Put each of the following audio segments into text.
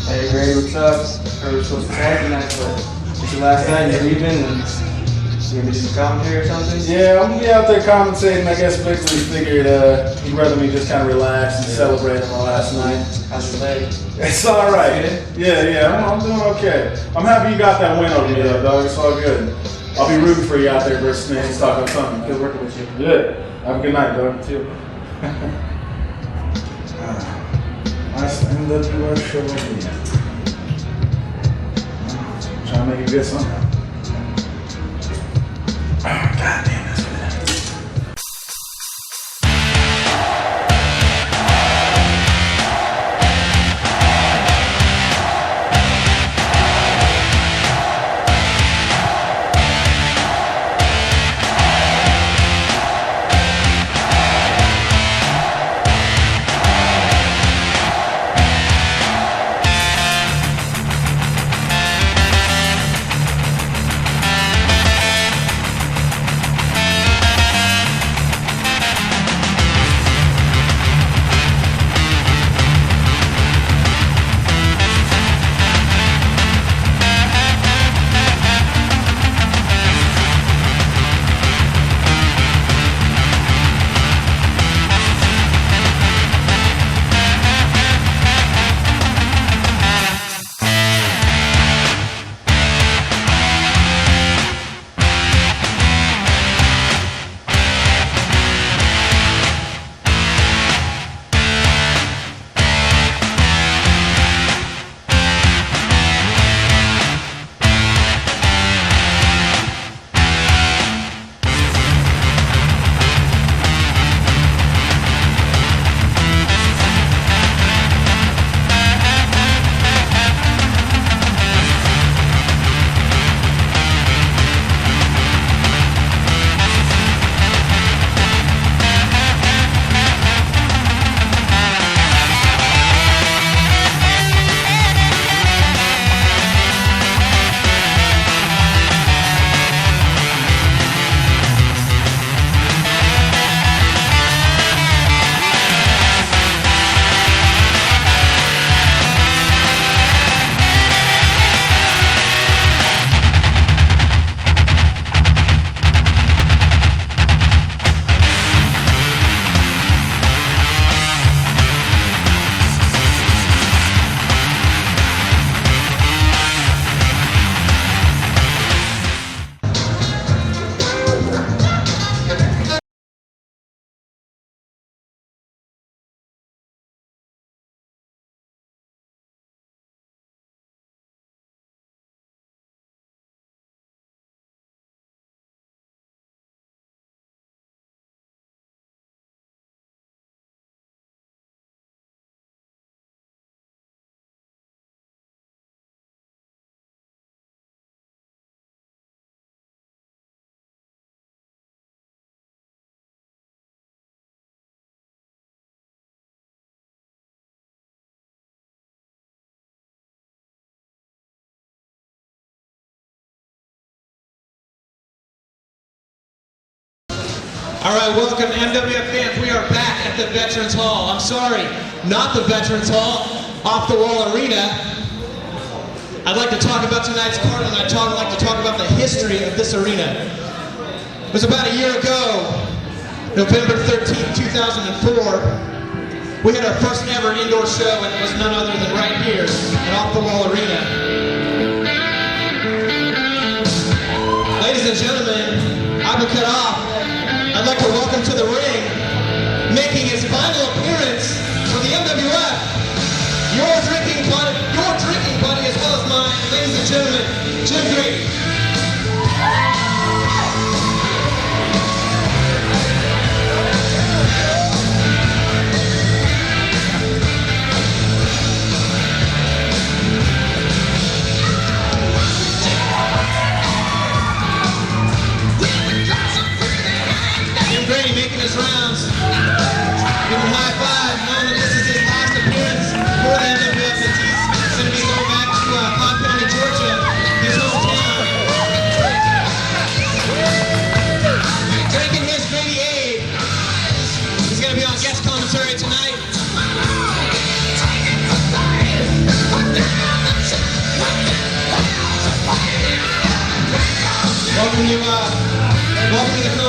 Hey Grady, what's up? Heard we're supposed to tag tonight, but it's your last night, you're leaving, and you gonna do some commentary or something? Yeah, I'm gonna be out there commentating. I guess Bixley figured he'd rather me just kind of relax and celebrate on my last night. How's your leg? It's all right. Yeah, I'm doing okay. I'm happy you got that win over me, though, dog. It's all good. I'll be rooting for you out there versus Nancy Taco Sunday. Good working with you. Good. Have a good night, dog. You too. Nice NWS show again. Trying to make it good somehow. God damn, that's good. All right, welcome MWF fans. We are back at the Veterans Hall. I'm sorry, not the Veterans Hall, Off the Wall Arena. I'd like to talk about tonight's card, and I'd like to talk about the history of this arena. It was about a year ago, November 13th, 2004. We had our first ever indoor show, and it was none other than right here at Off the Wall Arena. Ladies and gentlemen, Abu Karaf, I'd like to welcome to the ring, making his final appearance for the MWF, your drinking buddy as well as mine, ladies and gentlemen, Jim Grady. Making his rounds, giving him high five, knowing that this is his last appearance for the MWF as he's going to be going back to Pond County, Georgia, his hometown.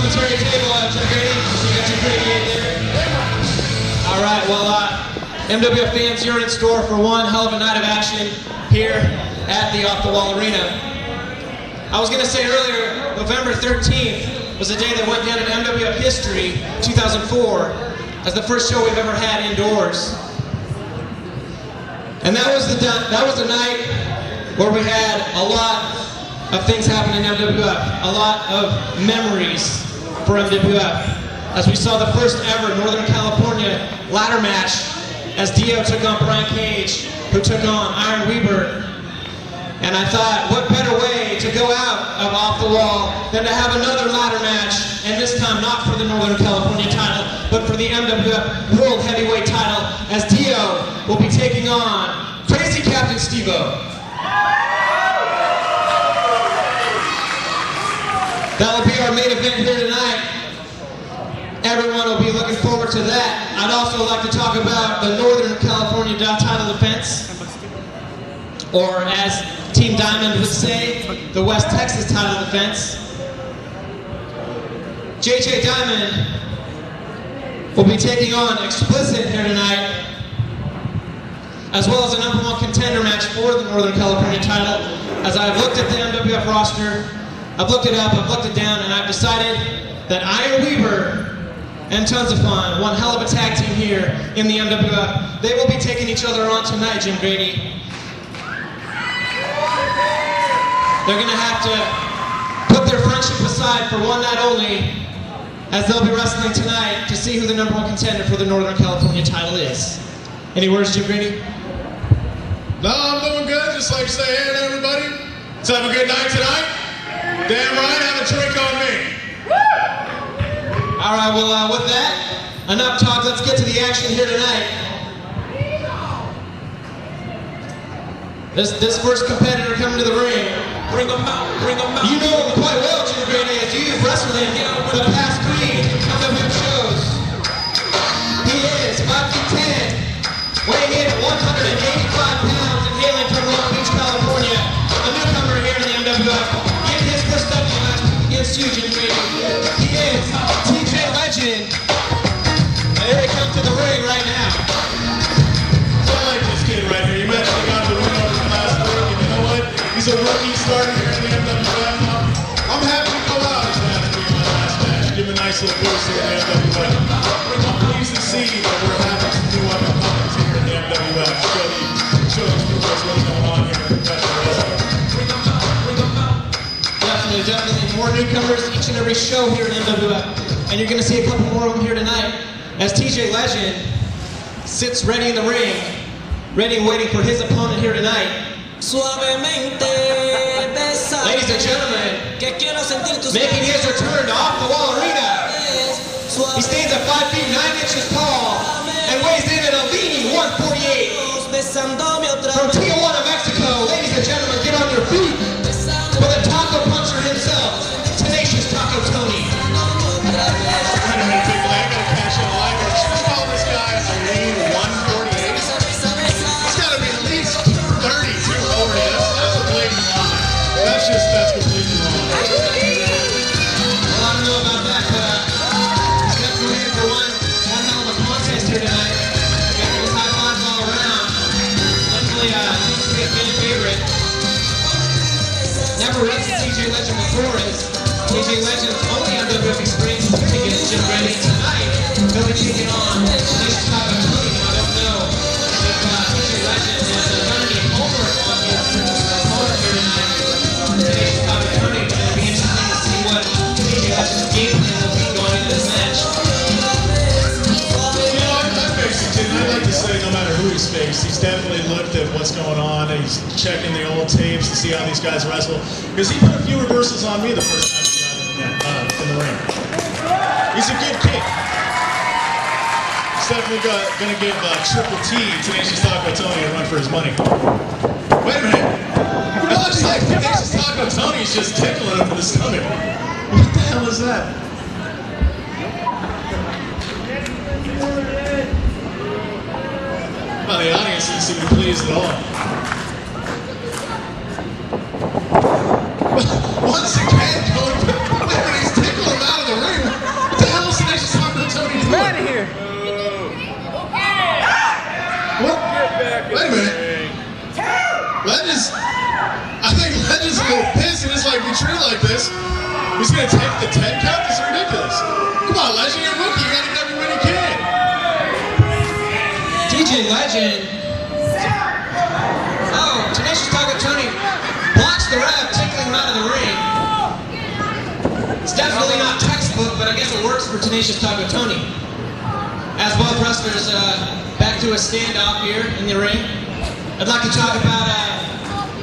commentary table, Jim Grady. So you got your pretty in there. All right, well, MWF fans, you're in store for one hell of a night of action here at the Off the Wall Arena. I was going to say earlier, November 13th was the day that went down in MWF history, 2004, as the first show we've ever had indoors. And that was the night where we had a lot of things happen in MWF, a lot of memories for MWF, as we saw the first ever Northern California ladder match as Dio took on Brian Cage, who took on Iron Weber. And I thought, what better way to go out of Off the Wall than to have another ladder match, and this time not for the Northern California title, but for the MWF World Heavyweight title, as Dio will be taking on Crazy Captain Steve-O. That will be our main event here tonight. Everyone will be looking forward to that. I'd also like to talk about the Northern California title defense, or as Team Diamond would say, the West Texas title defense. JJ Diamond will be taking on Explicit here tonight, as well as a #1 contender match for the Northern California title. As I've looked at the MWF roster, I've looked it up, I've looked it down, and I've decided that Iron Weber and Tons of Fun, one hell of a tag team here in the MWF, they will be taking each other on tonight, Jim Grady. They're going to have to put their friendship aside for one night only, as they'll be wrestling tonight to see who the #1 contender for the Northern California title is. Any words, Jim Grady? No, I'm doing good. Just like to say, hey, everybody, let's have a good night tonight. Damn right, have a drink on me. All right, well, with that, enough talk. Let's get to the action here tonight. This first competitor coming to the ring. Bring them out, bring them out. You know him quite well, Jim Grady, as you've wrestled him for the past 3 MWF shows. He is 5'10", weighing in at 185 pounds and hailing from Long Beach, California. A newcomer here in the MWF. In his first W match against you, Jim Grady. He is TJ Legend. And here he comes to the ring right now. So I like this kid right here. You mentioned he got the win over the last week, and you know what? He's a rookie starting here in the MWF. I'm happy to go out as last week in my last match. Give him a nice little boost here in the MWF. I'm pleased to see that we're having some new up-and-comers here in the MWF. Show these people what's really going on here in professional wrestling. Definitely more newcomers each and every show here in MWF. And you're going to see a couple more of them here tonight as TJ Legend sits ready in the ring, ready and waiting for his opponent here tonight. Ladies and gentlemen, making his return to Off the Wall Arena. He stands at 5 feet 9 inches tall and weighs in at a lean 148. From Tijuana, Mexico, ladies and gentlemen, get on your feet for the taco puncher himself, Tenacious Taco Tony. Wait a minute, people. I gotta catch on live. Should we call this guy a lean 148? He's gotta be at least 32 over here. That's a blatant lie. That's completely wrong. Well, I don't know about that, but he's definitely in for one hell of a contest here tonight. Got those high fives all around. Definitely seems to be a fan favorite. Never wrestled TJ Legend before, as TJ Legend's only MWF experience is against Jim Grady tonight. He'll be taking on Tenacious Taco Tony. Now, I don't know if TJ Legend has done any homework on his opponent here tonight. Tenacious Taco Tony, but it'll be interesting to see what TJ Legend's game plan will be going into this match. You know, I basically, I'd like to say no matter who he's faced, he's definitely looked at what's going on and he's checking the old tapes to see how these guys wrestle. Because he put a few reversals on me the first time he got in the ring. He's a good kid. He's definitely going to give Triple T, Tenacious Taco Tony, a run for his money. Wait a minute. It looks like Tenacious Taco Tony's just tickling him in the stomach. What the hell is that? Well, the audience didn't seem to be pleased at all. Once again, he's tickling him out of the ring. Wait a minute. Legend's, I think Legend's a little pissed. He just like be treated like this. He's gonna take the 10 count? This is ridiculous. Come on, Legend, you're a rookie. You gotta get every win you can. TJ Legend. Oh, Tenacious Taco Tony blocks the ref, tickling him out of the ring. It's definitely not textbook, but I guess it works for Tenacious Taco Tony. As both wrestlers back to a standoff here in the ring. I'd like to talk about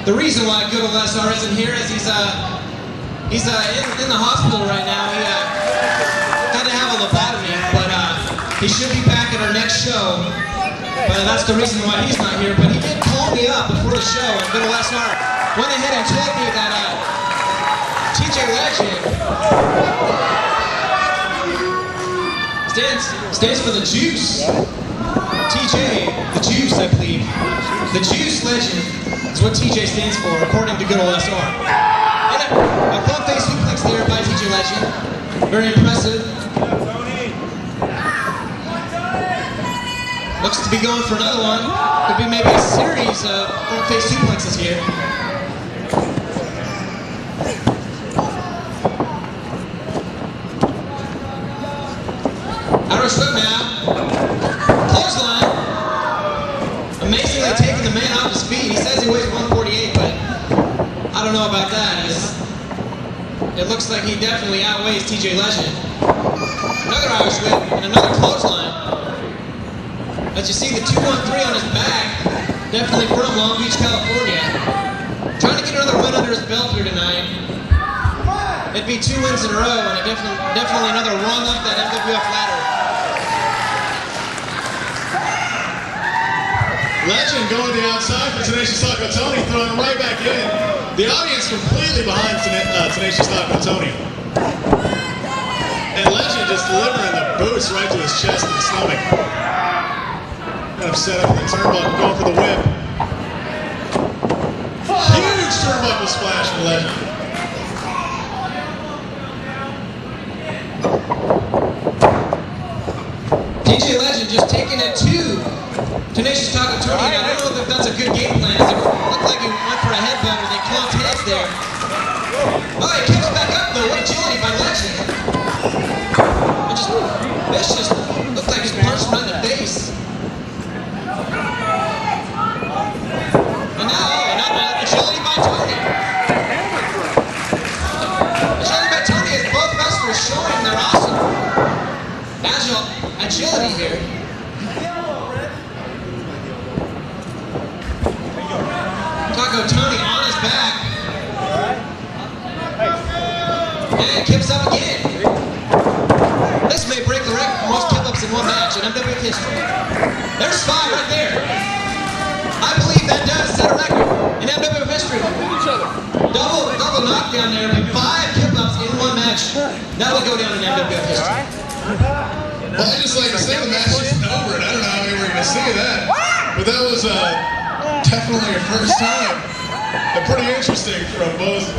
the reason why Good Old SR isn't here, as he's in the hospital right now. He had to have a lobotomy, but he should be back at our next show. But that's the reason why he's not here. But he did call me up before the show, and Good Old SR went ahead and told me that TJ Legend stands for the Juice. TJ, the Juice, I believe. The Juice Legend is what TJ stands for, according to Good Old SR. And a front face suplex there by TJ Legend. Very impressive. Looks to be going for another one. Could be maybe a series of front face suplexes here. Outer slip now. Clothesline. Amazingly taking the man off his feet. He says he weighs 148, but I don't know about that. It looks like he definitely outweighs TJ Legend. Another Irish whip and another clothesline. As you see the 213 on his back, definitely from Long Beach, California. Trying to get another win under his belt here tonight. It'd be 2 wins in a row and definitely another rung up that MWF ladder. Legend going to the outside for Tenacious Taco Tony, throwing him right back in. The audience completely behind Tenacious Taco Tony. And Legend just delivering the boots right to his chest and stomach. Kind of set up in the turnbuckle, going for the whip. Huge turnbuckle splash from Legend. TJ Legend just taking it to Tenacious Taco Tony. I don't know if that's a good game plan. It looked like he went for a headbutt or they clonked heads there. Oh, he kicks back up though. What agility by Legend. It just vicious. Looked like he's punched him right in the face. And now agility by Tony. Agility by Tony is both wrestlers showing their awesome agility here. Taco Tony on his back. And kicks up again. This may break the record for most kick-ups in one match in MWF history. There's 5 right there. I believe that does set a record in MWF history. Double knockdown there, 5 kick-ups in one match. That will go down in MWF history. Well, I just like to say the match isn't over, and I don't know how many we're going to see that. But that was definitely a first time. And pretty interesting from both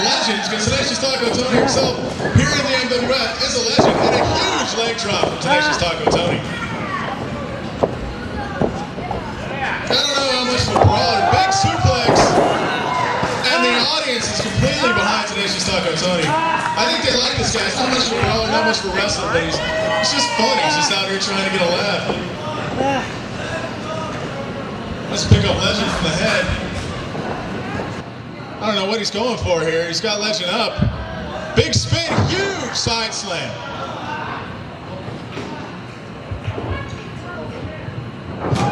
legends, because Tenacious Taco Tony himself here in the MWF is a legend, and a huge leg drop from Tenacious Taco Tony. I don't know how much of a brawler, big suplex, and the audience is completely behind Tenacious Taco Tony. I think they like this guy. It's not much for brawler, not much for wrestling, but he's just fun. He's just out here trying to get a laugh. Let's pick up Legend from the head. I don't know what he's going for here. He's got Legend up. Big spin, huge side slam.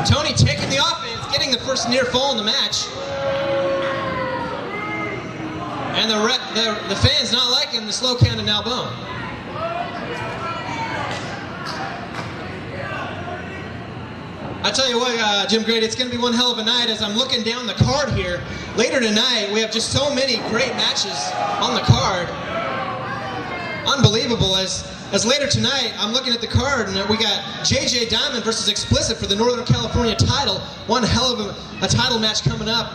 Tony taking the offense, getting the first near fall in the match. And the fans not liking the slow count in Albone. I tell you what, Jim Grady, it's going to be one hell of a night as I'm looking down the card here. Later tonight, we have just so many great matches on the card. Unbelievable. As later tonight, I'm looking at the card, and we got JJ Diamond versus Explicit for the Northern California title. One hell of a title match coming up,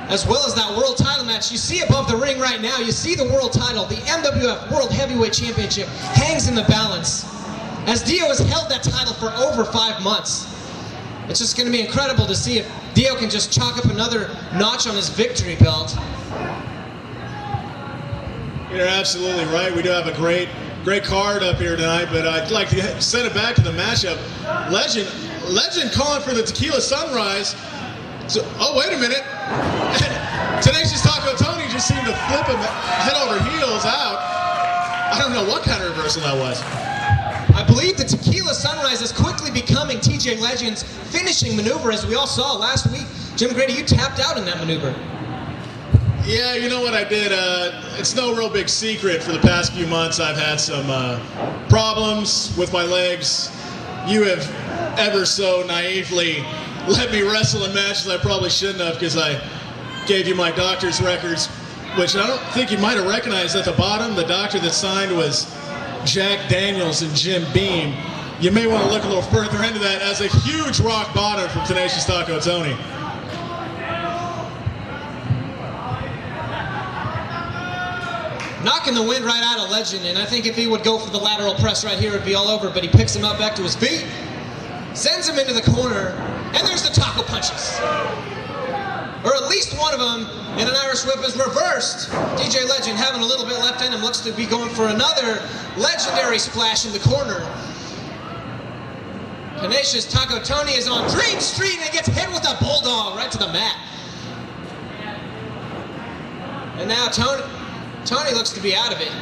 as well as that world title match. You see above the ring right now, you see the world title, the MWF World Heavyweight Championship hangs in the balance, as Dio has held that title for over 5 months. It's just going to be incredible to see if Dio can just chalk up another notch on his victory belt. You're absolutely right. We do have a great card up here tonight, but I'd like to send it back to the matchup. Legend calling for the Tequila Sunrise. So, oh, wait a minute. Tenacious Taco Tony just seemed to flip him head over heels out. I don't know what kind of reversal that was. I believe the Tequila Sunrise is quickly becoming TJ Legend's finishing maneuver, as we all saw last week. Jim Grady, you tapped out in that maneuver. Yeah, you know what I did? It's no real big secret. For the past few months, I've had some problems with my legs. You have ever so naively let me wrestle in matches I probably shouldn't have, because I gave you my doctor's records, which I don't think you might have recognized at the bottom. The doctor that signed was Jack Daniels and Jim Beam. You may want to look a little further into that, as a huge rock bottom from Tenacious Taco Tony. Knocking the wind right out of Legend, and I think if he would go for the lateral press right here, it'd be all over, but he picks him up back to his feet, sends him into the corner, and there's the taco punches. Or at least one of them in an Irish whip is reversed. TJ Legend, having a little bit left in him, looks to be going for another legendary splash in the corner. Tenacious Taco Tony is on Dream Street and gets hit with a bulldog right to the mat. And now Tony looks to be out of it.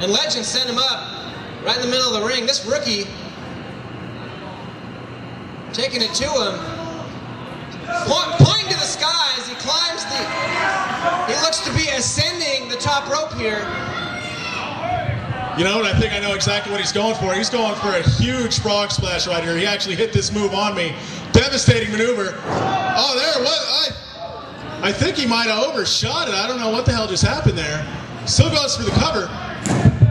And Legend sent him up right in the middle of the ring. This rookie taking it to him, pointing to the sky as he climbs he looks to be ascending the top rope here. You know what? I think I know exactly what he's going for. He's going for a huge frog splash right here. He actually hit this move on me. Devastating maneuver. Oh, there it was. I think he might have overshot it. I don't know what the hell just happened there. Still goes for the cover.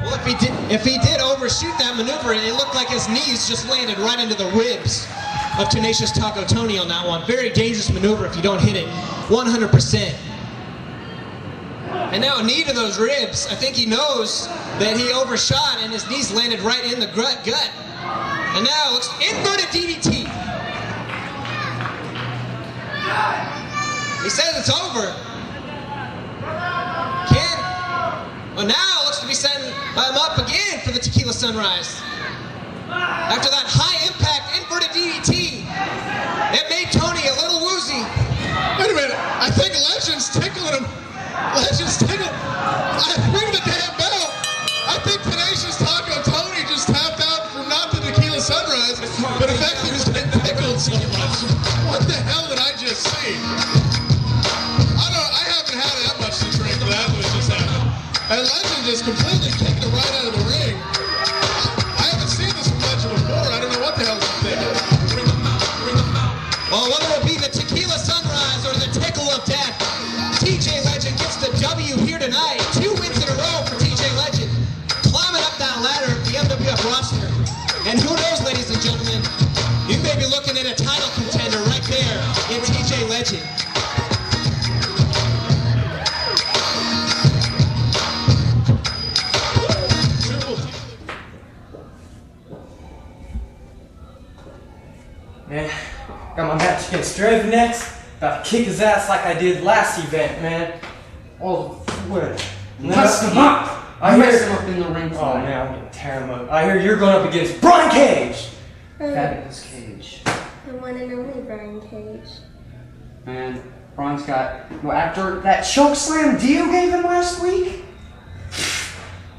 Well, if he did overshoot that maneuver, it looked like his knees just landed right into the ribs of Tenacious Taco Tony on that one. Very dangerous maneuver if you don't hit it 100%. And now a knee to those ribs. I think he knows that he overshot and his knees landed right in the gut. And now it looks inverted DDT. He says it's over. Well, now it looks to be setting him up again for the Tequila Sunrise. After that high impact inverted DDT, it made Tony a little woozy. Wait a minute. I think Legend's tickling him. Ring the damn bell. I think Tenacious Taco Tony just tapped out from not the Tequila Sunrise, but effectively was getting tickled so much. What the hell did I just see? I haven't had that much to drink, but that's what just happened. And Legend just completely kicked it right out of the ring. I haven't seen this from Legend before. I don't know what the hell he's thinking. Well, whether it be the Tequila Sunrise or the Tickle of Death, TJ Legend gets the W here tonight. 2 wins in a row for TJ Legend. Climbing up that ladder of the MWF roster. And who knows, ladies and gentlemen, you may be looking at a title contender right there in TJ Legend. Man, got my match against Draven next. About to kick his ass like I did last event, man. Oh, what? Mess him up! I messed him up in the ring. Oh man, I'm gonna tear him up. I hear you're going up against Brian Cage! Fabulous Cage. The one and only Brian Cage. Man, Brian's got... Well, after that choke slam Dio gave him last week?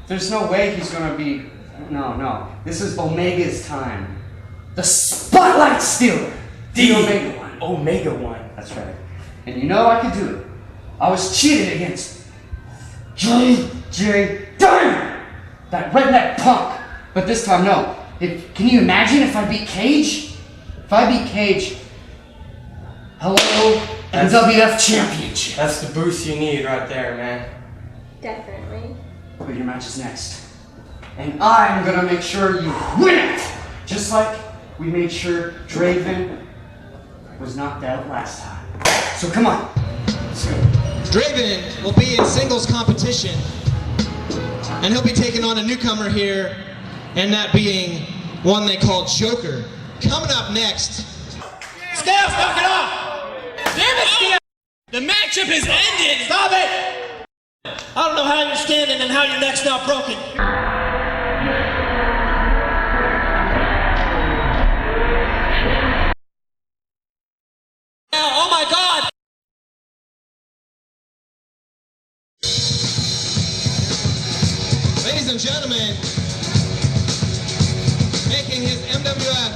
There's no way he's gonna be... No. This is Omega's time. The Spotlight Stealer! The Omega One. Omega One. That's right. And you know I could do it. I was cheated against J.J. Diamond! That redneck punk! But this time, no. Can you imagine if I beat Cage? If I beat Cage, hello, MWF Championship. That's the boost you need right there, man. Definitely. But your match is next. And I'm gonna make sure you win it! Just like we made sure Draven was knocked out last time. So come on, let's go. Draven will be in singles competition, and he'll be taking on a newcomer here, and that being one they call Joker. Coming up next, Scales, knock it off! Damn it, Scales! The matchup has ended! Stop it! I don't know how you're standing and how your neck's not broken. Oh my God! Ladies and gentlemen, making his MWF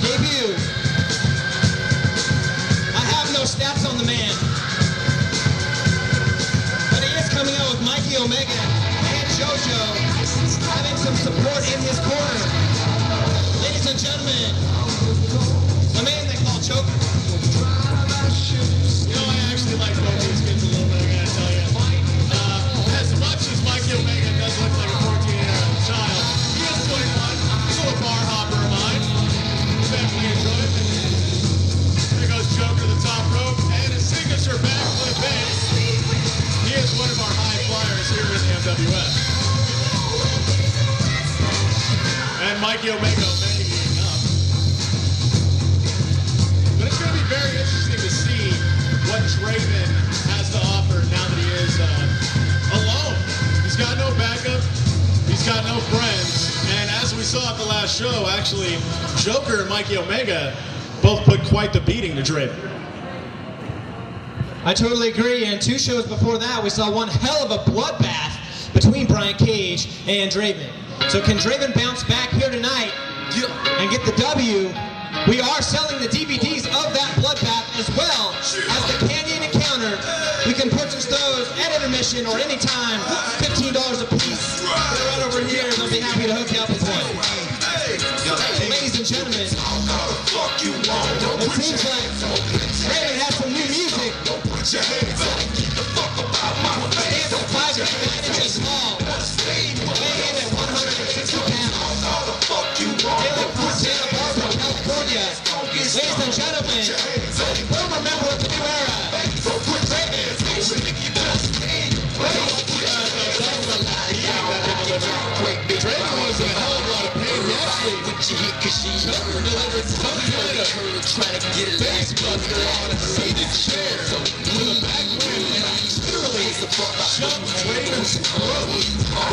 debut. I have no stats on the man, but he is coming out with Mikey Omega and JoJo having some support in his corner. Ladies and gentlemen, the man they call Joker. You know, I actually like both these kids a little bit, I gotta tell you. As much as Mikey Omega does look like a 14-year-old child, he is 21, still a bar hopper of mine. Definitely enjoy it. There goes Joker to the top rope, and his signature backflip base. He is one of our high flyers here in the MWF. And Mikey Omega obeying up. But it's going to be very interesting to see what Draven has to offer now that he is alone. He's got no backup. He's got no friends. And as we saw at the last show, actually, Joker and Mikey Omega both put quite the beating to Draven. I totally agree, and 2 shows before that, we saw one hell of a bloodbath between Brian Cage and Draven. So can Draven bounce back here tonight and get the W? We are selling the DVDs of that bloodbath as well as the Canyon Encounter. You can purchase those at intermission or anytime, $15 a piece. They're right over here, and I'll be happy to hook you up with one. Ladies and gentlemen, it seems like Draven has some new music. Stands at 5 inches tall, weighing in at 160 pounds. Hailing from Santa Barbara, California. Ladies and gentlemen, former member of the New Era, Draven was in a hell of a lot of pain yesterday. Joker delivered some kind of face buster on a seated chair with a backwind, and he literally shoved Draven's throat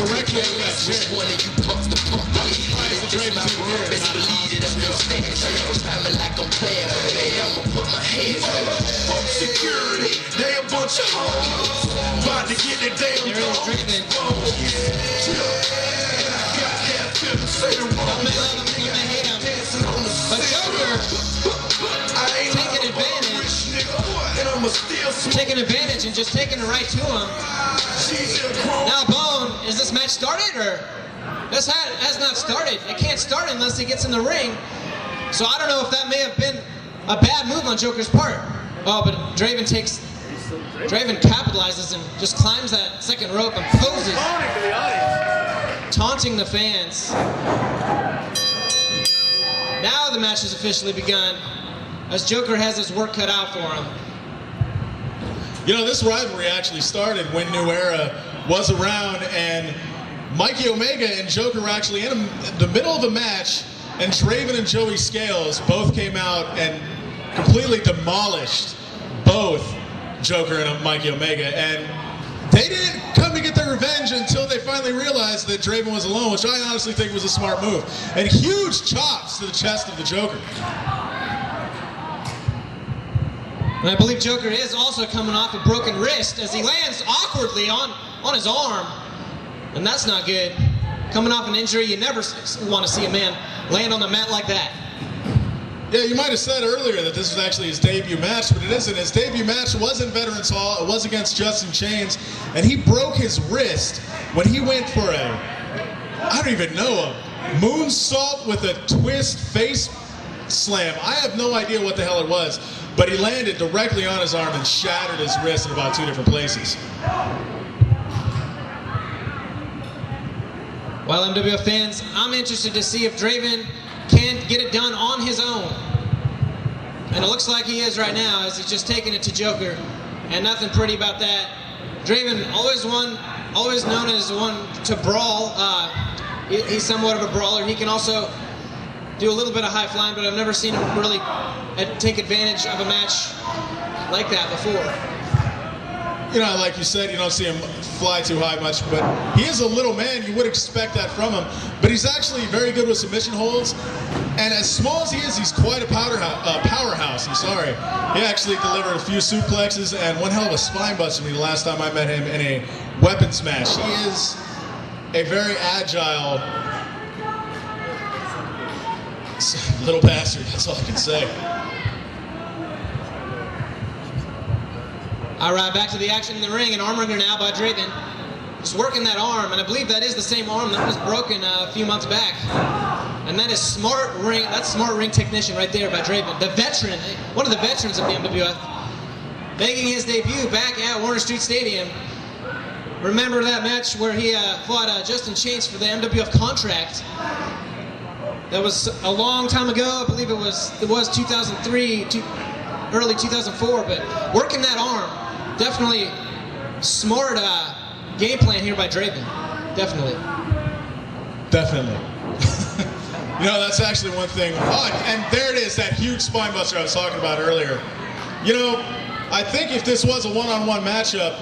directly into that chair. Tries to Draven to the air, not security, they a bunch of hoes. About to get their damn there is Draven. Some may love him, some may hate him. But Joker taking advantage and just taking it right to him. Now, Bone, is this match started or? This has not started. It can't start unless he gets in the ring. So I don't know if that may have been a bad move on Joker's part. Oh, but Draven capitalizes and just climbs that second rope and poses, taunting the fans. Now the match has officially begun, as Joker has his work cut out for him. You know, this rivalry actually started when New Era was around, and Mikey Omega and Joker were actually in the middle of a match, and Draven and Joey Scales both came out and completely demolished both Joker and Mikey Omega, and they didn't come to get their revenge until they finally realized that Draven was alone, which I honestly think was a smart move. And huge chops to the chest of the Joker. And I believe Joker is also coming off a broken wrist as he lands awkwardly on his arm. And that's not good. Coming off an injury, you never want to see a man land on the mat like that. Yeah, you might have said earlier that this was actually his debut match, but it isn't. His debut match was in Veterans Hall. It was against Justin Chains, and he broke his wrist when he went for I don't even know, a moonsault with a twist face slam. I have no idea what the hell it was, but he landed directly on his arm and shattered his wrist in about 2 different places. Well, MWF fans, I'm interested to see if Draven can get it done on his own. And it looks like he is right now, as he's just taking it to Joker. And nothing pretty about that. Draven, always known as one to brawl. He's somewhat of a brawler. He can also do a little bit of high flying, but I've never seen him really take advantage of a match like that before. You know, like you said, you don't see him fly too high much, but he is a little man. You would expect that from him. But he's actually very good with submission holds. And as small as he is, he's quite a powerhouse. I'm sorry. He actually delivered a few suplexes and one hell of a spine buster to me the last time I met him in a weapons match. He is a very agile little bastard. That's all I can say. All right, back to the action in the ring, and arm wringer now by Draven. Just working that arm, and I believe that is the same arm that was broken a few months back. And that is smart ring. That's smart ring technician right there by Draven, the veteran, one of the veterans of the MWF, making his debut back at Warner Street Stadium. Remember that match where he fought Justin Chase for the MWF contract? That was a long time ago. I believe it was 2003, early 2004. But working that arm. Definitely smart game plan here by Draven. Definitely. You know, that's actually one thing. Oh, and there it is, that huge spine buster I was talking about earlier. You know, I think if this was a one-on-one matchup,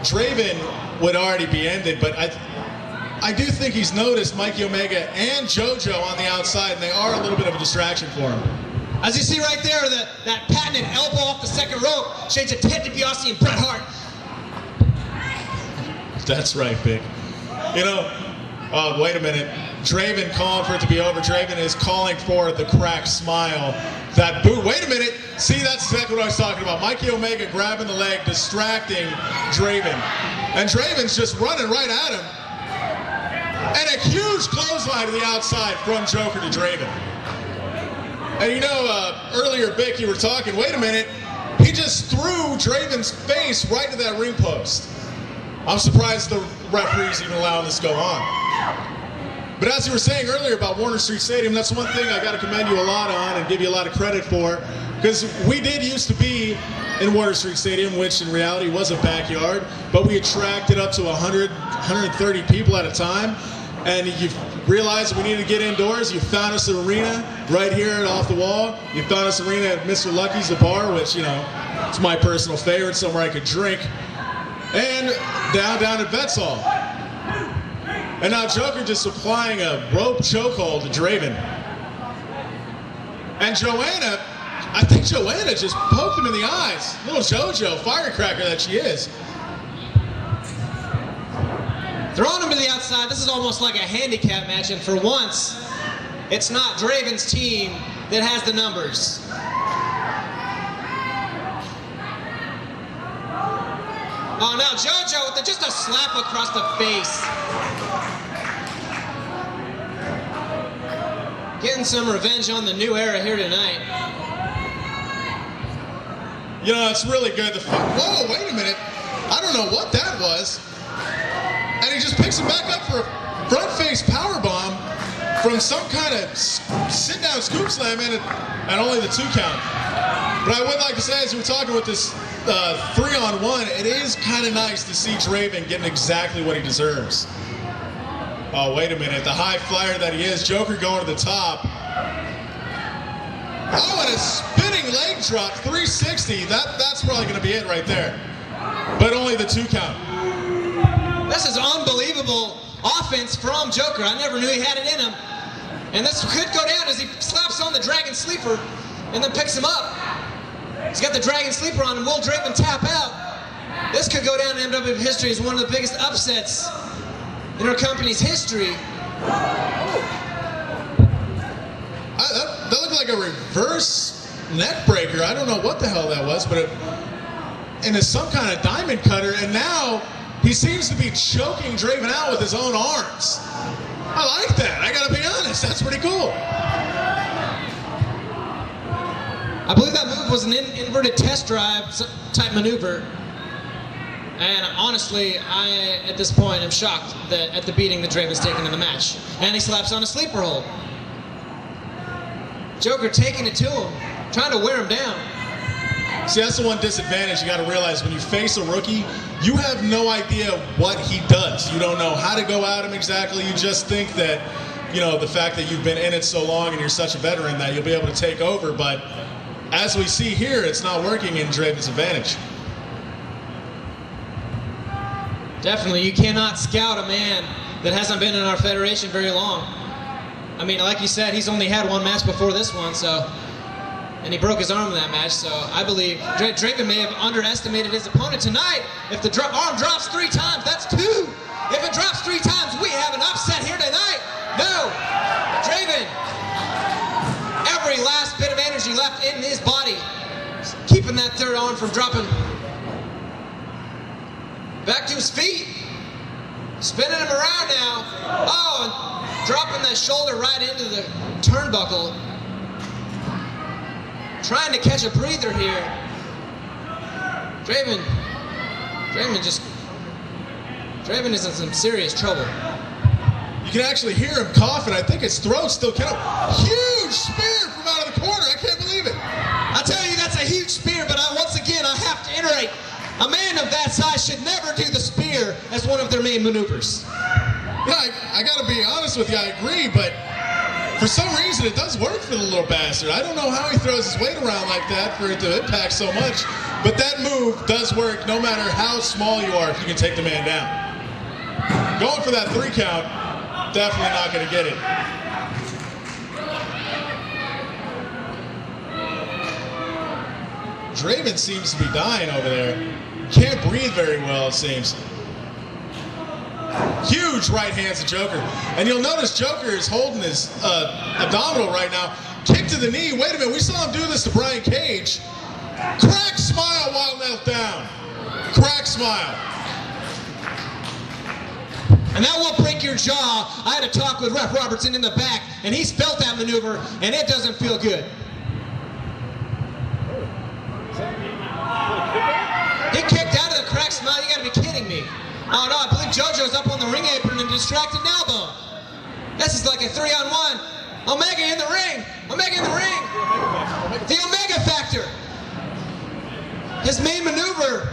Draven would already be ended, but I do think he's noticed Mikey Omega and JoJo on the outside, and they are a little bit of a distraction for him. As you see right there, that patented elbow off the second rope shades of Ted DiBiase and Bret Hart. That's right, Big. You know, oh, wait a minute. Draven calling for it to be over. Draven is calling for the cracked smile. That boot. Wait a minute. See, that's exactly what I was talking about. Mikey Omega grabbing the leg, distracting Draven. And Draven's just running right at him. And a huge clothesline to the outside from Joker to Draven. And you know, earlier, Bick, you were talking, wait a minute, he just threw Draven's face right to that ring post. I'm surprised the referee's even allowing this to go on. But as you were saying earlier about Warner Street Stadium, that's one thing I got to commend you a lot on and give you a lot of credit for. Because we did used to be in Warner Street Stadium, which in reality was a backyard, but we attracted up to 100, 130 people at a time. And you realized we needed to get indoors. You found us an arena right here at Off the Wall. You found us an arena at Mr. Lucky's, the bar, which, you know, it's my personal favorite, somewhere I could drink. And down at Vets Hall. And now Joker just applying a rope chokehold to Draven. And Joanna, I think Joanna just poked him in the eyes. Little JoJo, firecracker that she is. Throwing him to the outside. This is almost like a handicap match, and for once, it's not Draven's team that has the numbers. Oh, now JoJo with just a slap across the face. Getting some revenge on the New Era here tonight. You know, it's really good. Whoa, wait a minute. I don't know what that was. And he just picks him back up for a front-face powerbomb from some kind of sit-down scoop slam and only the 2 count. But I would like to say, as we were talking with this 3-on-1, it is kind of nice to see Draven getting exactly what he deserves. Oh, wait a minute. The high flyer that he is. Joker going to the top. Oh, and a spinning leg drop, 360. That's probably going to be it right there. But only the 2 count. This is unbelievable offense from Joker. I never knew he had it in him. And this could go down as he slaps on the Dragon Sleeper and then picks him up. He's got the Dragon Sleeper on, and will Draven tap out? This could go down in MWF history as one of the biggest upsets in our company's history. That looked like a reverse neck breaker. I don't know what the hell that was, but and it's some kind of diamond cutter, and now he seems to be choking Draven out with his own arms. I like that. I gotta be honest. That's pretty cool. I believe that move was an inverted test drive type maneuver. And honestly, I, at this point, am shocked at the beating that Draven's taken in the match. And he slaps on a sleeper hold. Joker taking it to him, trying to wear him down. See, that's the one disadvantage you got to realize. When you face a rookie, you have no idea what he does. You don't know how to go at him exactly. You just think that you know, the fact that you've been in it so long and you're such a veteran that you'll be able to take over. But as we see here, it's not working in Draven's advantage. Definitely, you cannot scout a man that hasn't been in our federation very long. I mean, like you said, he's only had one match before this one, so, and he broke his arm in that match, so I believe Draven may have underestimated his opponent tonight. If the arm drops 3 times, that's 2. If it drops 3 times, we have an upset here tonight. No, Draven, every last bit of energy left in his body, keeping that third arm from dropping. Back to his feet, spinning him around now. Oh, and dropping that shoulder right into the turnbuckle. Trying to catch a breather here. Draven is in some serious trouble. You can actually hear him coughing. I think his throat's still kind of huge spear from out of the corner. I can't believe it. I tell you, that's a huge spear, but once again, I have to iterate. A man of that size should never do the spear as one of their main maneuvers. Yeah, I gotta be honest with you, I agree, but for some reason it does work for the little bastard. I don't know how he throws his weight around like that for it to impact so much, but that move does work no matter how small you are if you can take the man down. Going for that 3 count, definitely not gonna get it. Draven seems to be dying over there. Can't breathe very well, it seems. Huge right hands to Joker. And you'll notice Joker is holding his abdominal right now. Kick to the knee. Wait a minute, we saw him do this to Brian Cage. Crack smile while knelt down. Crack smile. And that will break your jaw. I had a talk with Ref Robertson in the back, and he's felt that maneuver, and it doesn't feel good. He kicked out of the crack smile. You gotta be kidding me. Oh no, I believe JoJo's up on the ring apron and distracted Nalbone. This is like a 3-on-1. Omega in the ring. Omega in the ring. The Omega Factor. His main maneuver.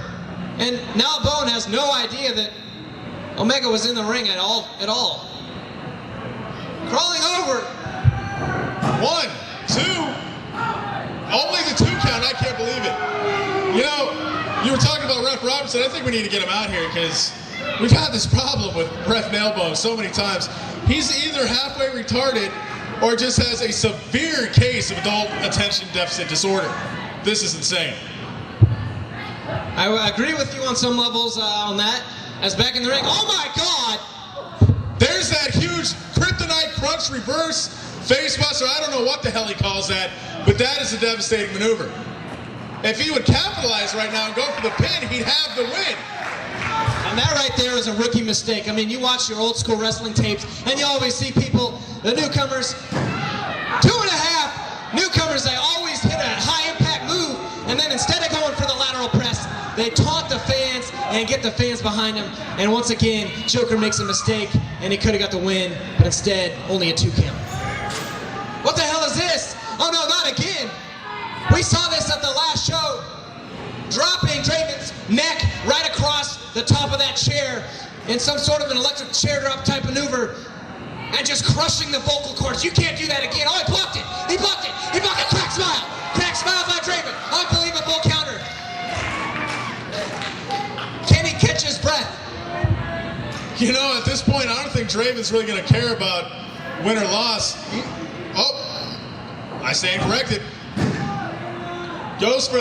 And Nalbone has no idea that Omega was in the ring at all. Crawling over. 1, 2. Only the 2 count. I can't believe it. You know, you were talking about Ref Robertson. I think we need to get him out here because we've had this problem with Ref Nailbone so many times. He's either halfway retarded or just has a severe case of adult attention deficit disorder. This is insane. I agree with you on some levels on that. As back in the ring, oh my God! There's that huge kryptonite crunch reverse facebuster. I don't know what the hell he calls that, but that is a devastating maneuver. If he would capitalize right now and go for the pin, he'd have the win. And that right there is a rookie mistake. I mean, you watch your old school wrestling tapes, and you always see people, the newcomers, 2.5 newcomers, they always hit a high impact move, and then instead of going for the lateral press, they taunt the fans and get the fans behind him. And once again, Joker makes a mistake, and he could have got the win, but instead, only a 2 count. What the hell is this? Oh no, not again. We saw this at the last show. Dropping Draven's neck right across the top of that chair in some sort of an electric chair drop type maneuver and just crushing the vocal cords. You can't do that again. Oh, he blocked it. He blocked it. He blocked it. Crack smile. Crack smile by Draven. Unbelievable counter. Can he catch his breath? You know, at this point, I don't think Draven's really going to care about win or loss. I stand corrected. Goes for,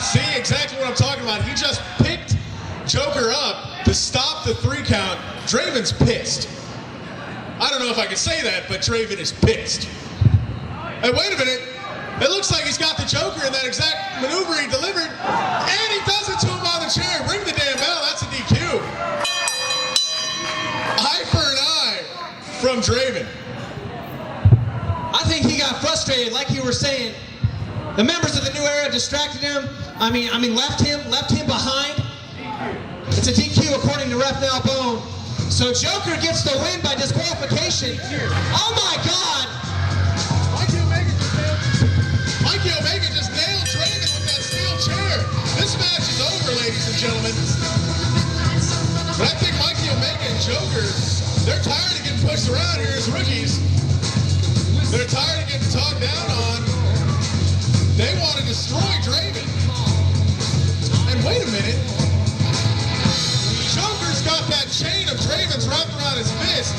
see exactly what I'm talking about. He just picked Joker up to stop the 3 count. Draven's pissed. I don't know if I can say that, but Draven is pissed. Hey, wait a minute. It looks like he's got the Joker in that exact maneuver he delivered, and he does it to him on the chair. Ring the damn bell. That's a DQ. Eye for an eye from Draven. I think he got frustrated, like you were saying. The members of the New Era distracted him. I mean, left him behind. It's a DQ according to Ref Nalbone. So Joker gets the win by disqualification. Oh my God! Mikey Omega just nailed Draven with that steel chair. This match is over, ladies and gentlemen. But I think Mikey Omega and Joker, they're tired of getting pushed around here as rookies. They're tired of getting talked down on. They want to destroy Draven. And wait a minute. Joker's got that chain of Draven's wrapped around his fist.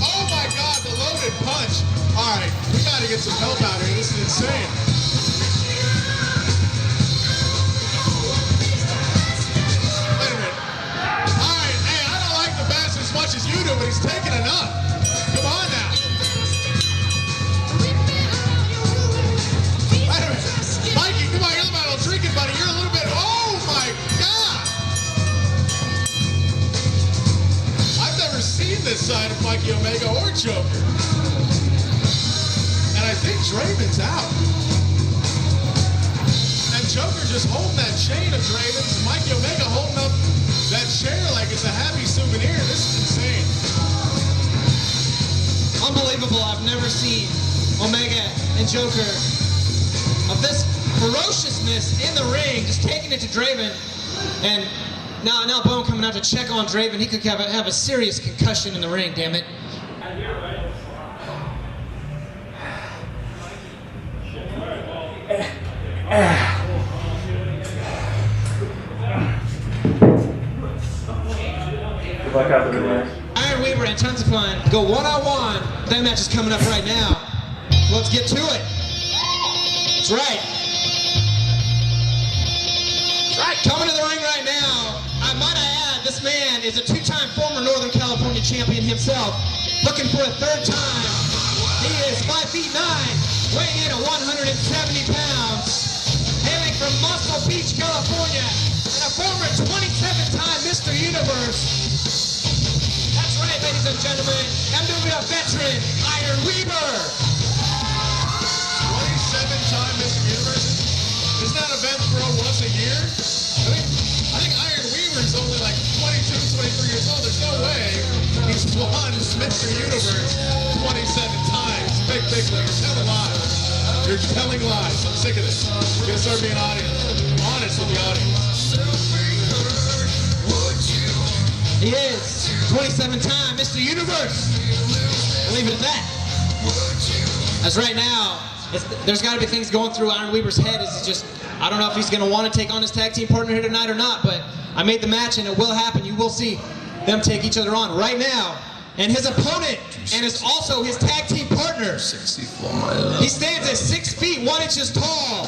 Oh my God, the loaded punch. All right, we got to get some help out here. This is insane. Wait a minute. All right, hey, I don't like the best as much as you do, but he's taking enough. Come on now. Wait a minute. Mikey, come on, you're the battle drinking buddy. You're a little bit, oh my God. I've never seen this side of Mikey Omega or Joker. And I think Draven's out. And Joker just holding that chain of Draven's. Mikey Omega holding up that chair like it's a happy souvenir. This is insane. Unbelievable. I've never seen Omega and Joker of this ferociousness in the ring, just taking it to Draven. And now Bone coming out to check on Draven. He could have a serious concussion in the ring, damn it. Good luck out there, man. Iron Weaver and Tons of Fun go one-on-one. That match is coming up right now. Let's get to it. That's right. Coming to the ring right now. I might add, this man is a two-time former Northern California champion himself. Looking for a third time. He is 5'9", weighing in at 170 pounds. Hailing from Muscle Beach, California. And a former 27-time Mr. Universe. That's right, ladies and gentlemen. MWF veteran, Iron Weaver. 27-time Mr. Universe. Isn't that event thrown once a year? I think Iron Weaver is only like 22, 23 years old. There's no way he's won Mr. Universe 27 times. Big league. You're telling lies. You're telling lies. I'm sick of this. You're gonna start being honest with the audience. He is 27-time Mr. Universe. We'll leave it at that. As right now, there's got to be things going through Iron Weaver's head. Is just, I don't know if he's going to want to take on his tag team partner here tonight or not, but I made the match and it will happen. You will see them take each other on right now. And his opponent, and is also his tag team partner. He stands at 6 feet 1 inches tall.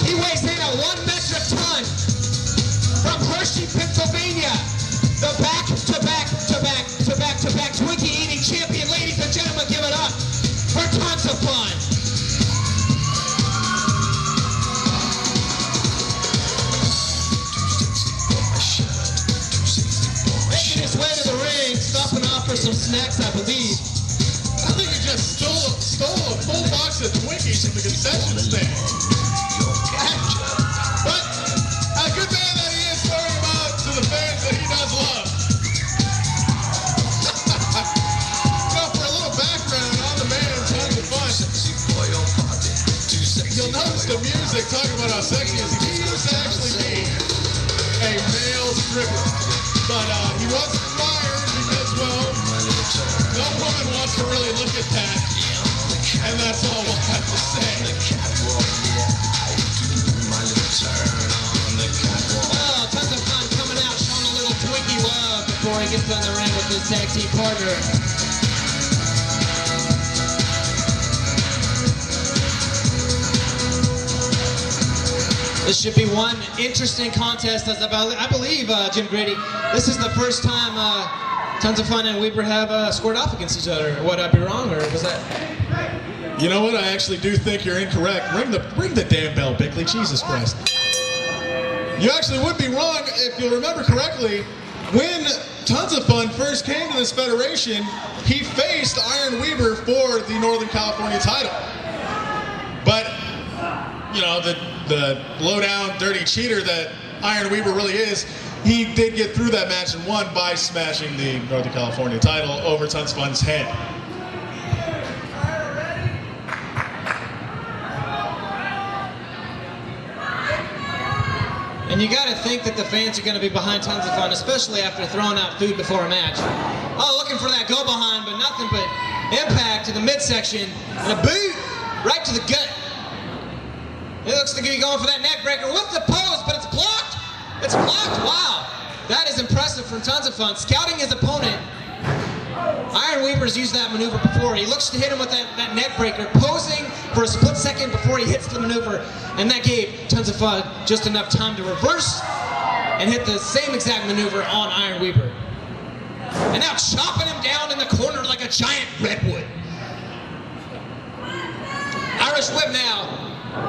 He weighs in at 1 metric ton. From Hershey, Pennsylvania, the back-to-back Twinkie eating champion. Ladies and gentlemen, give it up for Tons of Fun. Making his way to the ring, stopping off for some snacks, I believe. I think he just stole a full box of Twinkies from the concession stand. But a good man that he is, throwing him out to the fans that he does love. For a little background on the man and Tons of Fun. You'll notice the music talking about how sexy he is. He used to actually be a male stripper. But he wasn't fired because, well, no woman wants to really look at that. And that's all we'll have to say. Oh, Tons of Fun coming out, showing a little Twinkie love before he gets on the ring with his tag team partner. This should be one interesting contest, as I believe, Jim Grady, this is the first time Tons of Fun and Weaver have scored off against each other. Would I be wrong, or was that? You know what? I actually do think you're incorrect. Ring the damn bell, Bickley. Jesus Christ. You actually would be wrong if you'll remember correctly. When Tons of Fun first came to this federation, he faced Iron Weaver for the Northern California title. But, you know, the low-down, dirty cheater that Iron Weaver really is, he did get through that match and won by smashing the Northern California title over Tons of Fun's head. And you got to think that the fans are going to be behind Tons of Fun, especially after throwing out food before a match. Oh, look looking for that go behind, but nothing but impact to the midsection and a boot right to the gut. It looks to be going for that neck breaker with the pose, but it's blocked. It's blocked. Wow, that is impressive from Tons of Fun. Scouting his opponent. Iron Weaver's used that maneuver before. He looks to hit him with that neck breaker, posing for a split second before he hits the maneuver, and that gave Tons of Fun just enough time to reverse and hit the same exact maneuver on Iron Weaver. And now chopping him down in the corner like a giant redwood. Irish whip now.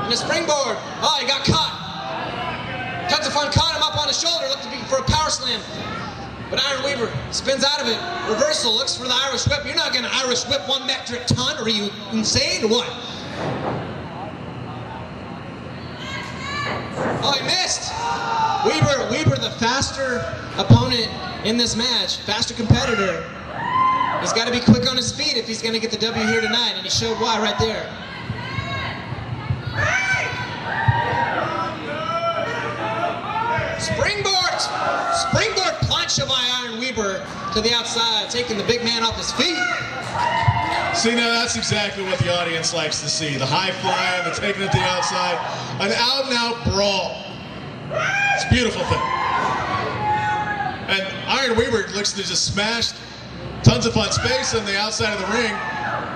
And a springboard. Oh, he got caught. Tons of Fun caught him up on his shoulder, looking for a power slam. But Iron Weaver spins out of it. Reversal, looks for the Irish whip. You're not going to Irish whip 1 metric ton. Are you insane or what? Oh, he missed. Weaver, the faster opponent in this match, faster competitor. He's got to be quick on his feet if he's going to get the W here tonight, and he showed why right there. Springboard punch by Iron Weaver to the outside, taking the big man off his feet. See, now that's exactly what the audience likes to see. The high flying, the taking it to the outside, an out-and-out brawl. It's a beautiful thing. And Iron Weaver looks to just smash Tons of Fun's face on the outside of the ring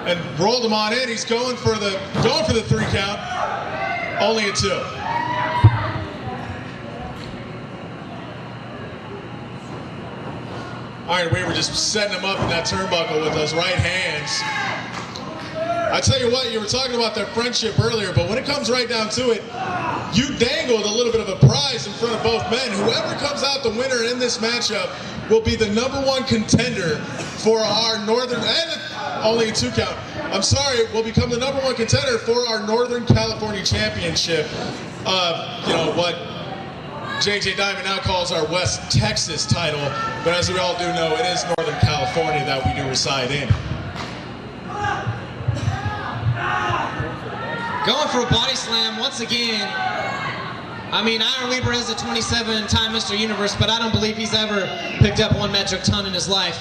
and rolled him on in. He's going for the 3 count, only a 2. Iron Weaver just setting him up in that turnbuckle with those right hands. I tell you what, you were talking about their friendship earlier, but when it comes right down to it, you dangled a little bit of a prize in front of both men. Whoever comes out the winner in this matchup will be the #1 contender for our Northern, and only a 2 count. I'm sorry, will become the #1 contender for our Northern California Championship. You know what JJ Diamond now calls our West Texas title, but as we all do know, it is Northern California that we do reside in. Going for a body slam once again. I mean, Iron Weaver is a 27-time Mr. Universe, but I don't believe he's ever picked up 1 metric ton in his life.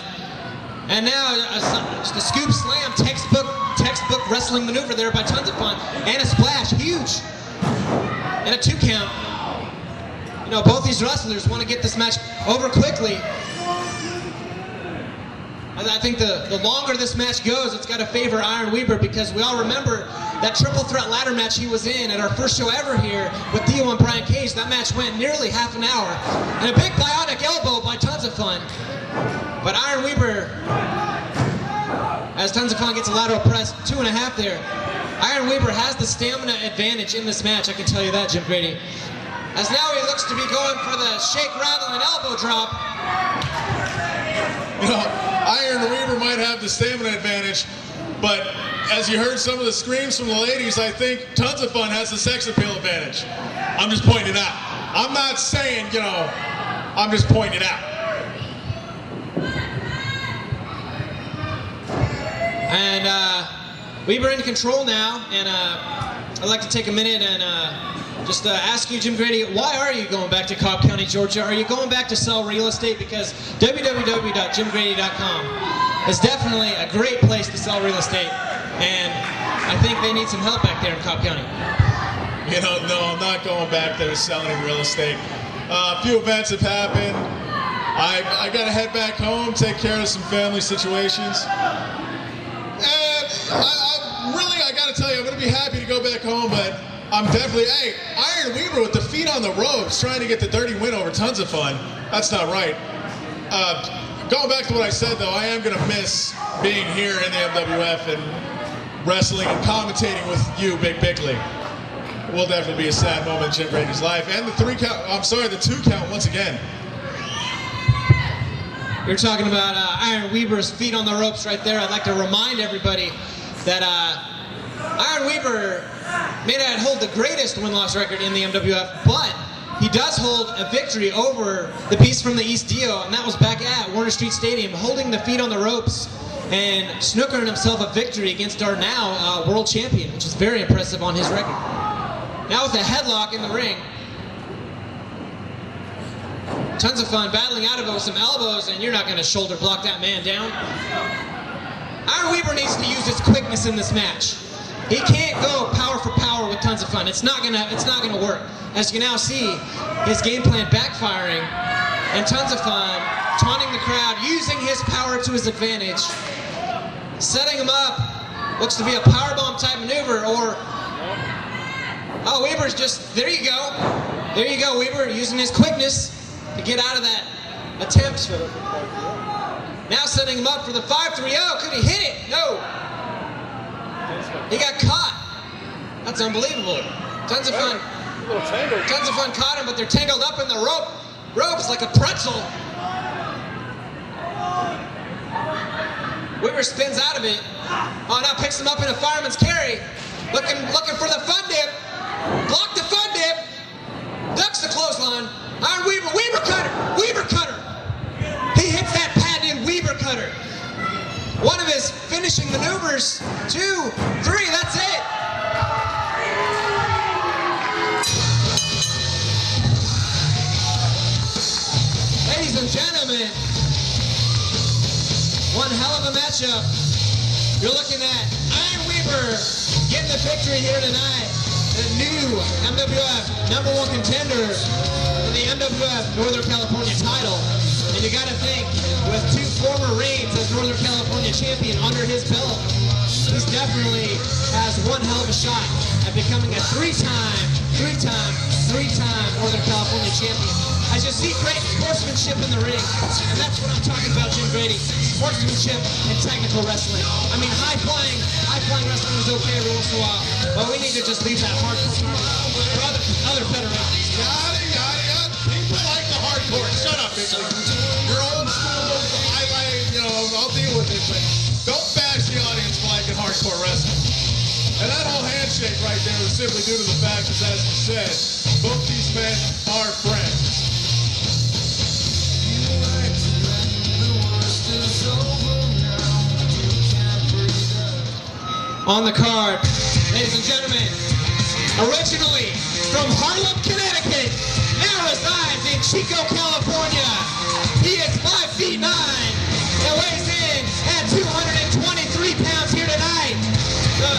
And now the scoop slam, textbook wrestling maneuver there by Tons of Fun, and a splash, huge, and a 2 count. You know, both these wrestlers want to get this match over quickly. I think the longer this match goes, it's got to favor Iron Weaver, because we all remember that triple threat ladder match he was in at our first show ever here with Theo and Brian Cage. That match went nearly half an hour. And a big bionic elbow by Tons of Fun. But Iron Weaver, as Tons of Fun gets a lateral press, 2.5 there. Iron Weaver has the stamina advantage in this match, I can tell you that, Jim Grady. As now he looks to be going for the shake, rattle, and elbow drop. You know, Iron Weaver might have the stamina advantage, but as you heard some of the screams from the ladies, I think Tons of Fun has the sex appeal advantage. I'm just pointing it out. I'm not saying, you know, I'm just pointing it out. And Weaver in control now, and I'd like to take a minute and just ask you, Jim Grady, why are you going back to Cobb County, Georgia? Are you going back to sell real estate? Because www.jimgrady.com is definitely a great place to sell real estate, and I think they need some help back there in Cobb County. You know, no, I'm not going back there to selling real estate. A few events have happened. I got to head back home, take care of some family situations. And I got to tell you, I'm going to be happy to go back home, but I'm definitely, hey, Iron Weaver with the feet on the ropes, trying to get the dirty win over Tons of Fun. That's not right. Going back to what I said, though, I am going to miss being here in the MWF and wrestling and commentating with you, Big Bickley. It will definitely be a sad moment in Jim Grady's life. And the 2 count once again. You're talking about Iron Weaver's feet on the ropes right there. I'd like to remind everybody that Iron Weaver may not hold the greatest win-loss record in the MWF, but he does hold a victory over the Beast from the East Dio, and that was back at Warner Street Stadium, holding the feet on the ropes and snookering himself a victory against our now world champion, which is very impressive on his record. Now with a headlock in the ring. Tons of fun battling out of it with some elbows, and you're not going to shoulder block that man down. Iron Weaver needs to use his quickness in this match. He can't go power for power with Tons of Fun. It's not gonna work. As you can now see, his game plan backfiring, and Tons of Fun taunting the crowd, using his power to his advantage, setting him up. Looks to be a powerbomb type maneuver, or oh, Weaver's just there. You go, there you go, Weaver using his quickness to get out of that attempt. Now setting him up for the 5-3-0. Could he hit it? No. He got caught. That's unbelievable. Tons of Fun caught him, but they're tangled up in the ropes like a pretzel. Weaver spins out of it. Oh, now picks him up in a fireman's carry. Looking for the fun dip. Block the fun dip. Ducks the clothesline. Iron Weaver, Weaver cutter. He hits that patented Weaver cutter. One of his finishing maneuvers. 2, 3, that's it. Ladies and gentlemen, one hell of a matchup. You're looking at Iron Weaver getting the victory here tonight. The new MWF #1 contender for the MWF Northern California title. And you gotta think, with 2 former reigns as Northern California champion under his belt, he definitely has one hell of a shot at becoming a three-time Northern California champion. As you see, great sportsmanship in the ring, and that's what I'm talking about, Jim Grady. Sportsmanship and technical wrestling. I mean, high-flying wrestling is okay every once in a while, but we need to just leave that hardcore for other federations. Yada. People like the hardcore. Shut up, Big League. You're old school. I'll deal with it, but don't bash the audience for liking hardcore wrestling. And that whole handshake right there was simply due to the fact that, as you said, both these men are friends. On the card, ladies and gentlemen, originally from Harlem, Connecticut, now resides in Chico, California. He is 5'9" and weighs in at 223 pounds here tonight. The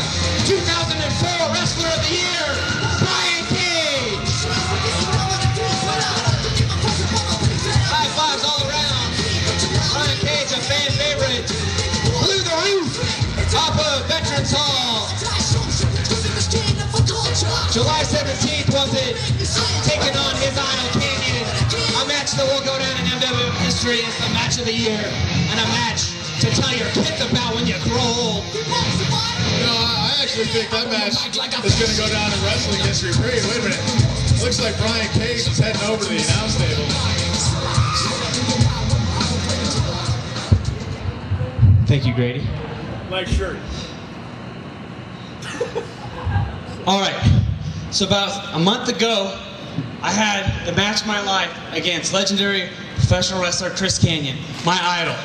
2004 Wrestler of the Year, Brian Cage. High fives all around. Brian Cage, a fan favorite, blew the roof off of Veterans Hall. July 17th was it, taking on his idol Canyon. A match that will go down in MWF history as the match of the year, and a match to tell your kids about when you grow old. I actually think that match is going to go down in wrestling history. Wait a minute. Looks like Brian Cage is heading over to the announce table. Thank you, Grady. Nice shirt. All right, so about a month ago, I had the match of my life against legendary professional wrestler Chris Kanyon, my idol.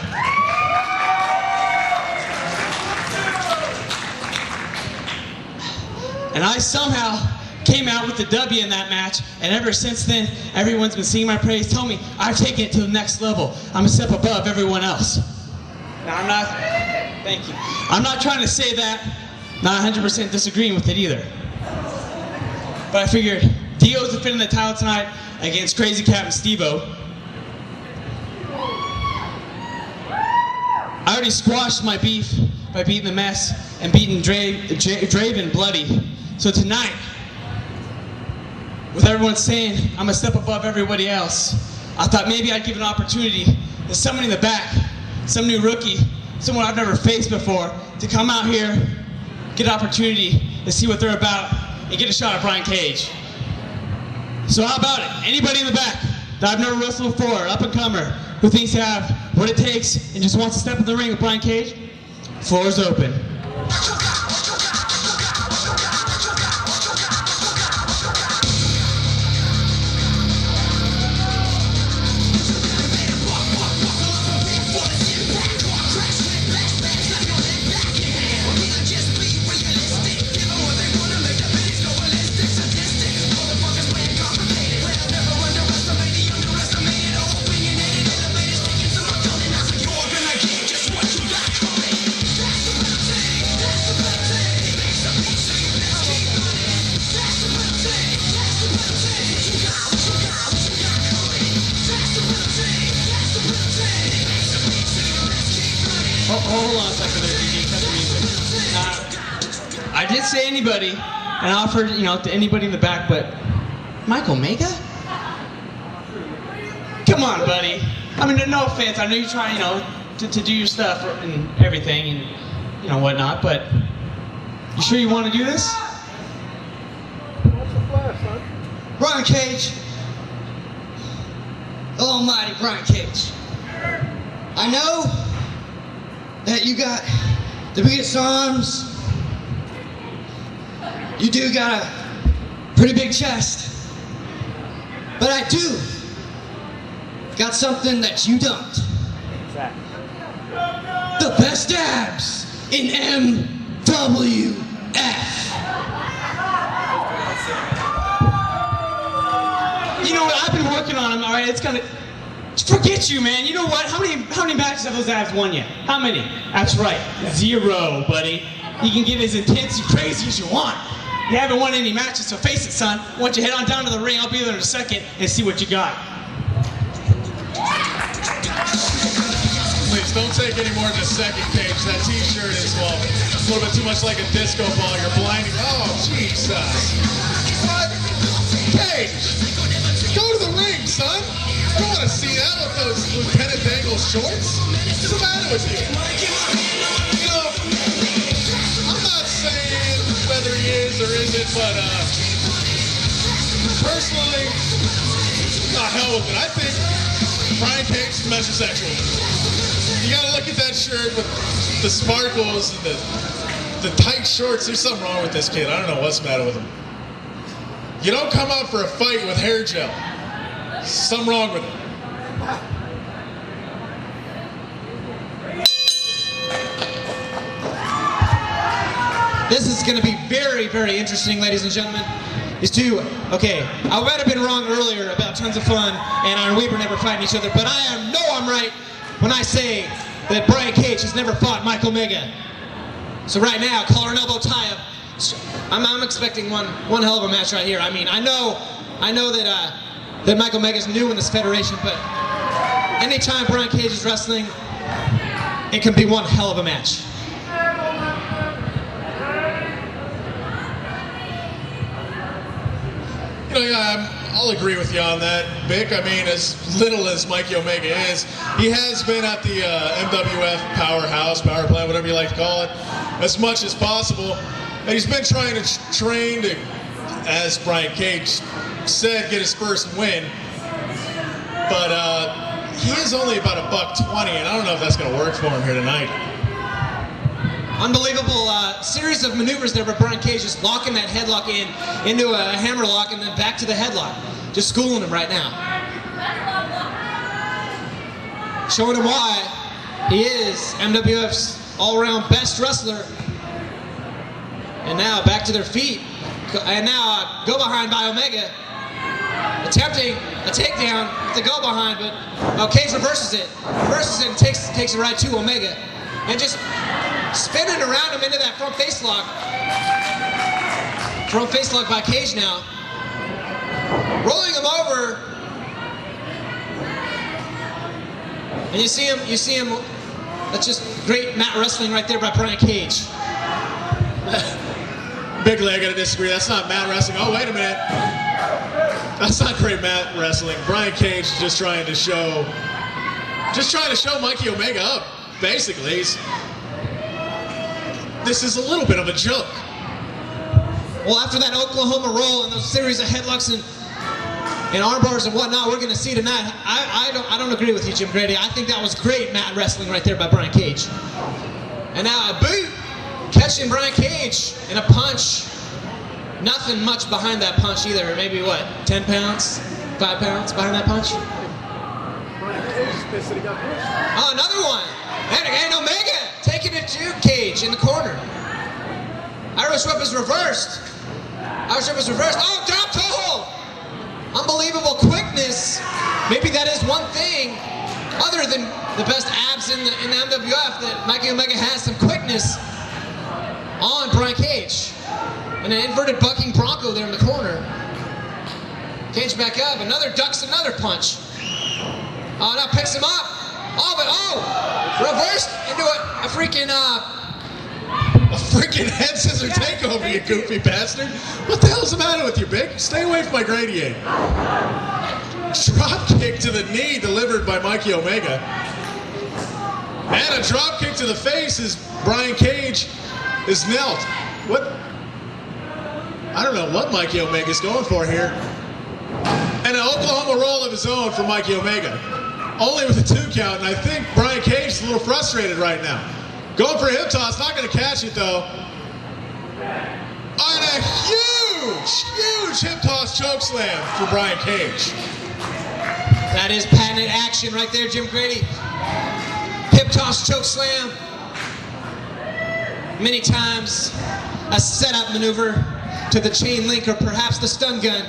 And I somehow came out with the W in that match, and ever since then, everyone's been singing my praise, telling me I've taken it to the next level. I'm a step above everyone else. Now, thank you. I'm not trying to say that, not 100% disagreeing with it either. But I figured Dio's defending the title tonight against Crazy Captain Steve-O. I already squashed my beef by beating the Mess and beating Draven bloody. So tonight, with everyone saying I'm a step above everybody else, I thought maybe I'd give an opportunity to someone in the back, some new rookie, someone I've never faced before, to come out here, get an opportunity to see what they're about, and get a shot at Brian Cage. So how about it? Anybody in the back that I've never wrestled before, up and comer, who thinks they have what it takes and just wants to step in the ring with Brian Cage? Floor is open. say anybody, and I offered, to anybody in the back, but Mike Omega? Come on, buddy. I mean, no offense. I know you're trying, to do your stuff and everything and, whatnot, but you sure you want to do this? Brian Cage. The almighty Brian Cage. I know that you got the biggest arms. You do got a pretty big chest. But I do got something that you don't. The best abs in MWF. You know what? I've been working on them. All right, it's gonna forget you, man. You know what? How many matches have those abs won yet? How many? That's right, 0, buddy. You can get as intense and crazy as you want. You haven't won any matches, so face it, son. Why don't you head on down to the ring? I'll be there in a second and see what you got. Please don't take any more than a second, Cage. That t-shirt is, well, a little bit too much like a disco ball. You're blinding. Oh, Jesus. What? Cage, go to the ring, son. I don't want to see that with those Lieutenant Dangle shorts. What's the matter with you? I'm not saying whether he is or isn't, but personally, hell with it. I think Brian Cage is metrosexual. You gotta look at that shirt with the sparkles and the tight shorts. There's something wrong with this kid. I don't know what's the matter with him. You don't come out for a fight with hair gel. Something wrong with him. This is going to be very, very interesting, ladies and gentlemen. Okay, I might have been wrong earlier about Tons of Fun and Iron Weaver never fighting each other, but I know I'm right when I say that Brian Cage has never fought Mike Omega. So right now, collar and elbow tie-up. I'm expecting one hell of a match right here. I mean, I know that Mike Omega's new in this federation, but anytime Brian Cage is wrestling, it can be one hell of a match. I'll agree with you on that, Vic. I mean, as little as Mikey Omega is, he has been at the MWF powerhouse, power plant, whatever you like to call it, as much as possible. And he's been trying to train to, as Brian Cage said, get his first win. But he is only about $120, and I don't know if that's going to work for him here tonight. Unbelievable series of maneuvers there by Brian Cage, just locking that headlock into a hammerlock and then back to the headlock. Just schooling him right now. Showing him why he is MWF's all-around best wrestler. And now back to their feet. And now go behind by Omega. Attempting a takedown with the go behind, but Cage reverses it. And takes it right to Omega. And just spinning around him into that front face lock. Front face lock by Cage now. Rolling him over. And you see him, that's just great mat wrestling right there by Brian Cage. Big Leg, I gotta disagree. That's not mat wrestling. Oh, wait a minute. That's not great mat wrestling. Brian Cage is just trying to show Mikey Omega up, basically. This is a little bit of a joke. Well, after that Oklahoma roll and those series of headlocks and arm bars and whatnot, we're going to see tonight. I don't agree with you, Jim Grady. I think that was great mat wrestling right there by Brian Cage. And now a boot, catching Brian Cage in a punch. Nothing much behind that punch either. Maybe what, 10 pounds, 5 pounds behind that punch? Oh, another one. And Omega taking it to Cage in the corner. Irish whip is reversed. Oh, drop toe hold. Unbelievable quickness. Maybe that is one thing, other than the best abs in the MWF, that Mikey Omega has some quickness on Brian Cage. And an inverted bucking Bronco there in the corner. Cage back up. Ducks another punch. Oh, now picks him up. Reversed into a freaking A freaking head scissor takeover, you goofy bastard. What the hell's the matter with you, Big? Stay away from my gradiator. Drop kick to the knee delivered by Mikey Omega. And a drop kick to the face as Brian Cage is knelt. What? I don't know what Mikey Omega's going for here. And an Oklahoma roll of his own for Mikey Omega. Only with a 2 count, and I think Brian Cage is a little frustrated right now. Going for a hip toss, not going to catch it though. And a huge hip toss choke slam for Brian Cage. That is patented action right there, Jim Grady. Hip toss choke slam. Many times a setup maneuver to the chain link or perhaps the stun gun.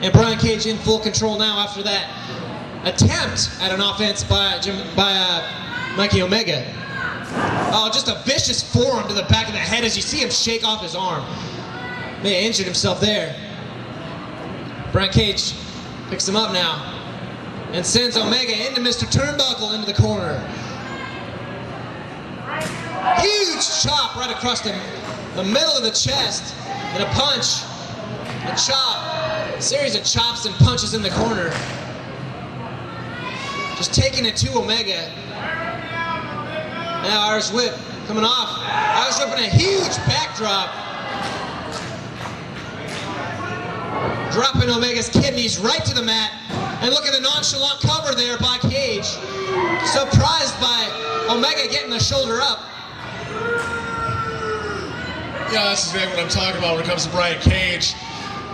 And Brian Cage in full control now after that attempt at an offense by Mikey Omega. Oh, just a vicious forearm to the back of the head as you see him shake off his arm. May have injured himself there. Brian Cage picks him up now and sends Omega into Mr. Turnbuckle into the corner. Huge chop right across the middle of the chest and a punch, a chop, a series of chops and punches in the corner. Just taking it to Omega. Now Irish whip coming off. Irish whip and a huge backdrop. Dropping Omega's kidneys right to the mat. And look at the nonchalant cover there by Cage. Surprised by Omega getting the shoulder up. Yeah, that's exactly what I'm talking about when it comes to Brian Cage.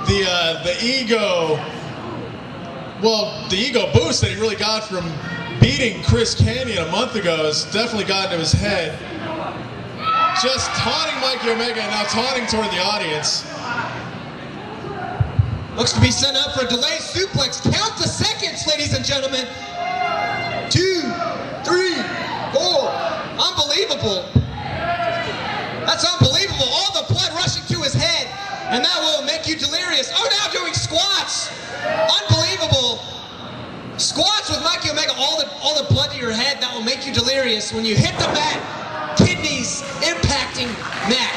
The ego, well, the ego boost that he really got from beating Chris Kanyon a month ago has definitely gotten to his head. Just taunting Mikey Omega and now taunting toward the audience. Looks to be set up for a delayed suplex. Count the seconds, ladies and gentlemen. 2, 3, 4. Unbelievable. That's unbelievable. All the blood rushing to his head. And that will make you delirious. Oh, now doing squats. Unbelievable. Squats with Mikey Omega. All the blood to your head. That will make you delirious. When you hit the mat, kidneys impacting mat.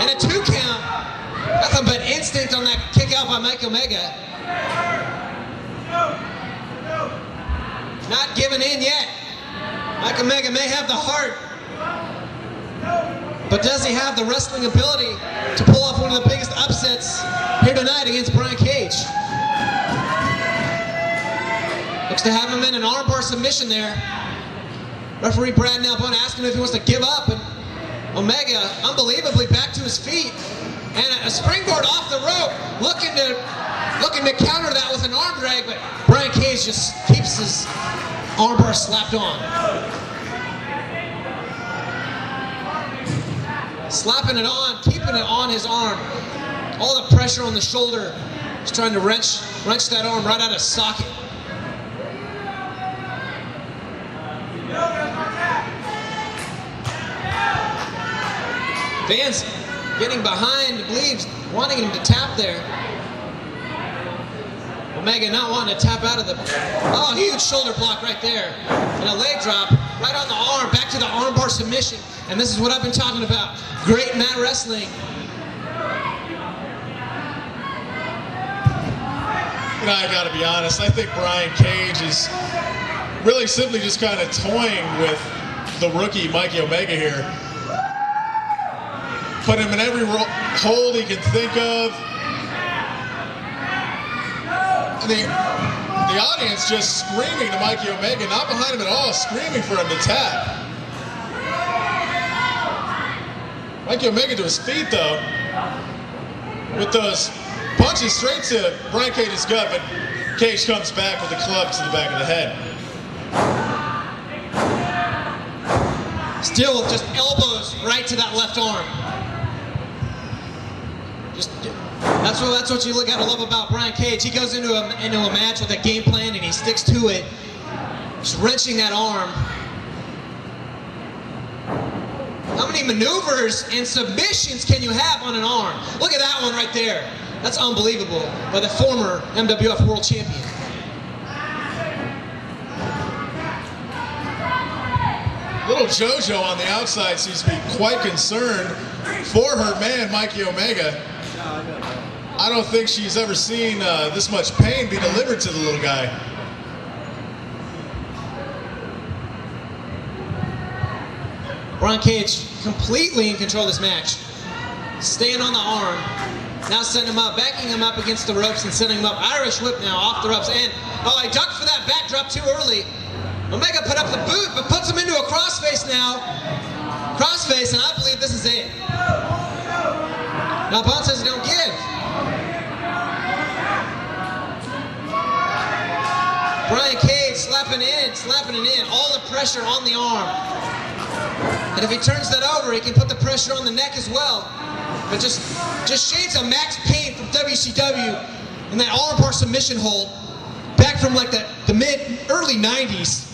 And a 2 count. Nothing but instinct on that kick out by Mike Omega. Not giving in yet. Mike Omega may have the heart. But does he have the wrestling ability to pull off one of the biggest upsets here tonight against Brian Cage? Looks to have him in an armbar submission there. Referee Brad Nalbona asked him if he wants to give up, and Omega, unbelievably back to his feet, and a springboard off the rope, looking to counter that with an arm drag, but Brian Cage just keeps his armbar slapped on. Slapping it on, keeping it on his arm. All the pressure on the shoulder, just trying to wrench that arm right out of socket. Fans getting behind, believes, wanting him to tap there. Omega not wanting to tap out of the... Oh, huge shoulder block right there. And a leg drop right on the arm, back to the armbar submission. And this is what I've been talking about. Great mat wrestling. You know, I gotta be honest, I think Brian Cage is really simply just kind of toying with the rookie Mikey Omega here. Put him in every hold he can think of. And the audience just screaming to Mikey Omega, not behind him at all, screaming for him to tap. Mikey Omega to his feet though, with those punches straight to Brian Cage's gut, but Cage comes back with a club to the back of the head. Still with just elbows right to that left arm. That's what you gotta love about Brian Cage. He goes into a match with a game plan and he sticks to it. Just wrenching that arm. How many maneuvers and submissions can you have on an arm? Look at that one right there. That's unbelievable by the former MWF World Champion. JoJo on the outside seems to be quite concerned for her man, Mikey Omega. I don't think she's ever seen this much pain be delivered to the little guy. Brian Cage completely in control of this match. Staying on the arm. Now setting him up, backing him up against the ropes and setting him up. Irish whip now off the ropes. And, oh, I ducked for that backdrop too early. Omega put up the boot, but puts him into a crossface now. Crossface, and I believe this is it. Now, Bond says he don't give. Brian Cage slapping it in. All the pressure on the arm. And if he turns that over, he can put the pressure on the neck as well. But just shades of Max Payne from WCW and that armbar submission hold back from like the early 90s.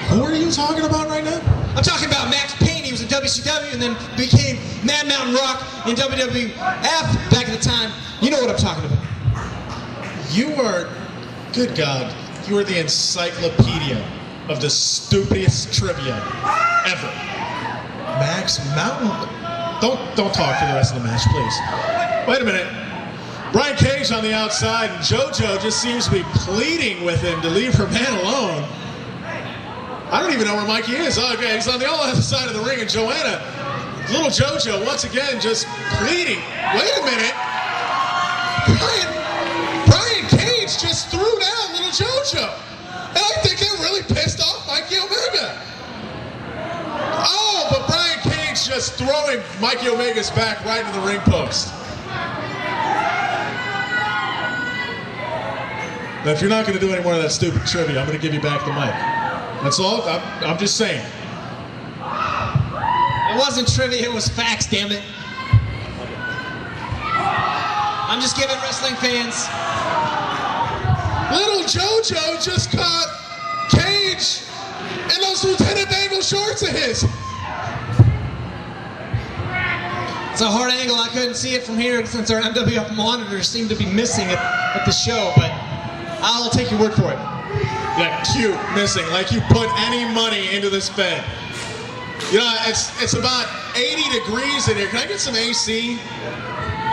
Who are you talking about right now? I'm talking about Max Payne. He was in WCW and then became Mad Mountain Rock in WWF back at the time. You know what I'm talking about. You are, good God, you are the encyclopedia of the stupidest trivia ever. Max Mountain. Don't talk for the rest of the match, please. Wait a minute. Brian Cage on the outside, and JoJo just seems to be pleading with him to leave her man alone. I don't even know where Mikey is. Oh, okay, he's on the other side of the ring, and Joanna, little JoJo, once again, just pleading. Wait a minute. Brian Cage just threw down little JoJo. And I think it really pissed off Mikey Omega. Oh, but Brian Cage just throwing Mikey Omega's back right into the ring post. Now, if you're not going to do any more of that stupid trivia, I'm going to give you back the mic. That's all. I'm just saying. It wasn't trivia, it was facts, damn it. I'm just giving wrestling fans. Little JoJo just caught Cage in those Lieutenant Dangle shorts of his. It's a hard angle. I couldn't see it from here since our MWF monitors seem to be missing at the show, but I'll take your word for it. Yeah, cute missing, like you put any money into this bed. You know, it's about 80 degrees in here. Can I get some AC?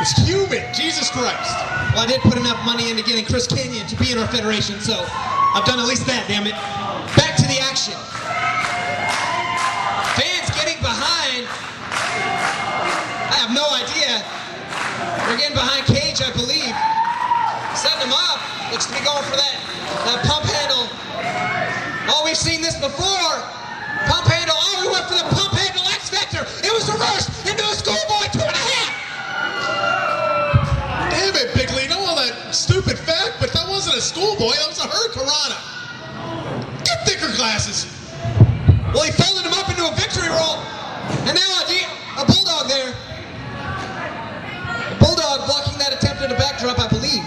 It's humid, Jesus Christ. Well, I did put enough money into getting Chris Kanyon to be in our federation, so I've done at least that, damn it. Back to the action. Fans getting behind. I have no idea. They're getting behind Cage, I believe. Setting him up. Looks to be going for that pump handle. Oh, we've seen this before. Pump handle. Oh, we went for the pump handle X Factor. It was reversed into a schoolboy 2.5. Damn it, Bigley. You know all that stupid fact, but that wasn't a schoolboy. That was a Hurricanrana. Get thicker glasses. Well, he folded him up into a victory roll. And now a bulldog there. A bulldog blocking that attempt at a backdrop, I believe.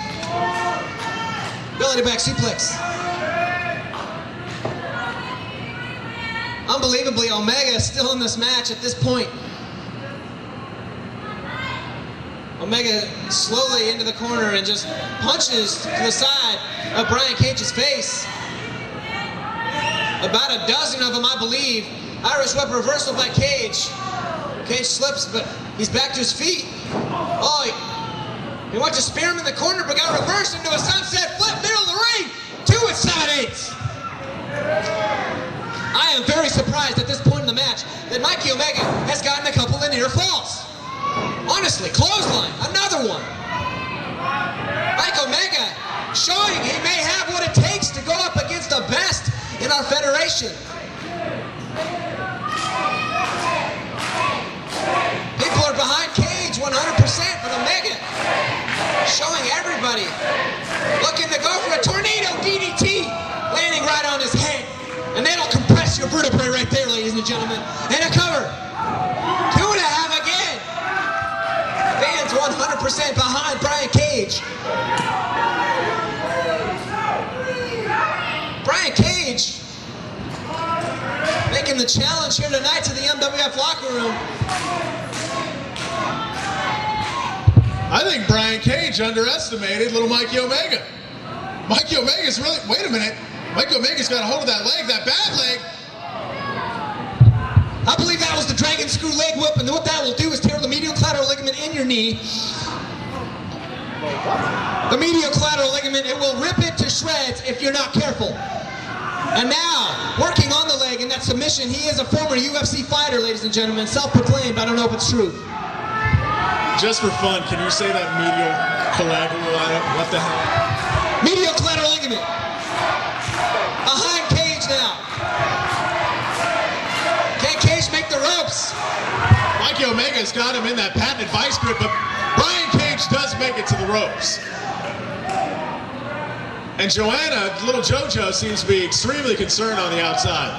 Belly to back suplex. Unbelievably, Omega is still in this match at this point. Omega slowly into the corner and just punches to the side of Brian Cage's face. About a dozen of them, I believe. Irish whip reversal by Cage. Cage slips, but he's back to his feet. Oh, he went to spear him in the corner, but got reversed into a sunset flip, middle of the ring. 2 and 7/8. I am very surprised at this point in the match that Mikey Omega has gotten a couple of near falls. Honestly, clothesline, another one. Mike Omega showing he may have what it takes to go up against the best in our federation. People are behind Cage 100%, but Omega showing everybody looking to go for a tornado DDT, landing right on his head. And that'll compress your vertebrae right there, ladies and gentlemen. And a cover. 2.5 again. Fans 100% behind Brian Cage. Brian Cage making the challenge here tonight to the MWF locker room. I think Brian Cage underestimated little Mikey Omega. Mikey Omega's really, wait a minute. Mikey Omega's got a hold of that leg, that bad leg. was the dragon screw leg whip, and what that will do is tear the medial collateral ligament in your knee. The medial collateral ligament, it will rip it to shreds if you're not careful. And now, working on the leg in that submission, he is a former UFC fighter, ladies and gentlemen, self-proclaimed. I don't know if it's true. Just for fun, can you say that medial collateral? What the hell? Medial collateral ligament. Behind Cage now. Can Cage make the ropes? Mikey Omega's got him in that patented vice grip, but Brian Cage does make it to the ropes. And Joanna, little JoJo, seems to be extremely concerned on the outside.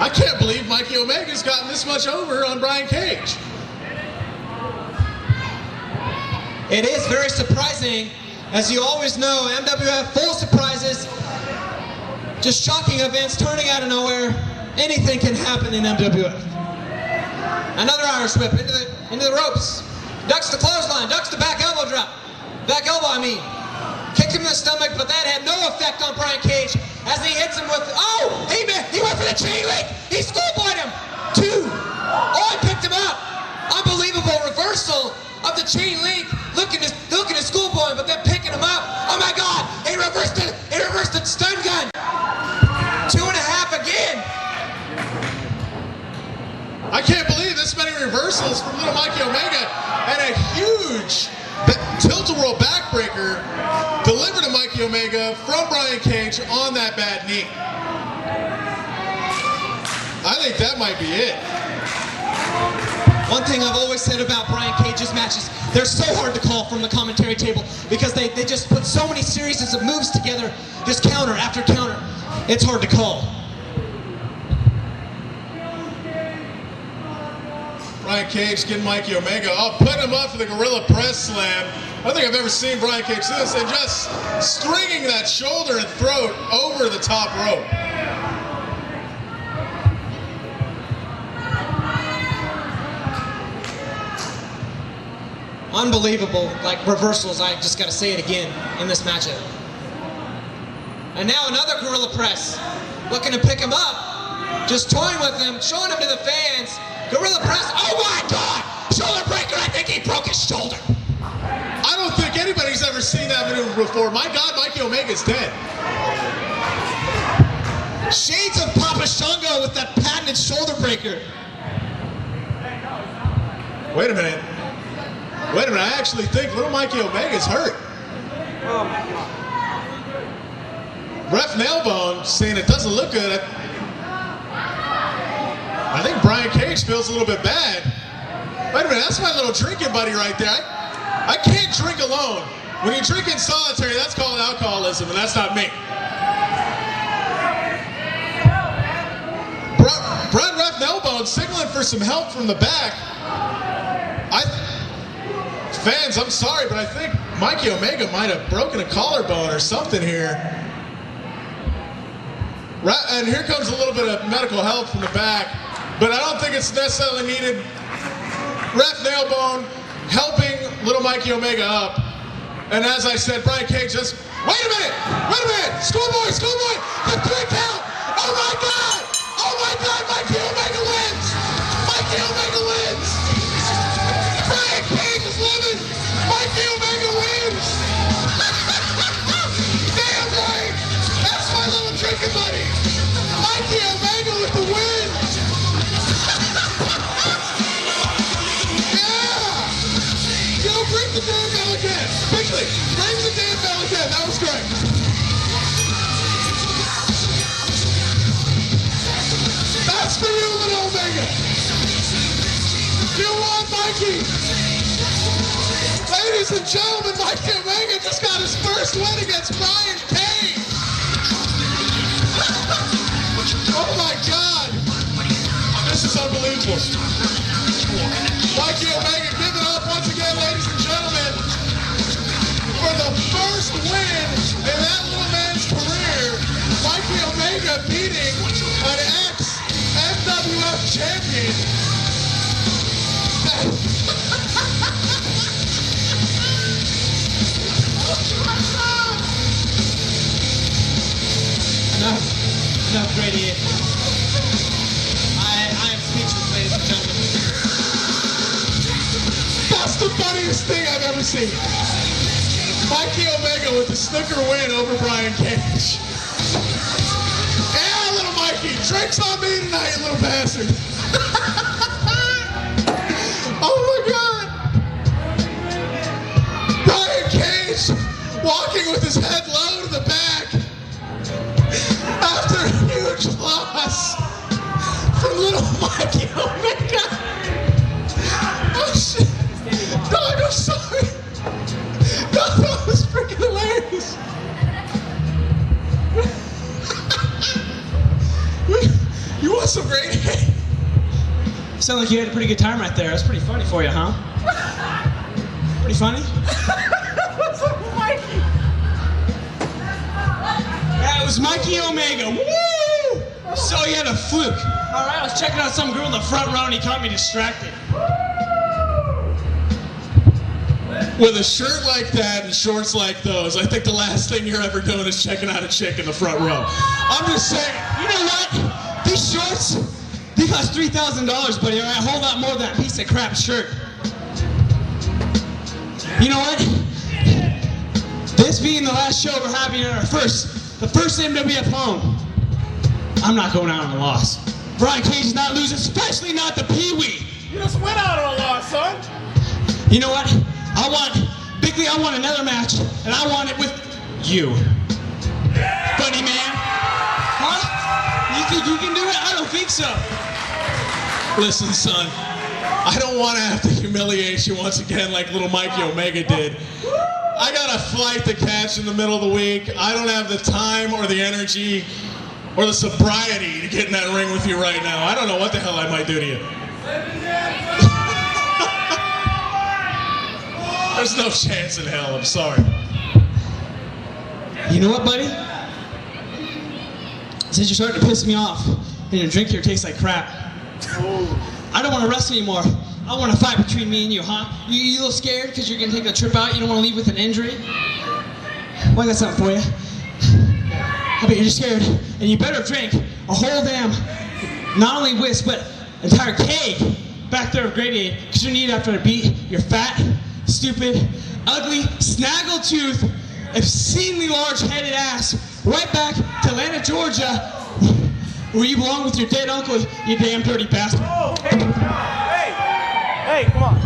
I can't believe Mikey Omega's gotten this much over on Brian Cage. It is very surprising. As you always know, MWF full of surprises. Just shocking events turning out of nowhere. Anything can happen in MWF. Another Irish whip into the ropes. Ducks the clothesline, ducks the back elbow drop. Back elbow, I mean. Kicked him in the stomach, but that had no effect on Brian Cage as he hits him with, oh, he went for the chain link. He schoolboyed him. 2. Oh, he picked him up. Unbelievable reversal of the chain link. Looking to schoolboy him, but then picking him up. Oh my God, he reversed it. He reversed the stun gun. 2.5 again. I can't believe this many reversals from little Mikey Omega and a huge tilt-a-whirl backbreaker delivered to Mikey Omega from Brian Cage on that bad knee. I think that might be it. One thing I've always said about Brian Cage's matches, they're so hard to call from the commentary table because they just put so many series of moves together, just counter after counter. It's hard to call. Brian Cage getting Mikey Omega up, putting him up for the Gorilla Press Slam. I don't think I've ever seen Brian Cage do this, and just stringing that shoulder and throat over the top rope. Unbelievable, like reversals, I just gotta say it again in this matchup. And now another Gorilla Press, looking to pick him up, just toying with him, showing him to the fans. Gorilla Press, oh my God! Shoulder breaker, I think he broke his shoulder. I don't think anybody's ever seen that maneuver before. My God, Mikey Omega's dead. Shades of Papa Shango with that patented shoulder breaker. Wait a minute. Wait a minute, I actually think little Mikey Omega's hurt. Oh my God. Ref Nailbone saying it doesn't look good. I think Brian Cage feels a little bit bad. Wait a minute, that's my little drinking buddy right there. I can't drink alone. When you drink in solitary, that's called alcoholism, and that's not me. Brad Ref Nailbone signaling for some help from the back. Fans, I'm sorry, but I think Mikey Omega might have broken a collarbone or something here. And here comes a little bit of medical help from the back, but I don't think it's necessarily needed. Ref Nailbone helping little Mikey Omega up. And as I said, Brian Cage just, wait a minute, schoolboy, the 3 count. Oh my God, Mikey Omega wins. Mikey Omega wins. Brian Cage is living. Mikey Omega wins. Damn right. That's my little drinking buddy. Mikey Omega with the win. Yeah. Yo, bring the damn bell again. Quickly, bring the damn bell again. That was great. That's for you, little Omega. You won, Mikey. Ladies and gentlemen, Mikey Omega just got his first win against Brian Cage. Oh my God. This is unbelievable. Mikey Omega, give it up once again, ladies and gentlemen, for the first win in that little man's career. Mikey Omega beating an ex-MWF champion. Enough, Grady. I greatest thing I've ever seen. Mikey Omega with the snooker win over Brian Cage. Yeah, little Mikey, drinks on me tonight, you little bastard. Oh my God. Brian Cage walking with his head low to the back after a huge loss from little Mikey Omega. Oh shit. Dog, I'm sorry. Dog, that was freaking hilarious. You want some great hate? Sound like you had a pretty good time right there. That's pretty funny for you, huh? Pretty funny? Mikey. Yeah, it was Mikey Omega. Woo! So he had a fluke. All right, I was checking out some girl in the front row and he caught me distracted. With a shirt like that and shorts like those, I think the last thing you're ever doing is checking out a chick in the front row. I'm just saying, You know what? These shorts, they cost $3,000, buddy. All right, a whole lot more than that piece of crap shirt. You know what? This being the last show we're having at the first MWF home, I'm not going out on a loss. Brian Cage is not losing, especially not the Pee-wee. you just went out on a loss, son. You know what? Bigly, I want another match, and I want it with you. Funny man. Huh? You think you can do it? I don't think so. Listen, son, I don't want to have to humiliate you once again like little Mikey Omega did. I got a flight to catch in the middle of the week. I don't have the time or the energy or the sobriety to get in that ring with you right now. I don't know what the hell I might do to you. There's no chance in hell, I'm sorry. You know what, buddy? Since you're starting to piss me off, and your drink here tastes like crap, I don't want to wrestle anymore. I want to fight between me and you, huh? You a little scared because you're going to take the trip out? You don't want to leave with an injury? Well, I got something for you. I bet you're just scared, and you better drink a whole damn, not only whisk, but entire keg back there of Grady, because you need it after I beat your fat, stupid, ugly, snaggletooth, obscenely large-headed ass right back to Atlanta, Georgia, where you belong with your dead uncle, you damn dirty bastard. Oh, hey, come on.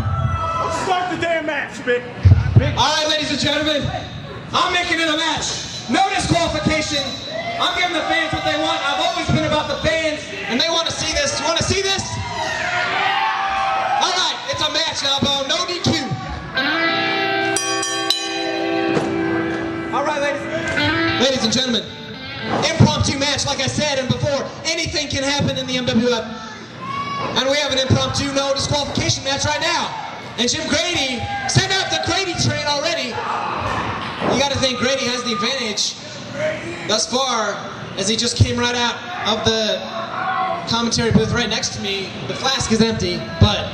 Let's start the damn match, big. All right, ladies and gentlemen, I'm making it a match. No disqualification. I'm giving the fans what they want. I've always been about the fans, and they want to see this. You want to see this? All right, it's a match now, Bo. No DQ. All right, ladies and gentlemen, impromptu match, like I said, and before, anything can happen in the MWF. And we have an impromptu no disqualification match right now. And Jim Grady, send out the Grady train already. You got to think Grady has the advantage thus far, as he just came right out of the commentary booth right next to me. The flask is empty, but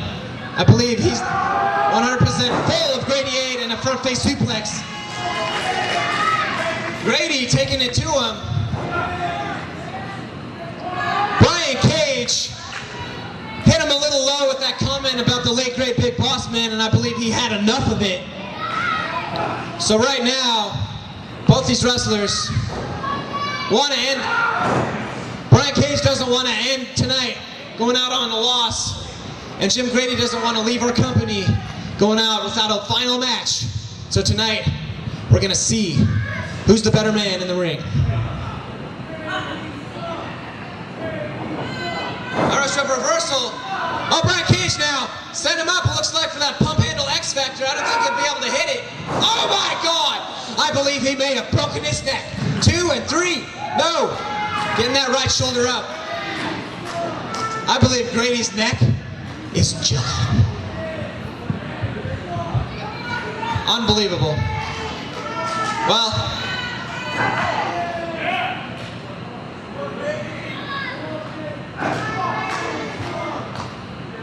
I believe he's 100% full of Grady 8 and a front face suplex. Grady taking it to him. Brian Cage hit him a little low with that comment about the late great Big Boss Man, and I believe he had enough of it. So right now, both these wrestlers want to end. Brian Cage doesn't want to end tonight going out on a loss, and Jim Grady doesn't want to leave our company going out without a final match. So tonight, we're going to see who's the better man in the ring. All right, so reversal. Oh, Brian Cage now. Send him up, it looks like, for that pump handle X Factor. I don't think he'll be able to hit it. Oh my God! I believe he may have broken his neck. 2 and 3. No. Getting that right shoulder up. I believe Grady's neck is jello. Unbelievable. Well,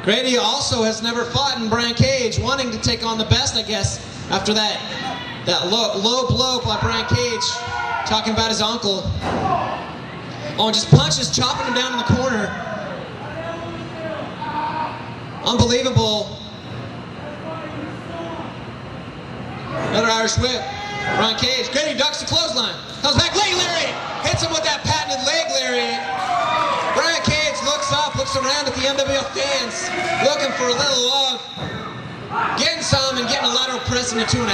Grady also has never fought in Brian Cage, wanting to take on the best, I guess, after that low blow by Brian Cage, talking about his uncle. Oh, and just punches, chopping him down in the corner. Unbelievable. Another Irish whip. Brian Cage. Grady ducks the clothesline. Comes back. Leg lariat. Hits him with that patented leg lariat. Brian Cage looks up, looks around at the MWF fans, looking for a little love. Getting some and getting a lateral press into 2.5.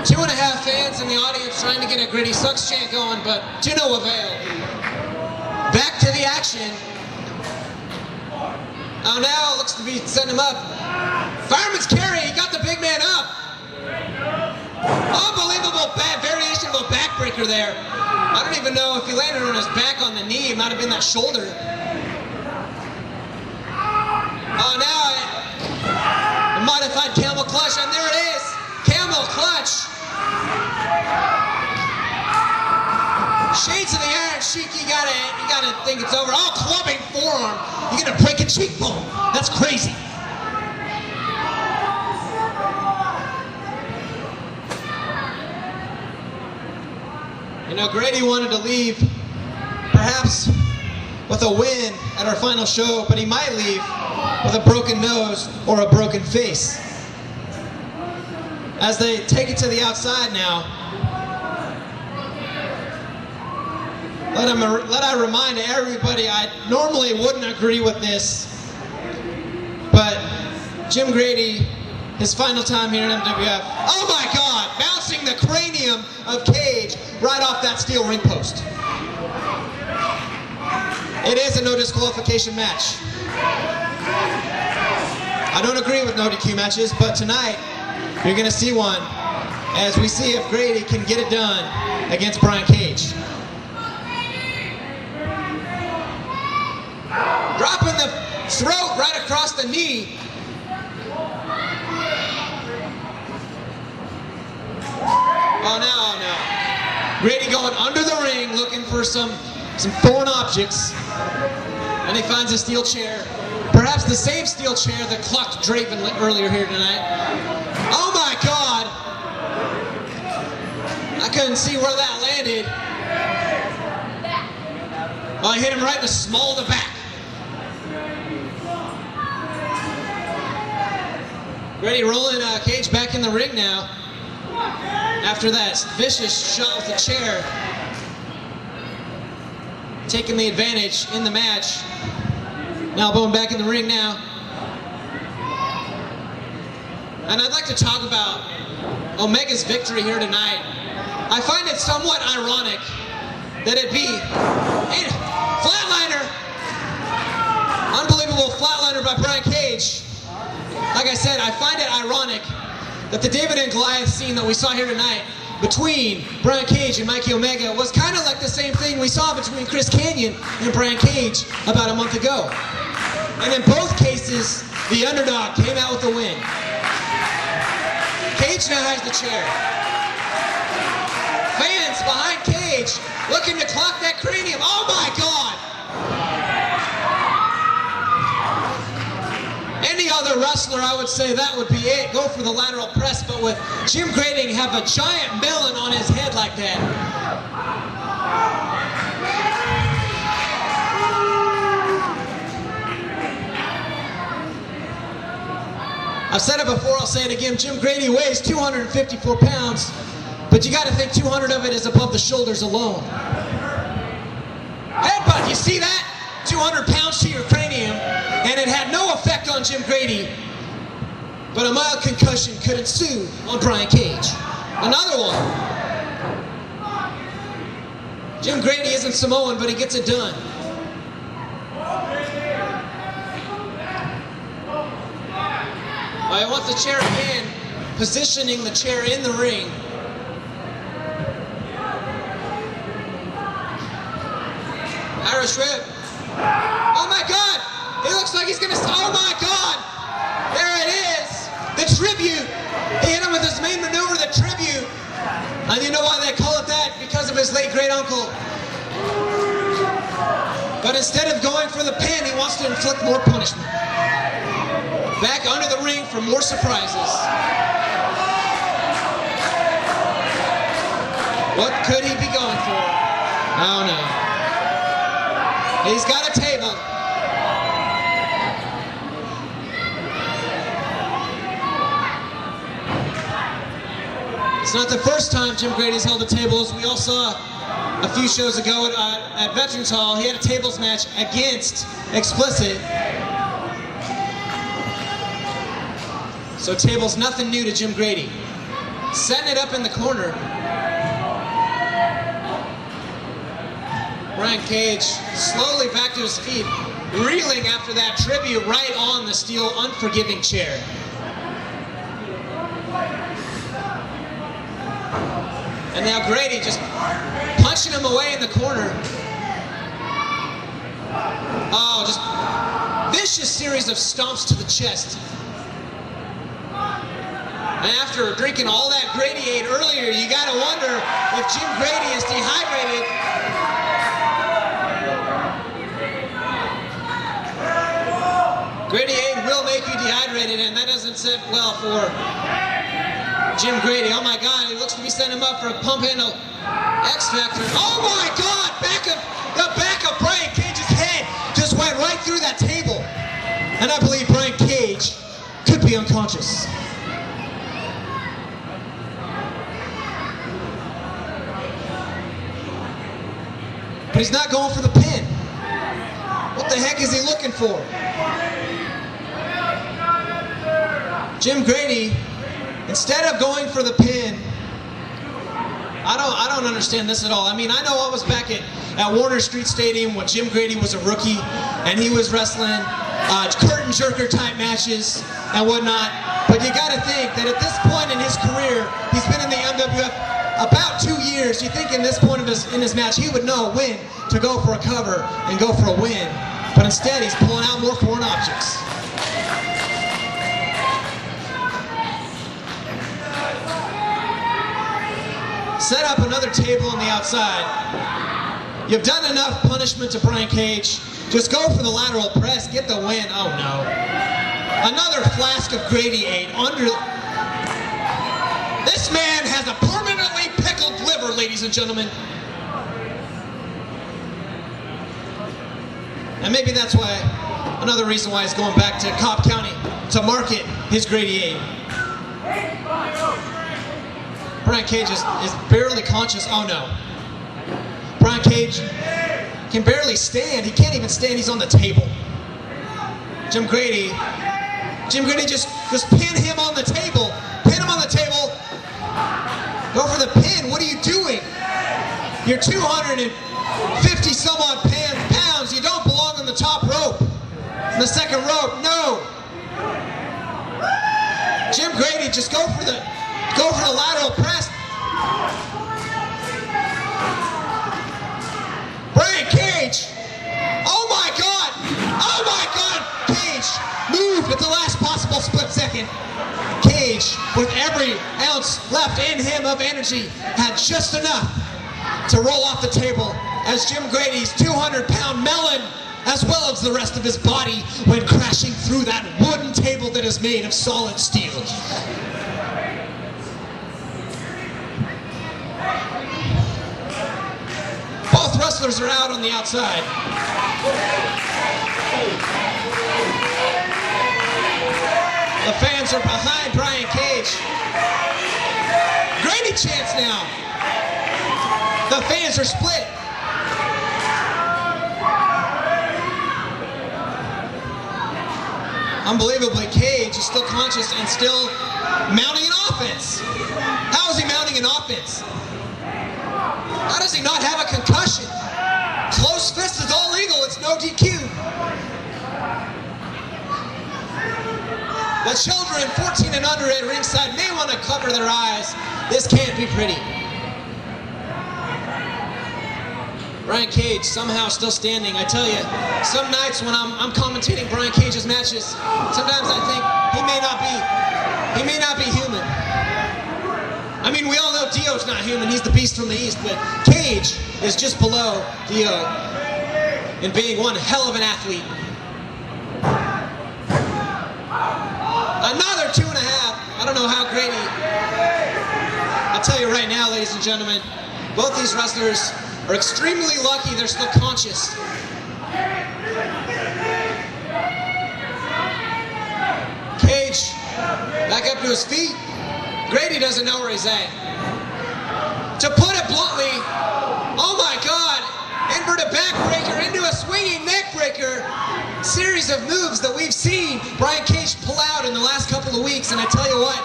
Two and a half fans in the audience trying to get a Gritty Sucks chant going, but to no avail. Back to the action. Oh, now it looks to be setting him up. Fireman's carry, he got the big man up. Unbelievable bad variation of a backbreaker there. I don't even know if he landed on his back on the knee. It might have been that shoulder. Oh, now a modified camel clutch, and there it is. Camel clutch. Shades of the Iron Sheik, you gotta think it's over. Oh, clubbing forearm. You're gonna break a cheekbone. That's crazy. You know, Grady wanted to leave perhaps with a win at our final show, but he might leave with a broken nose or a broken face. As they take it to the outside now, let I remind everybody, I normally wouldn't agree with this, but Jim Grady, his final time here in MWF, oh my God, bouncing the cranium of Cage right off that steel ring post. It is a no disqualification match. I don't agree with no DQ matches, but tonight you're going to see one as we see if Grady can get it done against Brian Cage. Dropping the throat right across the knee. Oh no. Grady going under the ring looking for some foreign objects. And he finds a steel chair. Perhaps the same steel chair that clocked Draven earlier here tonight. Oh my God! I couldn't see where that landed. Oh, I hit him right in the small of the back. Grady rolling Cage back in the ring now. After that vicious shot with the chair. Taking the advantage in the match. Now going back in the ring now. And I'd like to talk about Omega's victory here tonight. I find it somewhat ironic that it be a flatliner. Unbelievable flatliner by Brian Cage. Like I said, I find it ironic that the David and Goliath scene that we saw here tonight between Brian Cage and Mikey Omega was kind of like the same thing we saw between Chris Kanyon and Brian Cage about a month ago. And in both cases, the underdog came out with the win. Cage now has the chair. Fans behind Cage looking to clock that cranium. Oh my God! Any other wrestler, I would say that would be it. Go for the lateral press, but with Jim Grady have a giant melon on his head like that. I've said it before, I'll say it again. Jim Grady weighs 254 pounds, but you got to think 200 of it is above the shoulders alone. Headbutt, you see that? 200 pounds to your cranium, and it had no effect on Jim Grady, but a mild concussion could ensue on Brian Cage. Another one. Jim Grady isn't Samoan, but he gets it done. I want the chair again, positioning the chair in the ring. Irish whip. Oh my God! It looks like he's gonna. Oh my God! There it is! The tribute! He hit him with his main maneuver, the tribute! And you know why they call it that? Because of his late great uncle. But instead of going for the pin, he wants to inflict more punishment. Back under the ring for more surprises. What could he be going for? I don't know. He's got a table. It's not the first time Jim Grady's held a table. As we all saw a few shows ago at Veterans Hall, he had a tables match against Explicit. So tables, nothing new to Jim Grady. Setting it up in the corner. Brian Cage slowly back to his feet, reeling after that tribute right on the steel unforgiving chair. And now Grady just punching him away in the corner. Oh, just vicious series of stomps to the chest. And after drinking all that Grady-Aid earlier, you gotta wonder if Jim Grady is dehydrated. Grady-Aid will make you dehydrated, and that doesn't sit well for Jim Grady. Oh my God, he looks to be setting him up for a pump handle X Factor. Oh my God, the back of Brian Cage's head just went right through that table. And I believe Brian Cage could be unconscious. But he's not going for the pin. What the heck is he looking for? Jim Grady, instead of going for the pin, I don't understand this at all. I mean, I know I was back at Warner Street Stadium when Jim Grady was a rookie and he was wrestling curtain jerker type matches and whatnot. But you got to think that at this point in his career, he's been in the MWF about 2 years. You think in this point in his match, he would know when to go for a cover and go for a win. But instead, he's pulling out more foreign objects. Set up another table on the outside. You've done enough punishment to Brian Cage. Just go for the lateral press, get the win. Oh no. Another flask of Grady-Aid under. This man has a permanently pickled liver, ladies and gentlemen. And maybe that's why, another reason why he's going back to Cobb County to market his Grady-Aid. Brian Cage is barely conscious. Oh no. Brian Cage can barely stand. He can't even stand. He's on the table. Jim Grady just pin him on the table. Pin him on the table. Go for the pin. What are you doing? You're 250 some odd pounds. You don't belong on the top rope. In the second rope. No. Jim Grady, just go for the lateral press. Brian Cage. Oh my God. Oh my God. Cage moved at the last possible split second. Cage, with every ounce left in him of energy, had just enough to roll off the table as Jim Grady's 200-pound melon, as well as the rest of his body, went crashing through that wooden table that is made of solid steel. Both wrestlers are out on the outside. The fans are behind Brian Cage. Grady chants now. The fans are split. Unbelievably, Cage is still conscious and still mounting an offense. How is he mounting an offense? How does he not have a concussion? Close fist is all legal. It's no DQ. The children 14 and under at ringside may want to cover their eyes. This can't be pretty. Brian Cage somehow still standing. I tell you, some nights when I'm commentating Brian Cage's matches, sometimes I think he may not be human. I mean, we all know Dio's not human. He's the beast from the East, but Cage is just below Dio in being one hell of an athlete. Another 2.5. I don't know how Grady. I'll tell you right now, ladies and gentlemen, both these wrestlers are extremely lucky they're still conscious. back up to his feet. Grady doesn't know where he's at. To put it bluntly, oh my God, inverted backbreaker into a swinging neckbreaker. Series of moves that we've seen Brian Cage pull out in the last couple of weeks, and I tell you what,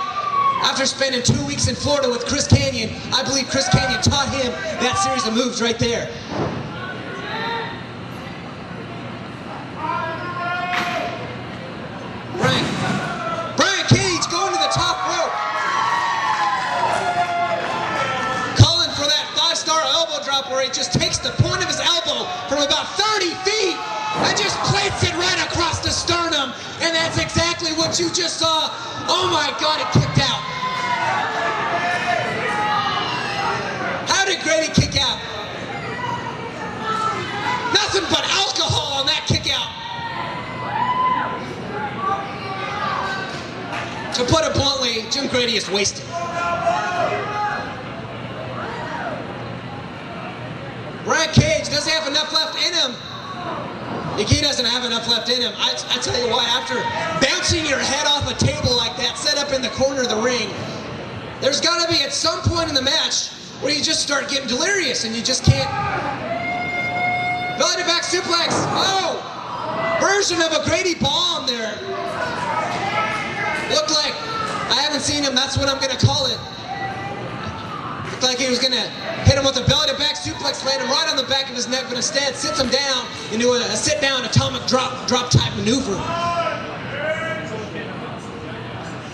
after spending 2 weeks in Florida with Chris Kanyon, I believe Chris Kanyon taught him that series of moves right there. Brian Cage going to the top rope. Calling for that 5-star elbow drop where he just takes the point of his elbow from about 30 feet and just plates it right across the sternum. And that's exactly what you just saw. Oh my God, it kicked out. How did Grady kick out? Nothing but alcohol on that kick out. To put it bluntly, Jim Grady is wasted. Brian Cage doesn't have enough left in him. He doesn't have enough left in him. I tell you what, after bouncing your head off a table like that, set up in the corner of the ring, there's got to be at some point in the match where you just start getting delirious and you just can't. Belly to back suplex. Oh! Version of a Grady bomb there. Looked like, I haven't seen him, that's what I'm going to call it. Looked like he was going to hit him with a belly to back suplex, land him right on the back of his neck, but instead sits him down into a sit-down atomic drop type maneuver.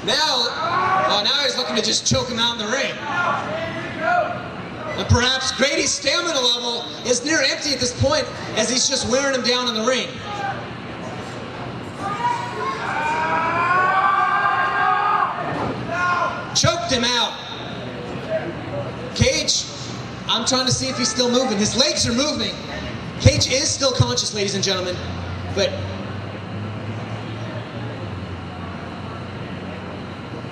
Now he's looking to just choke him out in the ring. And perhaps Grady's stamina level is near empty at this point as he's just wearing him down in the ring. Choked him out. Cage, I'm trying to see if he's still moving. His legs are moving. Cage is still conscious, ladies and gentlemen, but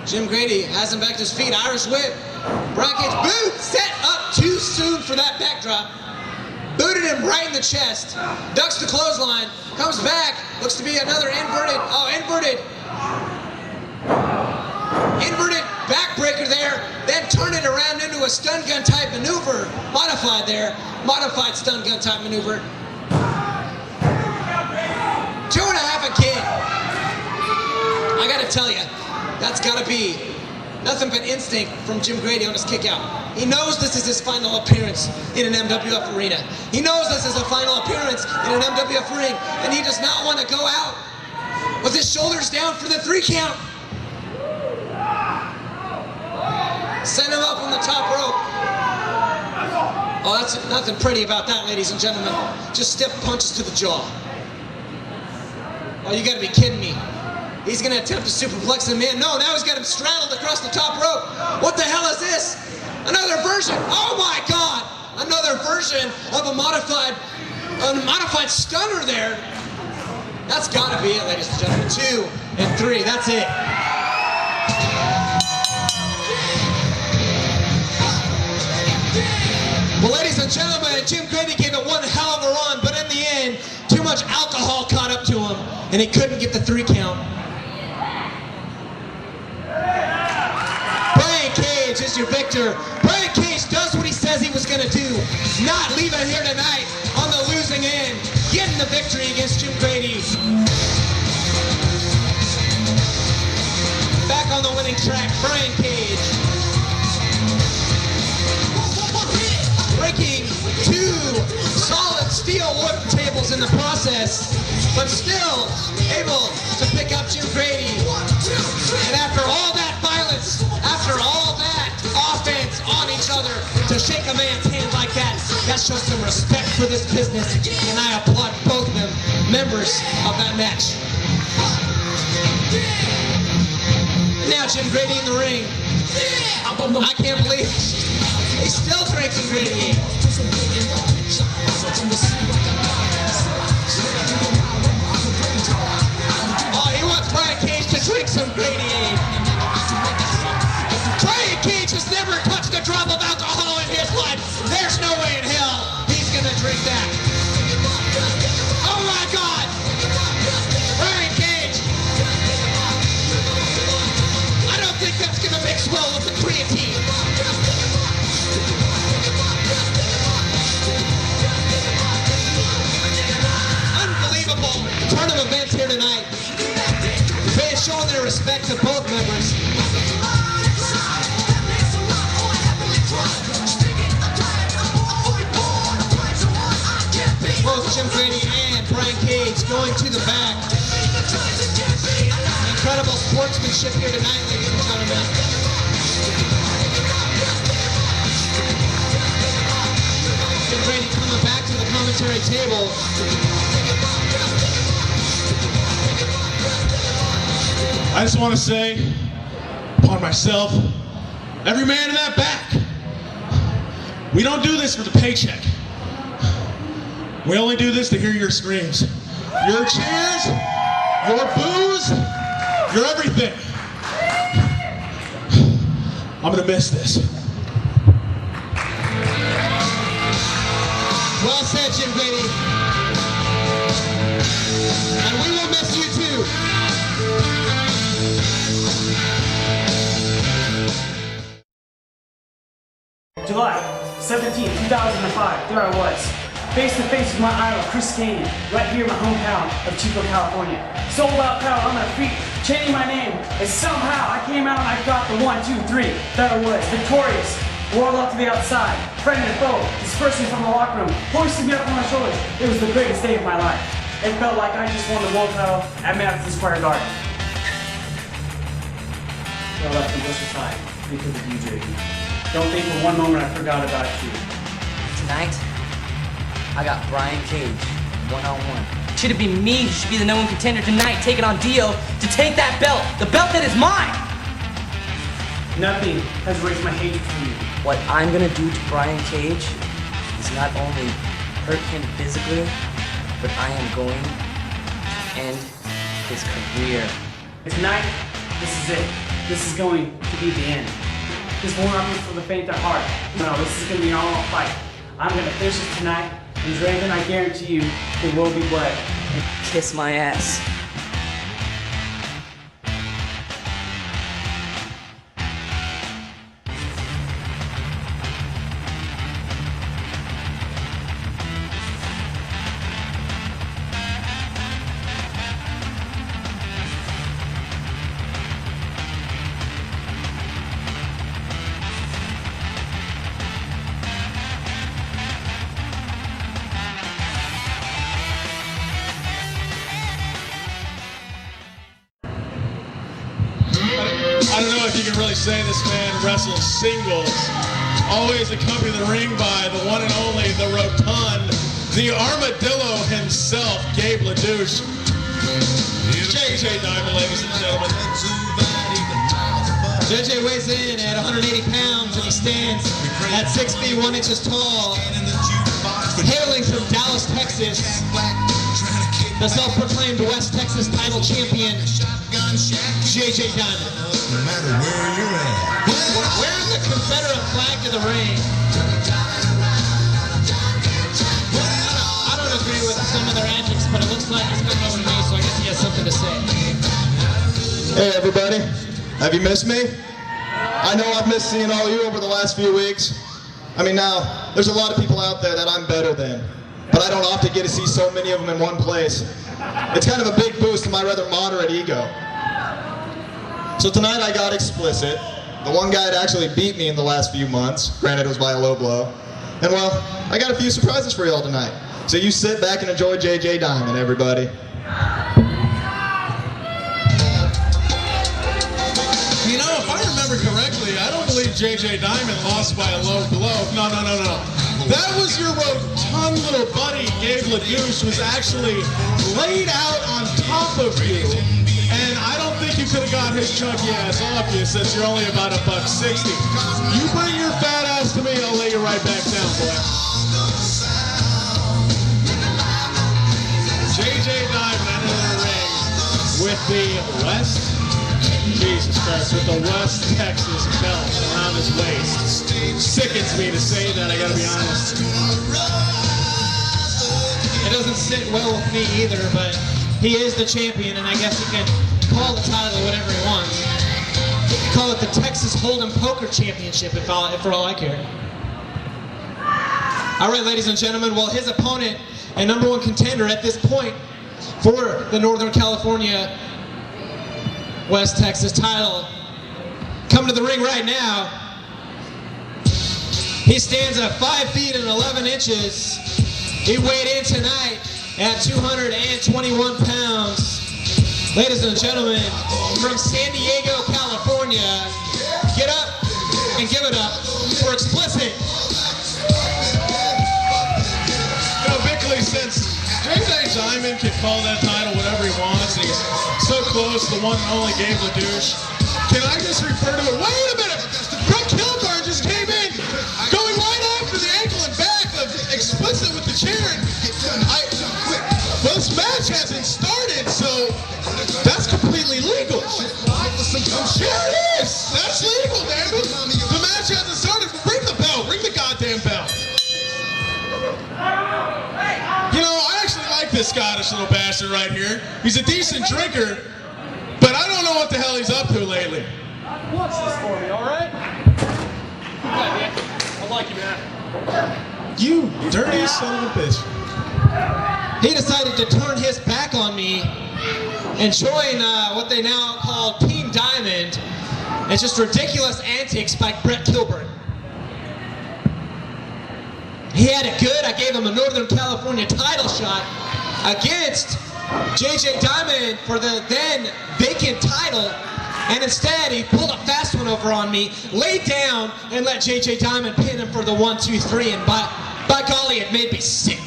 Jim Grady has him back to his feet. Irish whip. Brian Cage boot, set up too soon for that backdrop. Booted him right in the chest. Ducks the clothesline. Comes back. Looks to be another inverted backbreaker there. Then turn it around into a stun gun type maneuver. Modified there. Modified stun gun type maneuver. 2.5 again. I gotta tell you, that's gotta be nothing but instinct from Jim Grady on his kick out. He knows this is his final appearance in an MWF arena. He knows this is a final appearance in an MWF ring, and he does not want to go out with his shoulders down for the 3 count. Send him up on the top rope. Oh, that's nothing pretty about that, ladies and gentlemen. Just stiff punches to the jaw. Oh, you gotta be kidding me. He's gonna attempt to superplex him in. No, now he's got him straddled across the top rope. What the hell is this? Another version. Oh my God! Another version of a modified stunner there. That's gotta be it, ladies and gentlemen. 2 and 3. That's it. Well, ladies and gentlemen, Jim Grady gave it one hell of a run, but in the end, too much alcohol caught up to him, and he couldn't get the 3 count. Brian Cage is your victor. Brian Cage does what he says he was going to do. Not leaving here tonight on the losing end. Getting the victory against Jim Grady. Back on the winning track, Brian Cage. Breaking 2 solid steel wood tables in the process, but still able to pick up Jim Grady. And after all that violence, after all that offense on each other, to shake a man's hand like that, that shows some respect for this business, and I applaud both of them, members of that match. Now Jim Grady in the ring. I can't believe he's still drinking Grady. Oh, he wants Brian Cage to drink some Grady. Brian Cage has never touched a drop of alcohol in his life. There's no way in hell he's gonna drink that. Oh my God! Brian Cage! going to the back. Incredible sportsmanship here tonight, ladies and gentlemen. Jim Grady coming back to the commentary table. I just want to say, upon myself, every man in that back, we don't do this for the paycheck. We only do this to hear your screams, your cheers, your boos, your everything. I'm gonna miss this. Well said, Jim Grady. And we will miss you too. July 17, 2005, there I was, face to face with my idol, Chris Kanyon, right here in my hometown of Chico, California. Sold out crowd on my feet, chanting my name, and somehow I came out and I got the 1, 2, 3. There I was, victorious, rolled up to the outside, friend and foe, dispersing from the locker room, hoisting me up on my shoulders. It was the greatest day of my life. It felt like I just won the world title at Madison Square Garden. I left the Western side because of you, JD. Don't think for one moment I forgot about you. Tonight, I got Brian Cage, one-on-one. Should it be me who should be the #1 contender tonight, taking on Dio to take that belt, the belt that is mine? Nothing has raised my hatred for you. What I'm gonna do to Brian Cage is not only hurt him physically, but I am going to end his career. Tonight, this is it. This is going to be the end. This will not be for the faint of heart. No, this is going to be an all-out fight. I'm going to finish it tonight, and Draven, I guarantee you, there will be blood. And kiss my ass. I don't know if you can really say this man wrestles singles. Always accompanied the ring by the one and only, the rotund, the armadillo himself, Gabe LaDouche. JJ Diamond, ladies and gentlemen. JJ weighs in at 180 pounds and he stands at 6 feet 1 inches tall. Hailing from Dallas, Texas, the self-proclaimed West Texas title champion, JJ Diamond. No matter where you're at. Wearing the Confederate flag to the ring. I don't agree with some of their antics, but it looks like he's coming over to me, so I guess he has something to say. Hey everybody, have you missed me? I know I've missed seeing all you over the last few weeks. I mean now, there's a lot of people out there that I'm better than, but I don't often get to see so many of them in one place. It's kind of a big boost to my rather moderate ego. So tonight I got explicit. The one guy that actually beat me in the last few months, granted it was by a low blow. And well, I got a few surprises for y'all tonight. So you sit back and enjoy JJ Diamond, everybody. You know, if I remember correctly, I don't believe JJ Diamond lost by a low blow. No. That was your rotund little buddy, Gabe LaDouche, was actually laid out on top of you. And I don't think you could have got his chunky ass off you since you're only about $1.60. You bring your fat ass to me, I'll lay you right back down, boy. JJ Diamond entered the ring with the with the West Texas belt around his waist. Sickens me to say that, I gotta be honest. It doesn't sit well with me either, but he is the champion, and I guess he can call the title whatever he wants. He can call it the Texas Hold'em Poker Championship for all I care. All right, ladies and gentlemen, well, his opponent and #1 contender at this point for the Northern California West Texas title, coming to the ring right now. He stands at 5 feet and 11 inches. He weighed in tonight at 221 pounds. Ladies and gentlemen, from San Diego, California, get up and give it up for Explicit. You know, Bickley, since JJ Diamond can call that title whatever he wants, and he's so close to the one and only Gabe LaDouche, can I just refer to it? Wait a minute! Brett Kilburn just came in, going right after the ankle and back of Explicit with the chair. Well, this match hasn't started, so that's completely legal. Yeah, it is. That's legal, damn it. The match hasn't started. Ring the bell. Ring the goddamn bell. You know, I actually like this Scottish little bastard right here. He's a decent drinker, but I don't know what the hell he's up to lately. Watch this for me, all right? I like you, man. You dirty son of a bitch. He decided to turn his back on me and join what they now call Team Diamond. It's just ridiculous antics by Brett Kilburn. He had it good. I gave him a Northern California title shot against JJ Diamond for the then vacant title, and instead he pulled a fast one over on me, laid down, and let JJ Diamond pin him for the 1, 2, 3, and by golly, it made me sick.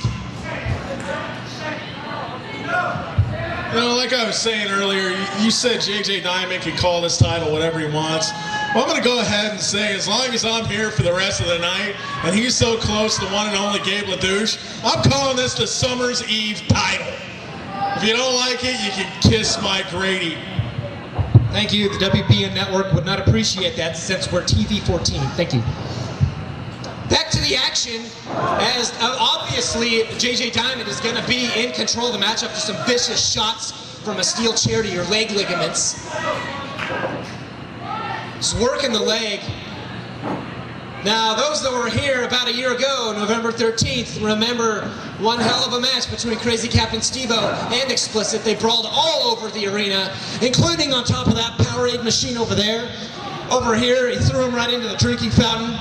You know, like I was saying earlier, you said JJ Diamond can call this title whatever he wants. Well, I'm going to go ahead and say, as long as I'm here for the rest of the night, and he's so close to the one and only Gabe LaDouche, I'm calling this the Summer's Eve title. If you don't like it, you can kiss my Grady. Thank you. The WBN network would not appreciate that since we're TV-14. Thank you. Back to the action, as obviously JJ Diamond is going to be in control of the match after some vicious shots from a steel chair to your leg ligaments. He's working the leg. Now, those that were here about a year ago, November 13th, remember one hell of a match between Crazy Captain Steve-O and Explicit. They brawled all over the arena, including on top of that Powerade machine over there. Over here, he threw him right into the drinking fountain.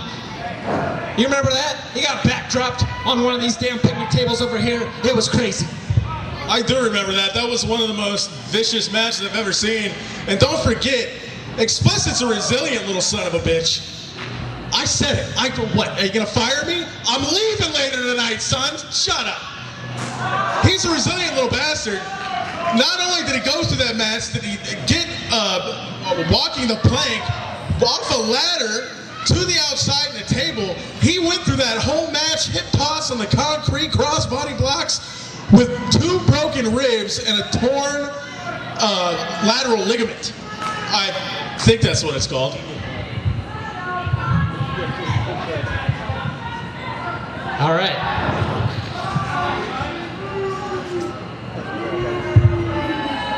You remember that? He got backdropped on one of these damn picnic tables over here. It was crazy. I do remember that. That was one of the most vicious matches I've ever seen. And don't forget, Explicit's a resilient little son of a bitch. I said it. What? Are you gonna fire me? I'm leaving later tonight, son. Shut up. He's a resilient little bastard. Not only did he go through that match, did he get walking the plank off a ladder to the outside of the table. He went through that whole match, hip toss on the concrete crossbody blocks with 2 broken ribs and a torn lateral ligament. I think that's what it's called. All right.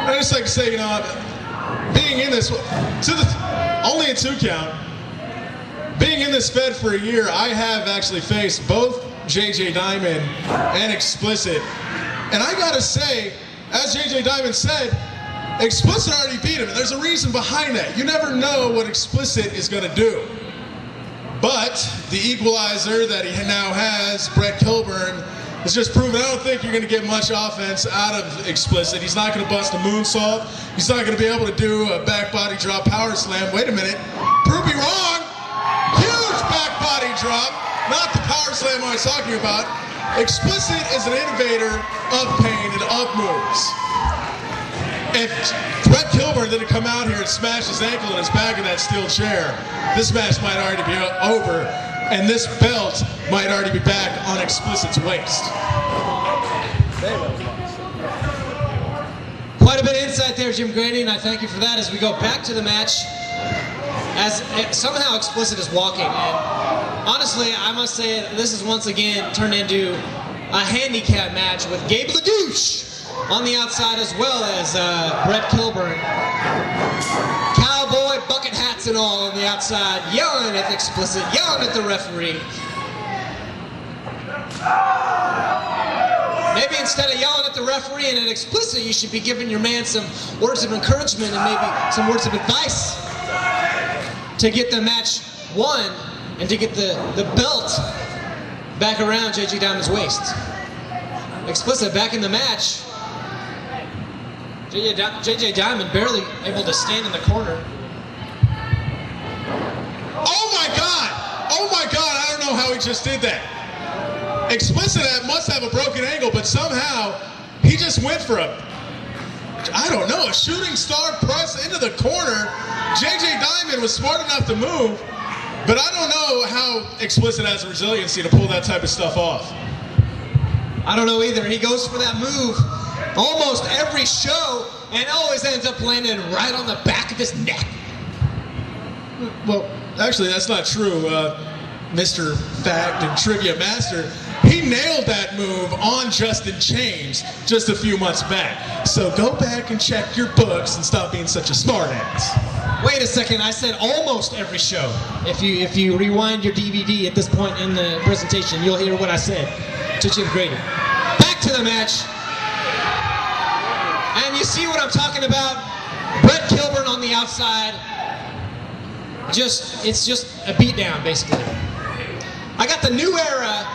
I just like to say, you know, being in this, only a 2 count, being in this Fed for a year, I have actually faced both JJ Diamond and Explicit. And I gotta say, as JJ Diamond said, Explicit already beat him, and there's a reason behind that. You never know what Explicit is gonna do. But the equalizer that he now has, Brett Kilburn, has just proven I don't think you're going to get much offense out of Explicit. He's not going to bust a moonsault. He's not going to be able to do a back body drop power slam. Wait a minute. Prove me wrong. Huge back body drop. Not the power slam I was talking about. Explicit is an innovator of pain and of moves. If Brett Kilburn didn't come out here and smash his ankle and his back in that steel chair, this match might already be over, and this belt might already be back on Explicit's waist. Quite a bit of insight there, Jim Grady, and I thank you for that as we go back to the match. As somehow Explicit is walking, and honestly, I must say this is once again turned into a handicap match with Gabe LaDouche on the outside, as well as Brett Kilburn. Cowboy bucket hats and all on the outside, yelling at Explicit, yelling at the referee. Maybe instead of yelling at the referee and at Explicit, you should be giving your man some words of encouragement and maybe some words of advice to get the match won and to get the belt back around JJ Diamond's waist. Explicit back in the match. JJ Diamond barely able to stand in the corner. Oh my God! Oh my God! I don't know how he just did that. Explicit must have a broken ankle, but somehow he just went for I don't know, a shooting star press into the corner. JJ Diamond was smart enough to move, but I don't know how Explicit has the resiliency to pull that type of stuff off. I don't know either. He goes for that move almost every show and always ends up landing right on the back of his neck. Well, actually, that's not true, Mr. Fact and Trivia Master. He nailed that move on Justin James just a few months back. So go back and check your books and stop being such a smartass. Wait a second, I said almost every show. If you rewind your DVD at this point in the presentation, you'll hear what I said to Jim Grady. Back to the match. And you see what I'm talking about? Brett Kilburn on the outside. It's just a beatdown, basically. I got the new era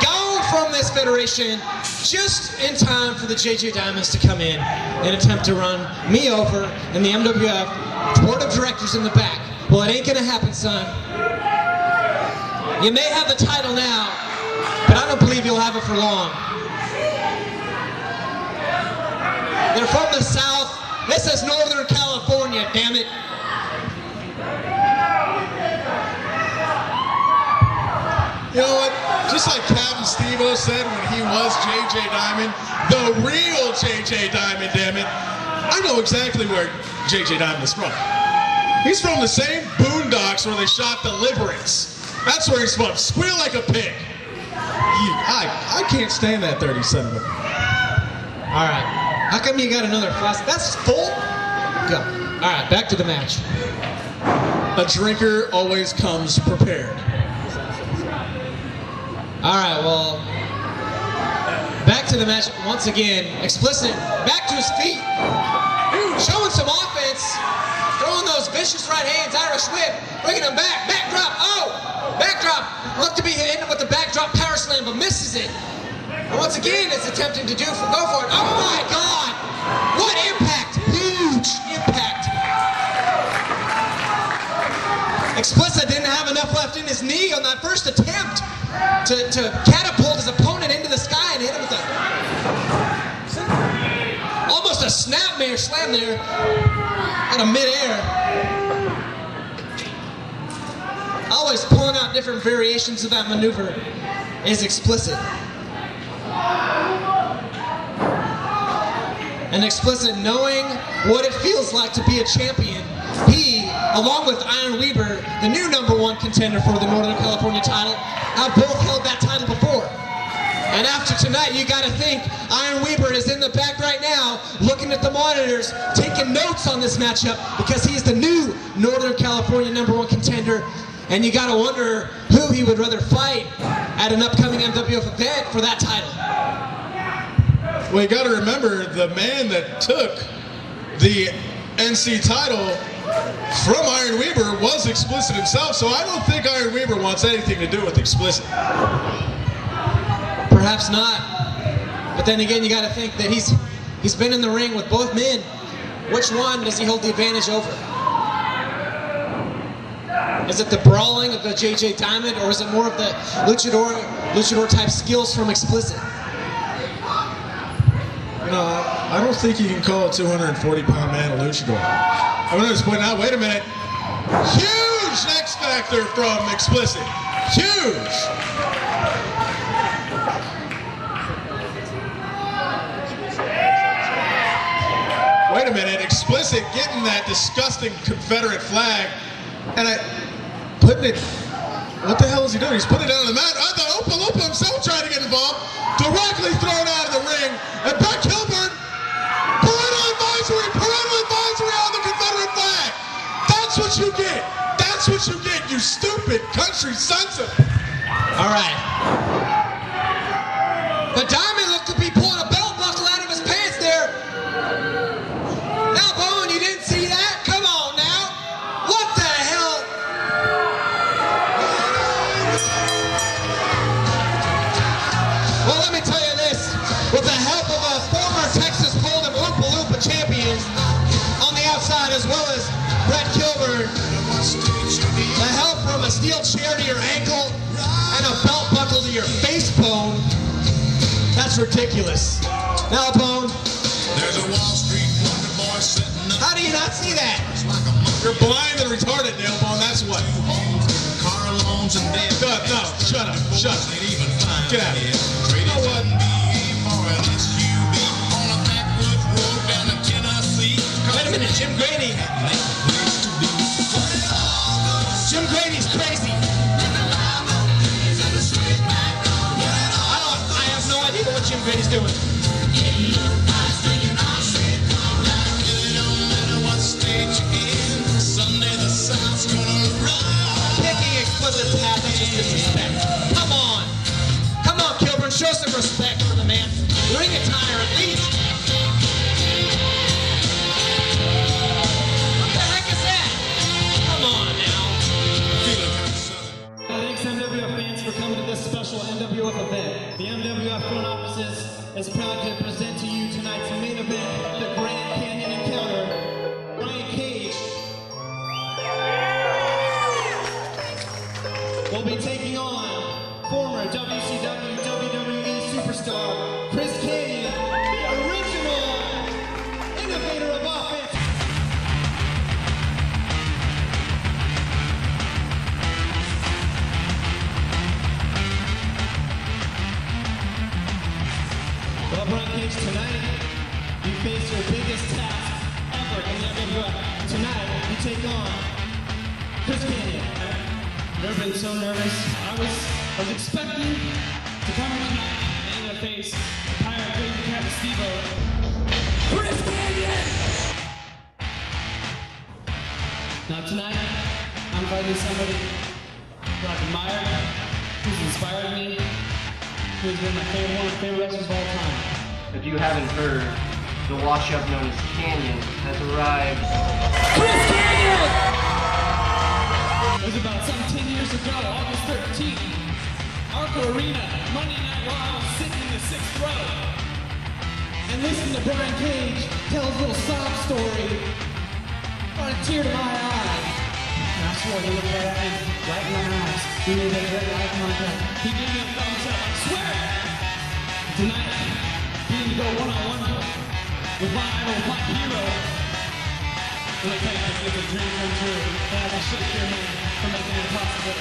going from this federation just in time for the JJ Diamonds to come in and attempt to run me over and the MWF board of directors in the back. Well, it ain't gonna happen, son. You may have the title now, but I don't believe you'll have it for long. They're from the South. This is Northern California, damn it. You know what? Just like Captain Steve-O said when he was JJ Diamond, the real JJ Diamond, damn it. I know exactly where JJ Diamond is from. He's from the same boondocks where they shot Deliverance. That's where he's from. Squeal like a pig. I can't stand that 37. All right. How come you got another flask? That's full? Go. All right, back to the match. A drinker always comes prepared. All right, well, back to the match once again. Explicit, back to his feet. Showing some offense. Throwing those vicious right hands, Irish whip, bringing him back. Backdrop, oh! Backdrop. Looked to be hitting with the backdrop power slam, but misses it. And once again, is attempting to go for it. Oh my God! What impact! Huge impact. Explicit didn't have enough left in his knee on that first attempt to catapult his opponent into the sky and hit him with almost a snapmare slam there out of midair. Always pulling out different variations of that maneuver is Explicit. And Explicit, knowing what it feels like to be a champion, he, along with Iron Weaver, the new #1 contender for the Northern California title, have both held that title before. And after tonight, you gotta think Iron Weaver is in the back right now, looking at the monitors, taking notes on this matchup, because he's the new Northern California #1 contender. And you gotta wonder who he would rather fight at an upcoming MWF event for that title. Well, you gotta remember, the man that took the NC title from Iron Weaver was Explicit himself, so I don't think Iron Weaver wants anything to do with Explicit. Perhaps not. But then again, you got to think that he's been in the ring with both men. Which one does he hold the advantage over? Is it the brawling of the JJ Diamond, or is it more of the luchador type skills from Explicit? You know, I don't think you can call a 240-pound man a luchador. I'm gonna just point out, wait a minute. Huge X Factor from Explicit. Huge! Wait a minute, Explicit getting that disgusting Confederate flag and putting it, what the hell is he doing? He's putting it down on the mat. The Opa Lopa himself trying to get involved, directly thrown out of the ring, and Brett Kilburn, parental advisory on the Confederate flag. That's what you get. That's what you get, you stupid country sons of... All right. The Diamond looked to be pulling a belt buckle out of his pants there. Now, Bowen, you didn't see that? Come on now. What the hell? Well, let me tell you this. as well as Brett Kilburn. The help from a steel chair to your ankle and a belt buckle to your face bone. That's ridiculous. Now, Bone. There's a Wall Street wonder boy sitting up. How do you not see that? You're blind and retarded, Dale Bone. That's what. Car loans and debt. No, shut up. Shut up. Ain't even fine. Get out of here. Traded You know what? for an SUV on a backwoods road down to Tennessee. Wait a minute, Jim Grady. Jim Grady's crazy. I have no idea what Jim Grady's doing. Picking explicit path, that's just disrespect. Come on. Come on, Kilburn, show some respect for the man. Ring attire at least. What the heck is that? Come on now. Thanks MWF fans for coming to this special MWF event. The MWF front offices is proud to present to you tonight's main event, the Grand Canyon Encounter. Brian Cage will be taking on former WCW WWE superstar Chris Canyon, the original innovator of offense. Well, Brian Cage, tonight you face your biggest task ever in the MWF. Tonight you take on Chris Canyon. Never been so nervous. I was expecting to come in tonight and to face Pirate Crazy Cat Steve-O. Chris Canyon! Now tonight, I'm fighting somebody who I've admired, who's inspired me, who's been one of my favorite wrestlers of all time. If you haven't heard, the washout known as Canyon has arrived. Chris Canyon! It was about some 10 years ago, August 13th. Arco Arena, Monday Night Raw, I was sitting in the 6th row. And listening to Brian Cage tell his little sob story. Brought a tear to my eye. And I swore he looked right at me, right in my eyes. He made that great eye contact. He gave me a thumbs up, I swear. Tonight, getting to go one-on-one with my idol, my hero. Let me tell you, it's a dream come true. And I will shake your hand for making it possible.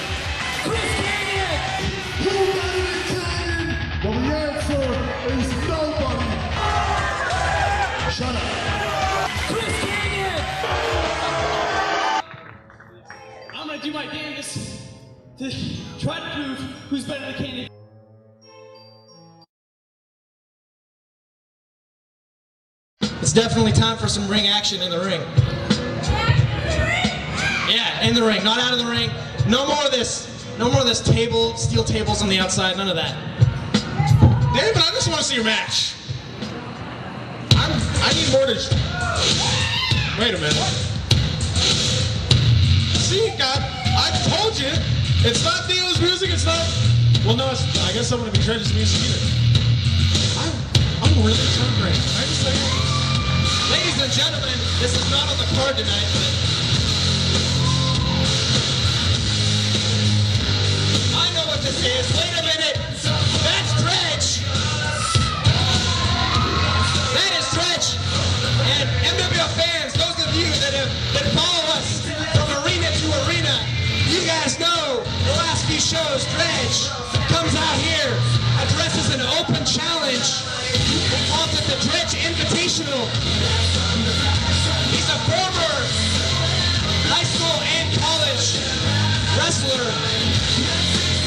Chris Canyon! You got it, Canyon! Well, the answer is nobody. Shut up. Chris Canyon! I'm gonna do my damnedest to try to prove who's better than Canyon. It's definitely time for some ring action in the ring. Yeah, in the ring, not out of the ring. No more of this. No more of this table, steel tables on the outside. None of that. David, I just want to see your match. I need more to. Wait a minute. See, God, I told you, it's not Theo's music. It's not. Well, no, it's, I guess I'm gonna be Dredge's music either. I'm really hungry. I just say. Ladies and gentlemen, this is not on the card tonight, but I know what this is. Wait a minute. That's Dredge. That is Dredge. And MWF fans, those of you that follow us from arena to arena, you guys know the last few shows, Dredge comes out here, addresses an open challenge. He calls it the Dredge Invitational. He's a former high school and college wrestler,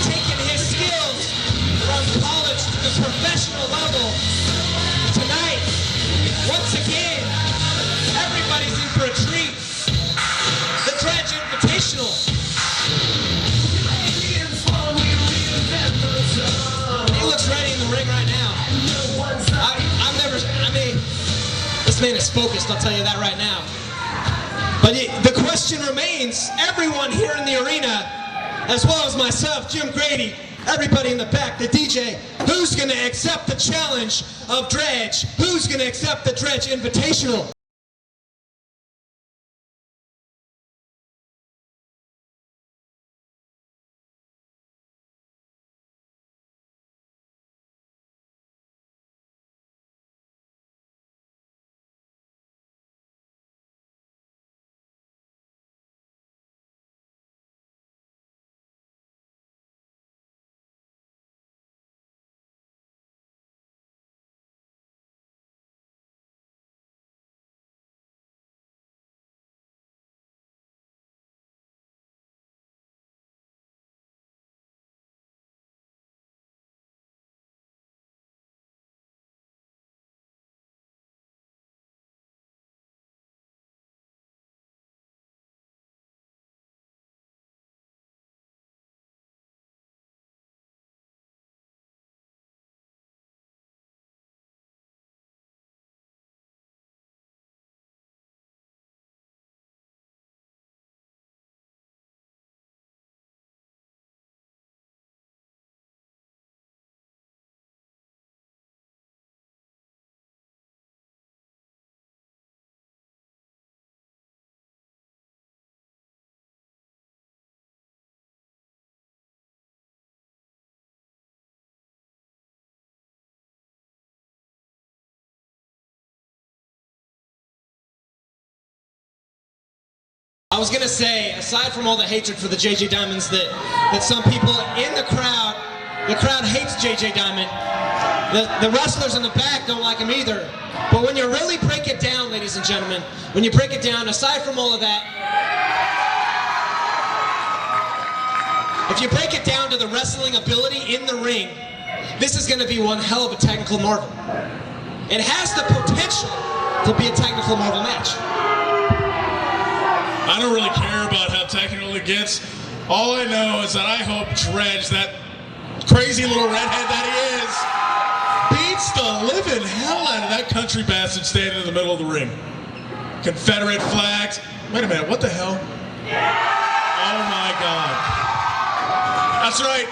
taking his skills from college to the professional level. Tonight, once again, everybody's in for a treat. The Dredge Invitational. He looks ready in the ring right now. This man is focused, I'll tell you that right now. But the question remains, everyone here in the arena, as well as myself, Jim Grady, everybody in the back, the DJ, who's going to accept the challenge of Dredge? Who's going to accept the Dredge Invitational? I was gonna say, aside from all the hatred for the JJ Diamonds that some people in the crowd hates JJ Diamond. The wrestlers in the back don't like him either. But when you really break it down, ladies and gentlemen, when you break it down, aside from all of that, if you break it down to the wrestling ability in the ring, this is gonna be one hell of a technical marvel. It has the potential to be a technical marvel match. I don't really care about how technical it gets. All I know is that I hope Dredge, that crazy little redhead that he is, beats the living hell out of that country bastard standing in the middle of the ring. Confederate flags. Wait a minute, what the hell? Oh my God. That's right.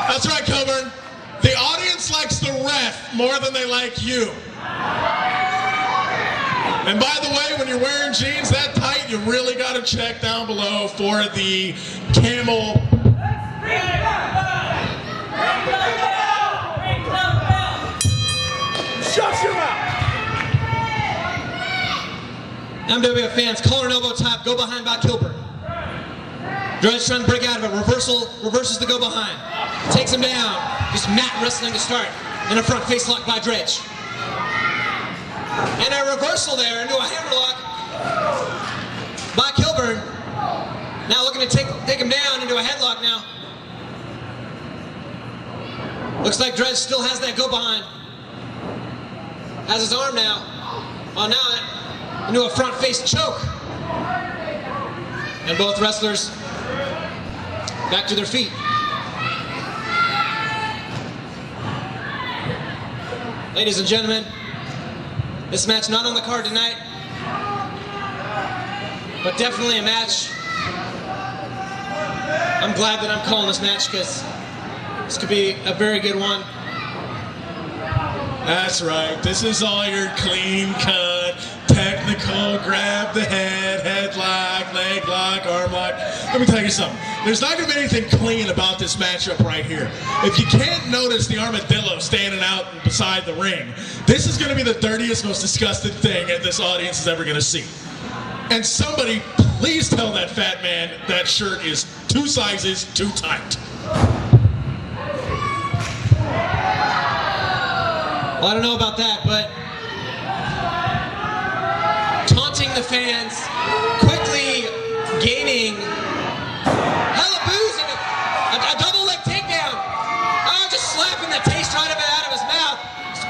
That's right, Coburn. The audience likes the ref more than they like you. And by the way, when you're wearing jeans that tight, you really got to check down below for the camel. Shut your mouth! MWF fans, collar and elbow top, go behind by Kilburn. Dredge trying to break out of it. Reverses the go behind. Takes him down. Just mat wrestling to start. And a front face lock by Dredge. And a reversal there into a hammerlock by Kilburn. Now looking to take him down into a headlock now. Looks like Dredge still has that go behind. Has his arm now. Oh, now into a front face choke. And both wrestlers back to their feet. Ladies and gentlemen, this match not on the card tonight, but definitely a match. I'm glad that I'm calling this match because this could be a very good one. That's right. This is all your clean cut, technical, grab the head, headlock, leg lock, arm lock. Let me tell you something. There's not going to be anything clean about this matchup right here. If you can't notice the armadillo standing out beside the ring, this is going to be the dirtiest, most disgusting thing that this audience is ever going to see. And somebody, please tell that fat man that shirt is 2 sizes too tight. Well, I don't know about that, but taunting the fans, quickly gaining hella booze and a double leg takedown. Oh, just slapping the taste right out of his mouth,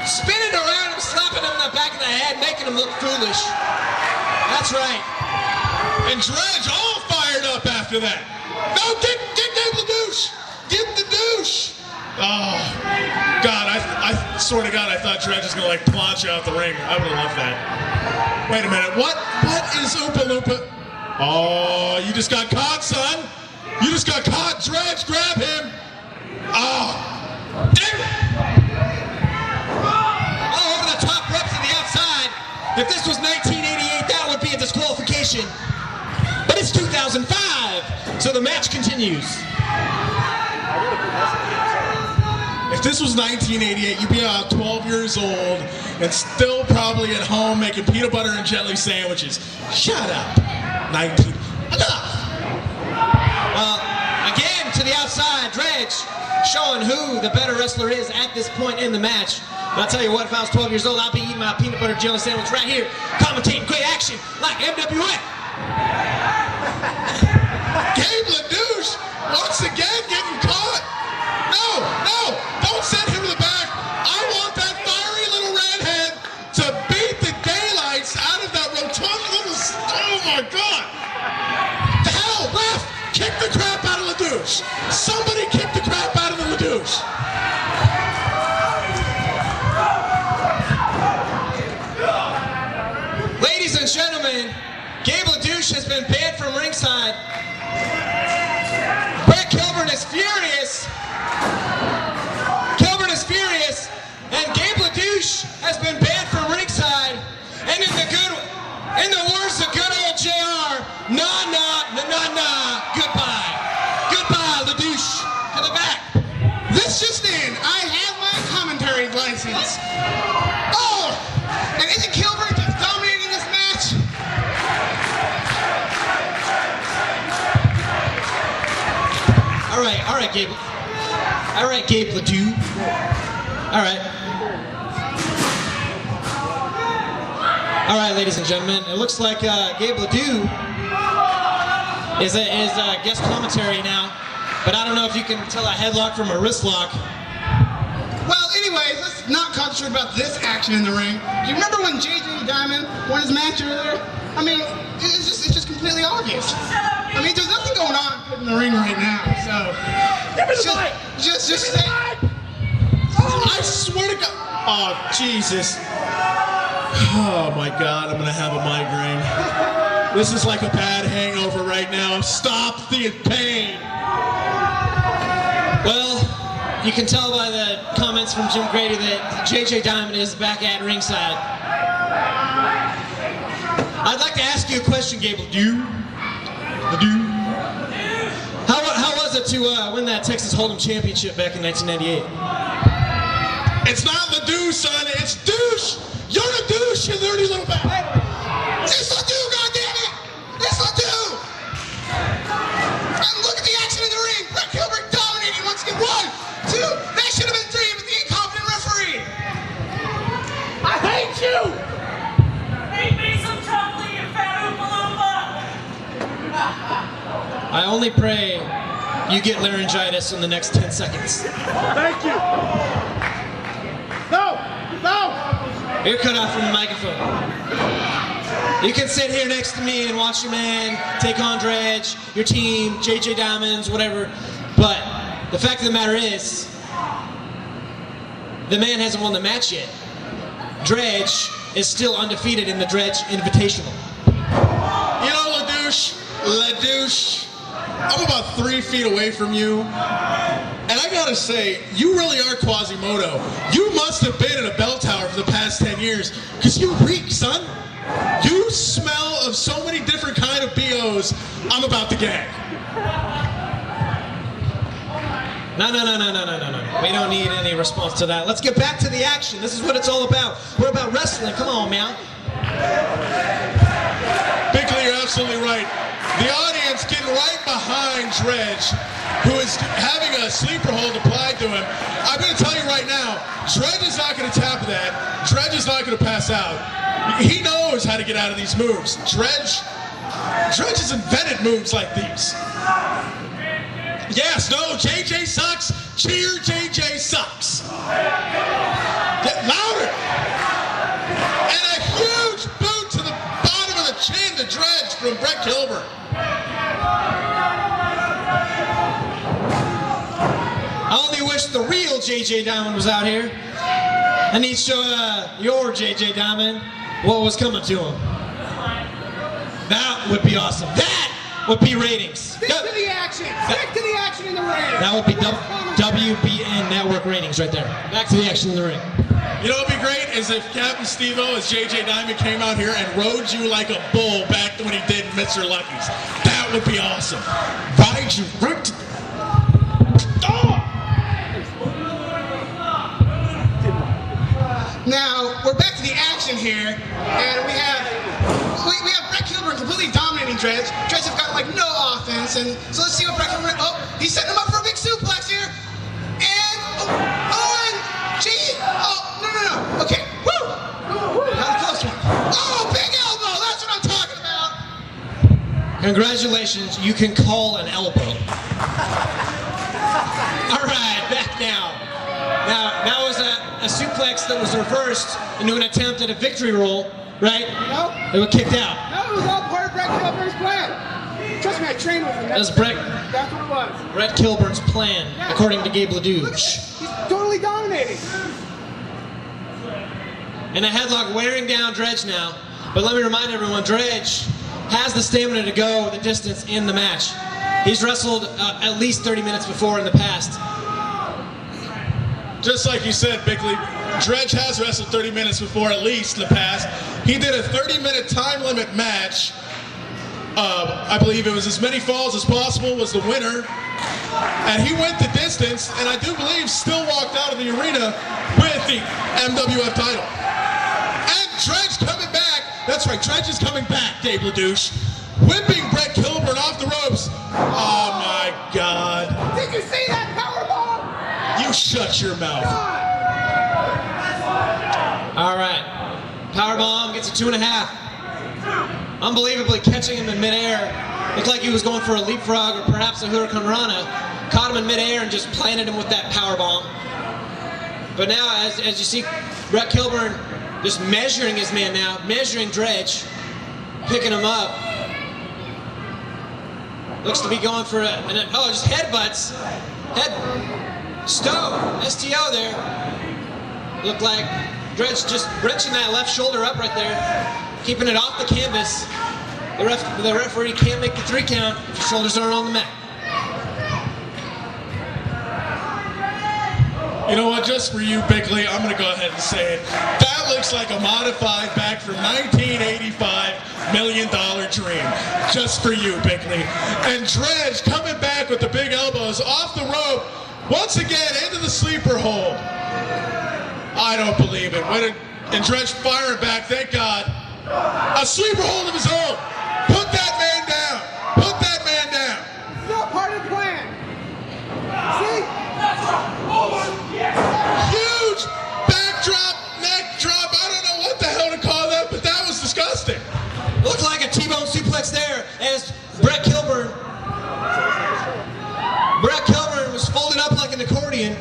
spinning around him, slapping him in the back of the head, making him look foolish. That's right. And Dredge all fired up after that. No, get the douche. Get the douche. Oh, God, I swear to God, I thought Dredge was going to, like, plunge out the ring. I would have loved that. Wait a minute. What is Oompa Loompa? Oh, you just got caught, son. You just got caught. Dredge, grab him. Oh, damn it. Oh, over the top rope to the outside. If this was 1988, that would be a disqualification. But it's 2005, so the match continues. If this was 1988, you'd be about 12 years old and still probably at home making peanut butter and jelly sandwiches. Shut up. 19. Enough. Well, again, to the outside, Dredge showing who the better wrestler is at this point in the match. But I'll tell you what, if I was 12 years old, I'd be eating my peanut butter jelly sandwich right here, commentating great action like MWF. Gabe LaDouche, once again getting caught. No, don't send him to the back. I want that fiery little redhead to beat the daylights out of that rotund little, oh my God. The hell, ref, kick the crap out of LaDouche. Somebody kick the crap out of the LaDouche. Ladies and gentlemen, Gabe LaDouche has been banned from ringside. Brett Kilburn is furious. And Gabe Gabe. All right, Gabe Ledoux. All right. All right, ladies and gentlemen. It looks like Gabe Ledoux is a guest commentary now, but I don't know if you can tell a headlock from a wrist lock. Well, anyways, let's not concentrate about this action in the ring. Do you remember when JJ Diamond won his match earlier? I mean, it's just completely obvious. I mean, there's nothing going on in the ring right now, so just say. I swear to God. Oh, Jesus. Oh, my God, I'm going to have a migraine. This is like a bad hangover right now. Stop the pain. Well, you can tell by the comments from Jim Grady that JJ Diamond is back at ringside. I'd like to ask you a question, Gabe Ledoux. How was it to win that Texas Hold'em championship back in 1998? It's not Ledoux, son. It's douche. You're a douche, you dirty little bastard. It's Ledoux, goddammit! It's Ledoux! And look at the action in the ring. Brett Gilbert dominating once again. 1, 2. That should have been 3 with the incompetent referee. I hate you! Make me some chocolate, you fat Oompa Loompa! I only pray you get laryngitis in the next 10 seconds. Thank you! No! No! You're cut off from the microphone. You can sit here next to me and watch your man take on Dredge, your team, JJ Diamonds, whatever. But the fact of the matter is, the man hasn't won the match yet. Dredge is still undefeated in the Dredge Invitational. You know, Ledouche, I'm about 3 feet away from you. And I gotta say, you really are Quasimodo. You must have been in a bell tower for the past 10 years, because you reek, son. You smell of so many different kind of BOs, I'm about to gag. No. We don't need any response to that. Let's get back to the action. This is what it's all about. We're about wrestling. Come on, man. Bickley, you're absolutely right. The audience getting right behind Dredge, who is having a sleeper hold applied to him. I'm going to tell you right now, Dredge is not going to tap that. Dredge is not going to pass out. He knows how to get out of these moves. Dredge has invented moves like these. Yes, no, JJ sucks. Cheer, JJ sucks. Get louder. And a huge boot to the bottom of the chin to Dredge from Brett Gilbert. I only wish the real JJ Diamond was out here. And he'd show your JJ Diamond what was coming to him. That would be awesome. That would be ratings. Stick to the action. Stick to the action in the ring. That would be WBN network ratings right there. Back to the action in the ring. You know what would be great is if Captain Steve-O as JJ Diamond came out here and rode you like a bull back when he did Mr. Lucky's. That would be awesome. Ride you right to... Oh! Now, we're back to the action here, and we have Brett Gilbert completely dominating Dredge. Dredge have got like no offense, and so let's see what Brett Gilbert. Oh, he's setting him up for a big suplex here, and no. Okay, woo! That was a close one. Oh, big elbow. That's what I'm talking about. Congratulations, you can call an elbow. All right, back now. Now, that was a suplex that was reversed into an attempt at a victory roll, right? No. They were kicked out. No, it was all part of Brett Gilbert's plan. Trust me, I trained with him. That's what it was. Brett Kilburn's plan, according to Gabe Ledoux. He's totally dominating. And a headlock wearing down Dredge now. But let me remind everyone, Dredge has the stamina to go the distance in the match. He's wrestled at least 30 minutes before in the past. Just like you said, Bickley, Dredge has wrestled 30 minutes before, at least in the past. He did a 30-minute time limit match. I believe it was as many falls as possible was the winner. And he went the distance, and I do believe still walked out of the arena with the MWF title. And Dredge coming back. That's right, Dredge is coming back, Dave LaDouche. Whipping Brett Gilbert off the ropes. Oh, my God. Did you see that? Shut your mouth. All right. Powerbomb gets a 2.5. Unbelievably catching him in midair. Looked like he was going for a leapfrog or perhaps a Hurricane Rana. Caught him in midair and just planted him with that powerbomb. But now, as you see, Brett Kilburn just measuring his man now, measuring Dredge, picking him up. Looks to be going for just headbutts. STO there. Looked like Dredge just wrenching that left shoulder up right there, keeping it off the canvas. The referee can't make the 3 count if the shoulders aren't on the mat. You know what, just for you, Bickley, I'm going to go ahead and say it. That looks like a modified back from 1985 $1 million dream. Just for you, Bickley. And Dredge coming back with the big elbows off the rope, once again into the sleeper hold. I don't believe it. And Dredge firing back, thank God. A sleeper hold of his own. Put that man down. Put that man down. It's not part of the plan. See? Huge backdrop, neck drop. I don't know what the hell to call that, but that was disgusting. Looked like a T-bone suplex there as Brett Kilburn was folded up like an accordion.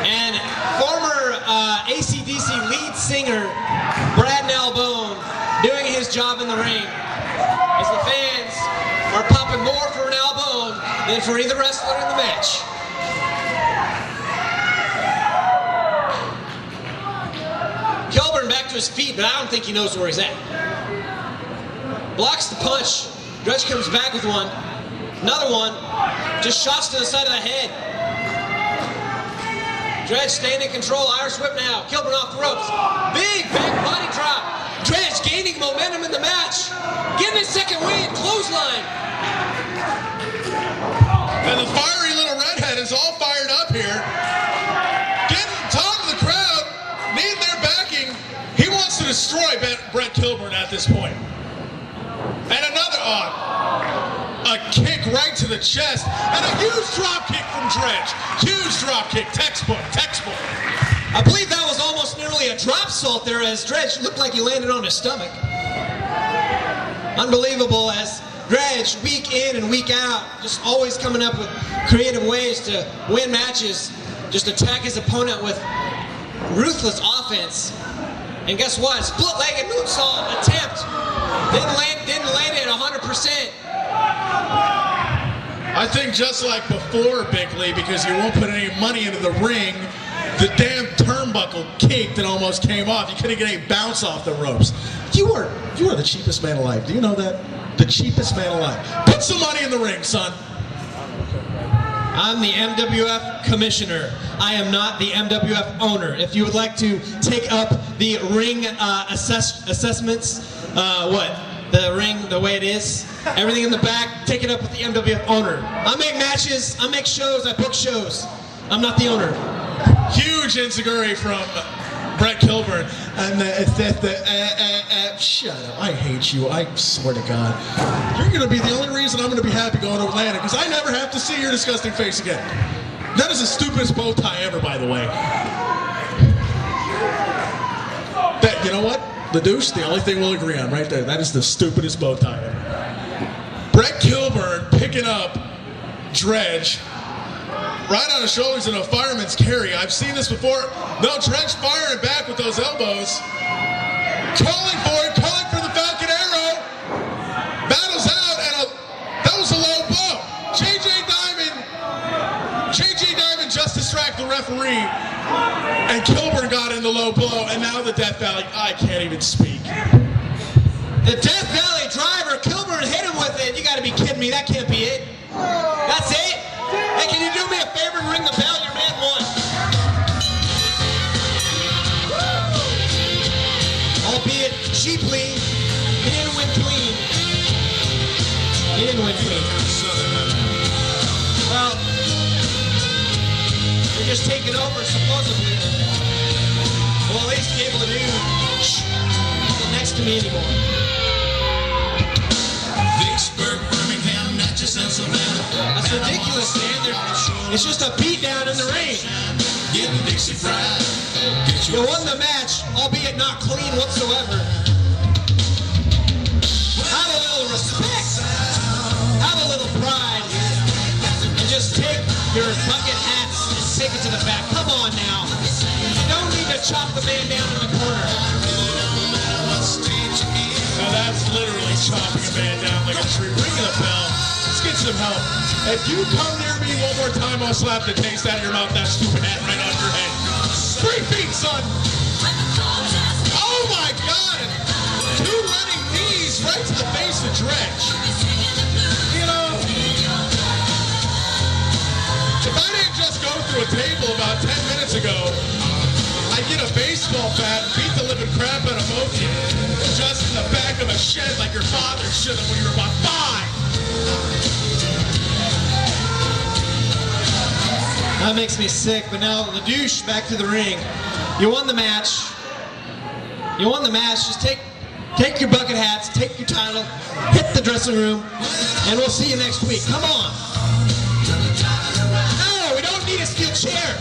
And former AC/DC lead singer Brad Nalbone doing his job in the ring as the fans are popping more for Nalbone than for either wrestler in the match. Kilburn back to his feet, but I don't think he knows where he's at. Blocks the punch. Dredge comes back with one. Another one. Just shots to the side of the head. Dredge staying in control. Irish whip now. Kilburn off the ropes. Big back body drop. Dredge gaining momentum in the match. Getting his second win. Clothesline. And the fiery little redhead is all fired up here. Getting top of the crowd. Needing their backing. He wants to destroy Brett Kilburn at this point. And another a kick right to the chest. And a huge drop kick from Dredge. Huge drop kick. Textbook. I believe that was almost nearly a drop salt there as Dredge looked like he landed on his stomach. Unbelievable as Dredge, week in and week out, just always coming up with creative ways to win matches, just attack his opponent with ruthless offense. And guess what? Split-legged moonsault attempt. Didn't land it 100%. I think just like before, Bickley, because you won't put any money into the ring, the damn turnbuckle cake that almost came off. You couldn't get any bounce off the ropes. You are the cheapest man alive. Do you know that? The cheapest man alive. Put some money in the ring, son. I'm the MWF commissioner. I am not the MWF owner. If you would like to take up the ring assessments, the ring the way it is, everything in the back, take it up with the MWF owner. I make matches, I make shows, I book shows. I'm not the owner. Huge enziguri from Brett Kilburn. And shut up. I hate you. I swear to God. You're going to be the only reason I'm going to be happy going to Atlanta, because I never have to see your disgusting face again. That is the stupidest bow tie ever, by the way. You know what? The douche, the only thing we'll agree on right there. That is the stupidest bow tie ever. Brett Kilburn picking up Dredge right on his shoulders in a fireman's carry. I've seen this before. No, Dredge firing back with those elbows. Calling for it, calling for the Falcon Arrow. Battles out, and that was a low blow. JJ Diamond just distracted the referee, and Kilburn got in the low blow, and now the Death Valley, I can't even speak. The Death Valley driver, Kilburn hit him with it. You gotta be kidding me, that can't be it. That's it? Hey, can you do me a favor and ring the bell? Your man won. Albeit cheaply, he didn't win clean. Well, you're just taking over, supposedly. Well, at least be able to do next to me anymore. This Vicksburg, Birmingham, Natchez, and Savannah. That's ridiculous, man. It's just a beatdown in the ring. Getting Dixie fried. You won the match, albeit not clean whatsoever. Have a little respect. Have a little pride. And just take your bucket hats and take it to the back. Come on now. You don't need to chop the man down in the corner. Now that's literally chopping a man down like a tree. Ring the bell. Let's get some help. If you come near me one more time, I'll slap the taste out of your mouth, that stupid hat right out your head. 3 feet, son. Oh my God! 2 running knees right to the face of Dredge. You know, if I didn't just go through a table about 10 minutes ago, I'd get a baseball bat and beat the living crap out of both of you. Just in the back of a shed like your father should have when you were about 5. That makes me sick, but now the douche back to the ring. You won the match. You won the match. Just take your bucket hats, take your title, hit the dressing room, and we'll see you next week. Come on. No, we don't need a steel chair.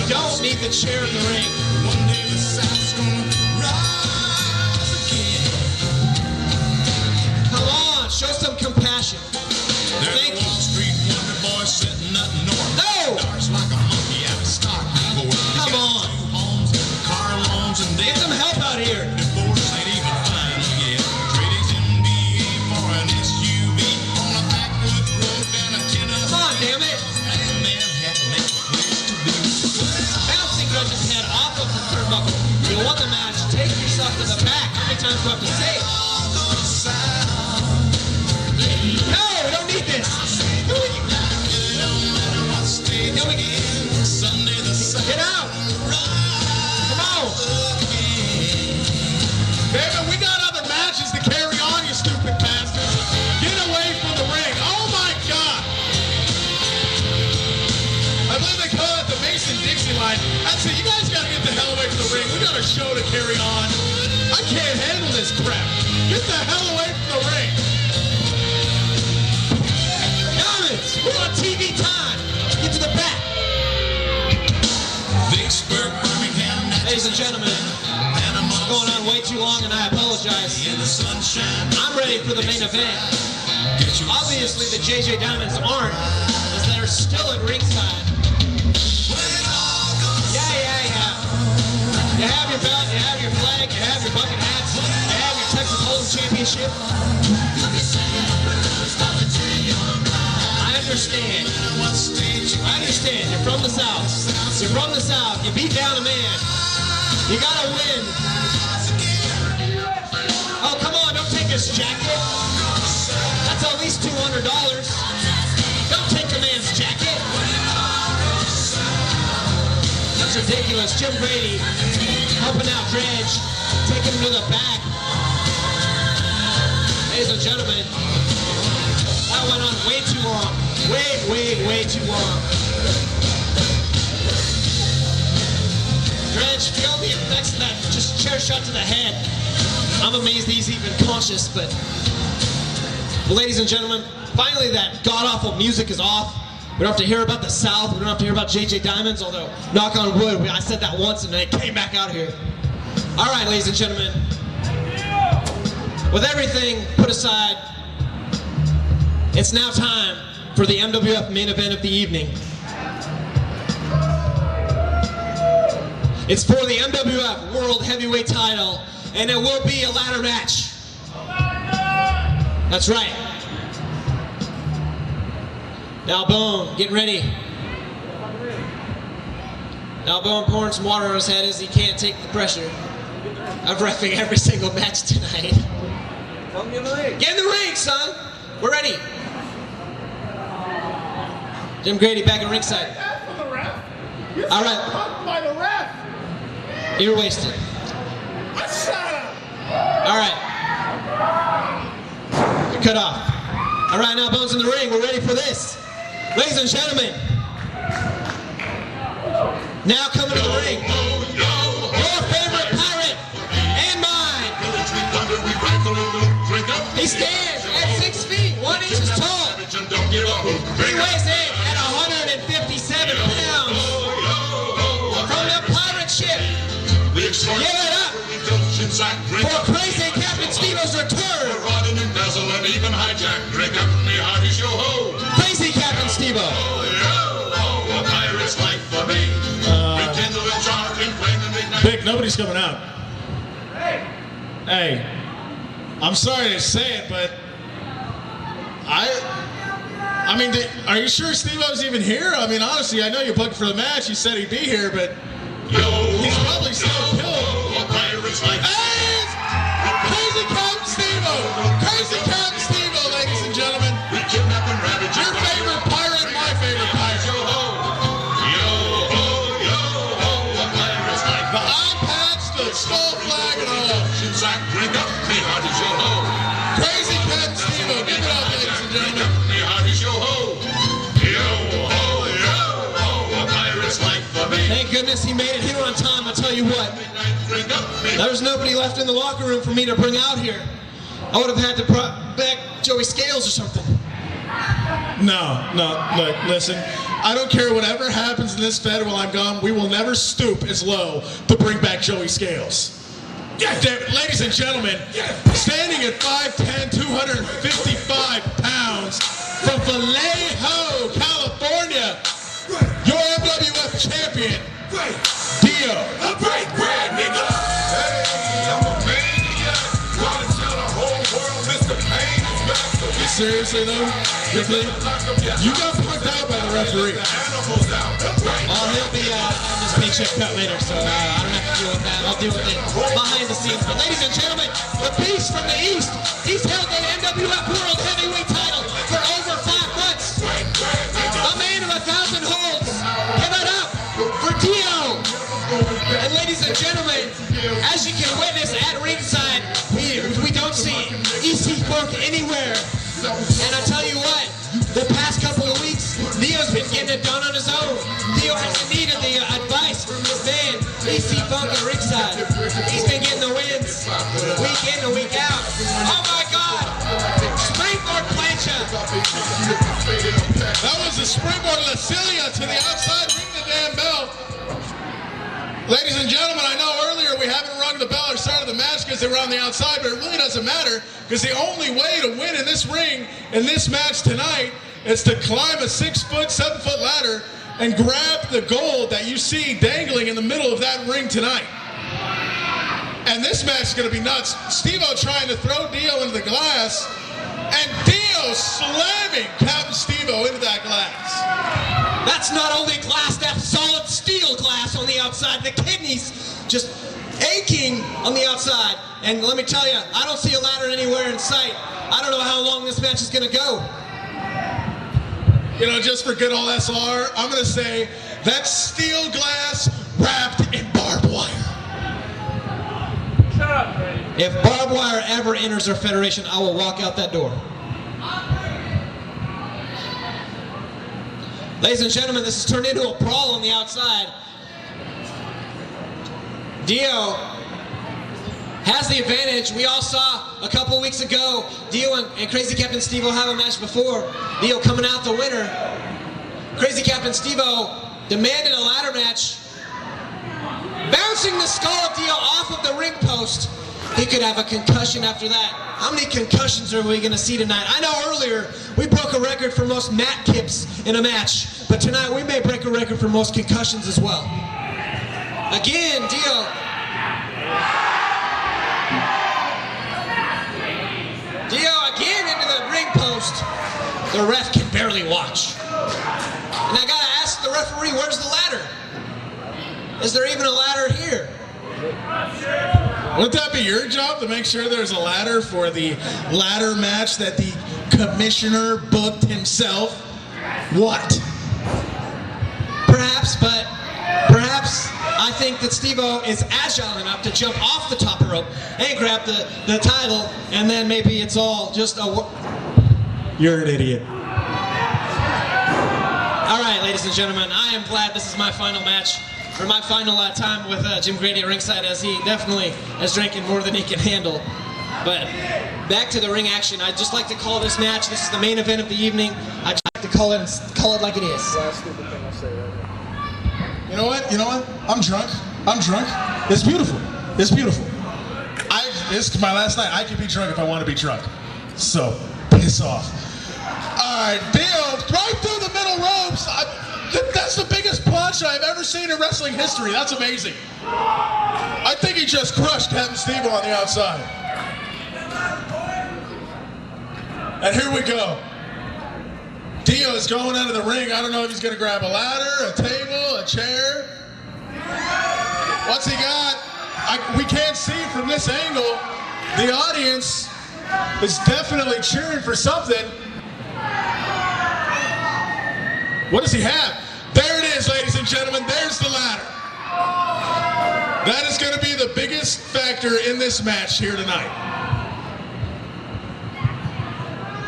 We don't need the chair in the ring. Come on, show some compassion. Thank you. Street wonder boy sitting up north. No! Darts like a monkey out of stock. Come on. Homes, car loans, and Get some help out here. divorce ain't even fine yet. Traded MBA for an SUV on a backwood road down a Tennessee. Come on, damn it. Manhattan ain't the place to be. Bouncing Dredge's head off of the turnbuckle. You won the match. Take yourself to the back. How many times do I have to say it? No, we don't need this. Get out. Come on. David, we got other matches to carry on, you stupid bastards. Get away from the ring. Oh my God. I believe they call it the Mason-Dixie line. That's it. You guys got to get the hell away from the ring. We got a show to carry on. I can't handle this crap. Get the hell away from the ring. Diamonds, we're on TV time. Get to the back. Vicksburg, Birmingham, Ladies and gentlemen, it's going on way too long and I apologize. in the sunshine. I'm ready for the main event. Obviously, the JJ Diamonds aren't, as they're still at ringside. Yeah. You have your belt, you have your flag, you have your bucket hats, you have your Texas Hold'em Championship. I understand. You're from the South. You're from the South. You beat down a man. You gotta win. Oh, come on, don't take his jacket. That's at least $200. Don't take the man's jacket. That's ridiculous. Jim Brady helping out Dredge, taking him to the back. Ladies and gentlemen, that went on way too long. Way too long. Dredge, feel the effects of that just chair shot to the head. I'm amazed he's even conscious, but ladies and gentlemen, finally that god-awful music is off. We don't have to hear about the South. We don't have to hear about JJ Diamonds, although, knock on wood, I said that once and then it came back out here. All right, ladies and gentlemen, with everything put aside, it's now time for the MWF main event of the evening. It's for the MWF World Heavyweight title, and it will be a ladder match. That's right. Now Bone, getting ready. Now Bone pouring some water on his head as he can't take the pressure of reffing every single match tonight. Get in the ring, son. We're ready. Jim Grady back at ringside. All right. By the ref. You're wasted. Shut up. All right. You're cut off. All right, now Bones in the ring. We're ready for this. Ladies and gentlemen. Now coming to the ring. your favorite pirate and mine. He stands at 6 feet, 1 inch tall. He weighs in at 157 pounds. From the pirate ship, give it up for Crazy Captain Steve-O's return. Crazy Captain Steve-O. Vic, nobody's coming out. Hey, I'm sorry to say it, but I mean, are you sure Steve-O's even here? I mean, honestly, I know you booked for the match. You said he'd be here, but he's probably still killed. Hey, Crazy Captain Steve-O! Crazy Captain Steve-O, ladies and gentlemen. Your favorite pirate, my favorite pirate. The eye patch, the skull flag, and all. Crazy Captain Steve-O, give it up, ladies and gentlemen. Thank goodness he made it here on time. I tell you what, there was nobody left in the locker room for me to bring out here. I would have had to back Joey Scales or something. No, look, listen. I don't care whatever happens in this Fed while I'm gone. We will never stoop as low to bring back Joey Scales. Ladies and gentlemen, standing at 5'10", 255 pounds, from Vallejo, California, your MWF champion, Dio. A break bread, nigga. Hey, I'm a maniac. Wanna tell the whole world Mr. Pain is back. Seriously though? You got punked out by the referee. Oh, he'll be on his paycheck cut later, so I don't have to deal with that. I'll deal with it behind the scenes. But ladies and gentlemen, the beast from the East, he's held the MWF World Heavyweight title for over 5 months. A man of 1,000 holds. Give it up for Dio. And ladies and gentlemen, as you can witness at ringside, we don't see EC Funk anywhere. And I tell you what, the past couple of weeks, Dio's been getting it done on his own. Dio hasn't needed the advice from his man, EC Funk at ringside. He's been getting the wins week in and week out. Oh my God! Springboard plancha. That was the springboard Lasilia to the outside, ring the damn bell. Ladies and gentlemen, I know earlier we haven't rung the bell or started the match because they were on the outside, but it really doesn't matter because the only way to win in this ring, in this match tonight, is to climb a 6-foot, 7-foot ladder and grab the gold that you see dangling in the middle of that ring tonight. And this match is going to be nuts. Steve-O trying to throw Dio into the glass, and Dio slamming Captain Steve-O into that glass. That's not only glass, that's solid steel glass on the outside. The kidneys just aching on the outside. And let me tell you, I don't see a ladder anywhere in sight. I don't know how long this match is going to go. You know, just for good old SR, I'm going to say that's steel glass wrapped in barbed wire. Shut up, Freddie. If barbed wire ever enters our federation, I will walk out that door. Ladies and gentlemen, this has turned into a brawl on the outside. Dio has the advantage. We all saw a couple weeks ago Dio and Crazy Captain Steve-O have a match before. Dio coming out the winner. Crazy Captain Steve-O demanded a ladder match. Bouncing the skull of Dio off of the ring post. He could have a concussion after that. How many concussions are we going to see tonight? I know earlier we broke a record for most mat kips in a match, but tonight we may break a record for most concussions as well. Again, Dio. Dio again into the ring post. The ref can barely watch. And I gotta ask the referee, where's the ladder? Is there even a ladder here? Wouldn't that be your job to make sure there's a ladder for the ladder match that the commissioner booked himself? What? Perhaps, but perhaps I think that Steve-O is agile enough to jump off the top rope and grab the title, and then maybe it's all just a... You're an idiot. All right, ladies and gentlemen, I am glad this is my final match. for my final time with Jim Grady at ringside, as he definitely is drinking more than he can handle. But back to the ring action. I'd just like to call this match, this is the main event of the evening. I'd just like to call it like it is. You know what? You know what? I'm drunk. I'm drunk. It's beautiful. It's beautiful. It's my last night. I can be drunk if I want to be drunk. So, piss off. Alright, Dio, right through the middle ropes. That's the biggest punch I've ever seen in wrestling history. That's amazing. I think he just crushed Captain Steve on the outside. And here we go. Dio is going out of the ring. I don't know if he's going to grab a ladder, a table, a chair. What's he got? We can't see from this angle. The audience is definitely cheering for something. What does he have? There it is, ladies and gentlemen. There's the ladder. That is going to be the biggest factor in this match here tonight.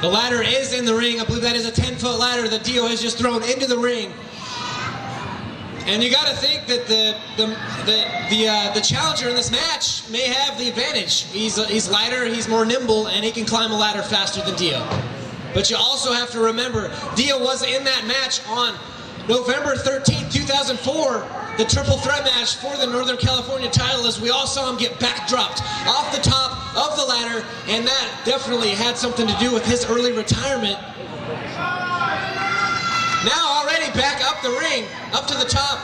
The ladder is in the ring. I believe that is a 10-foot ladder that Dio has just thrown into the ring. And you got to think that the challenger in this match may have the advantage. He's lighter, he's more nimble, and he can climb a ladder faster than Dio. But you also have to remember, Dio was in that match on November 13th, 2004, the triple threat match for the Northern California title, as we all saw him get backdropped off the top of the ladder, and that definitely had something to do with his early retirement. Now already back up the ring, up to the top.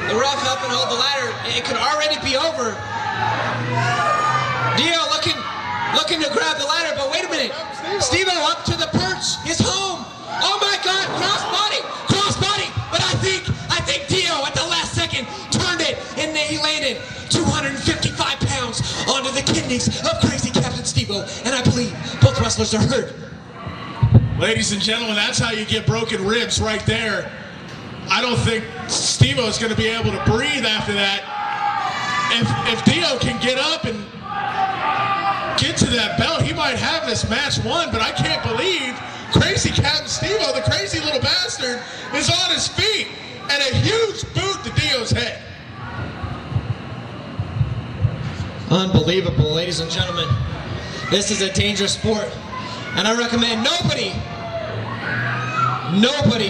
The ref helping hold the ladder. It could already be over. Dio looking to grab the ladder, but wait a minute. Steve-O up to the perch, his home. Oh my God, crossbody. But I think Dio at the last second turned it, and then he landed 255 pounds onto the kidneys of crazy Captain Steve-O, and I believe both wrestlers are hurt. Ladies and gentlemen, that's how you get broken ribs right there. I don't think Steve-O is going to be able to breathe after that. If Dio can get up and get to that belt, he might have this match won, but I can't believe crazy Captain Steve-O, the crazy little bastard, is on his feet, and a huge boot to Dio's head. Unbelievable, ladies and gentlemen. This is a dangerous sport, and I recommend nobody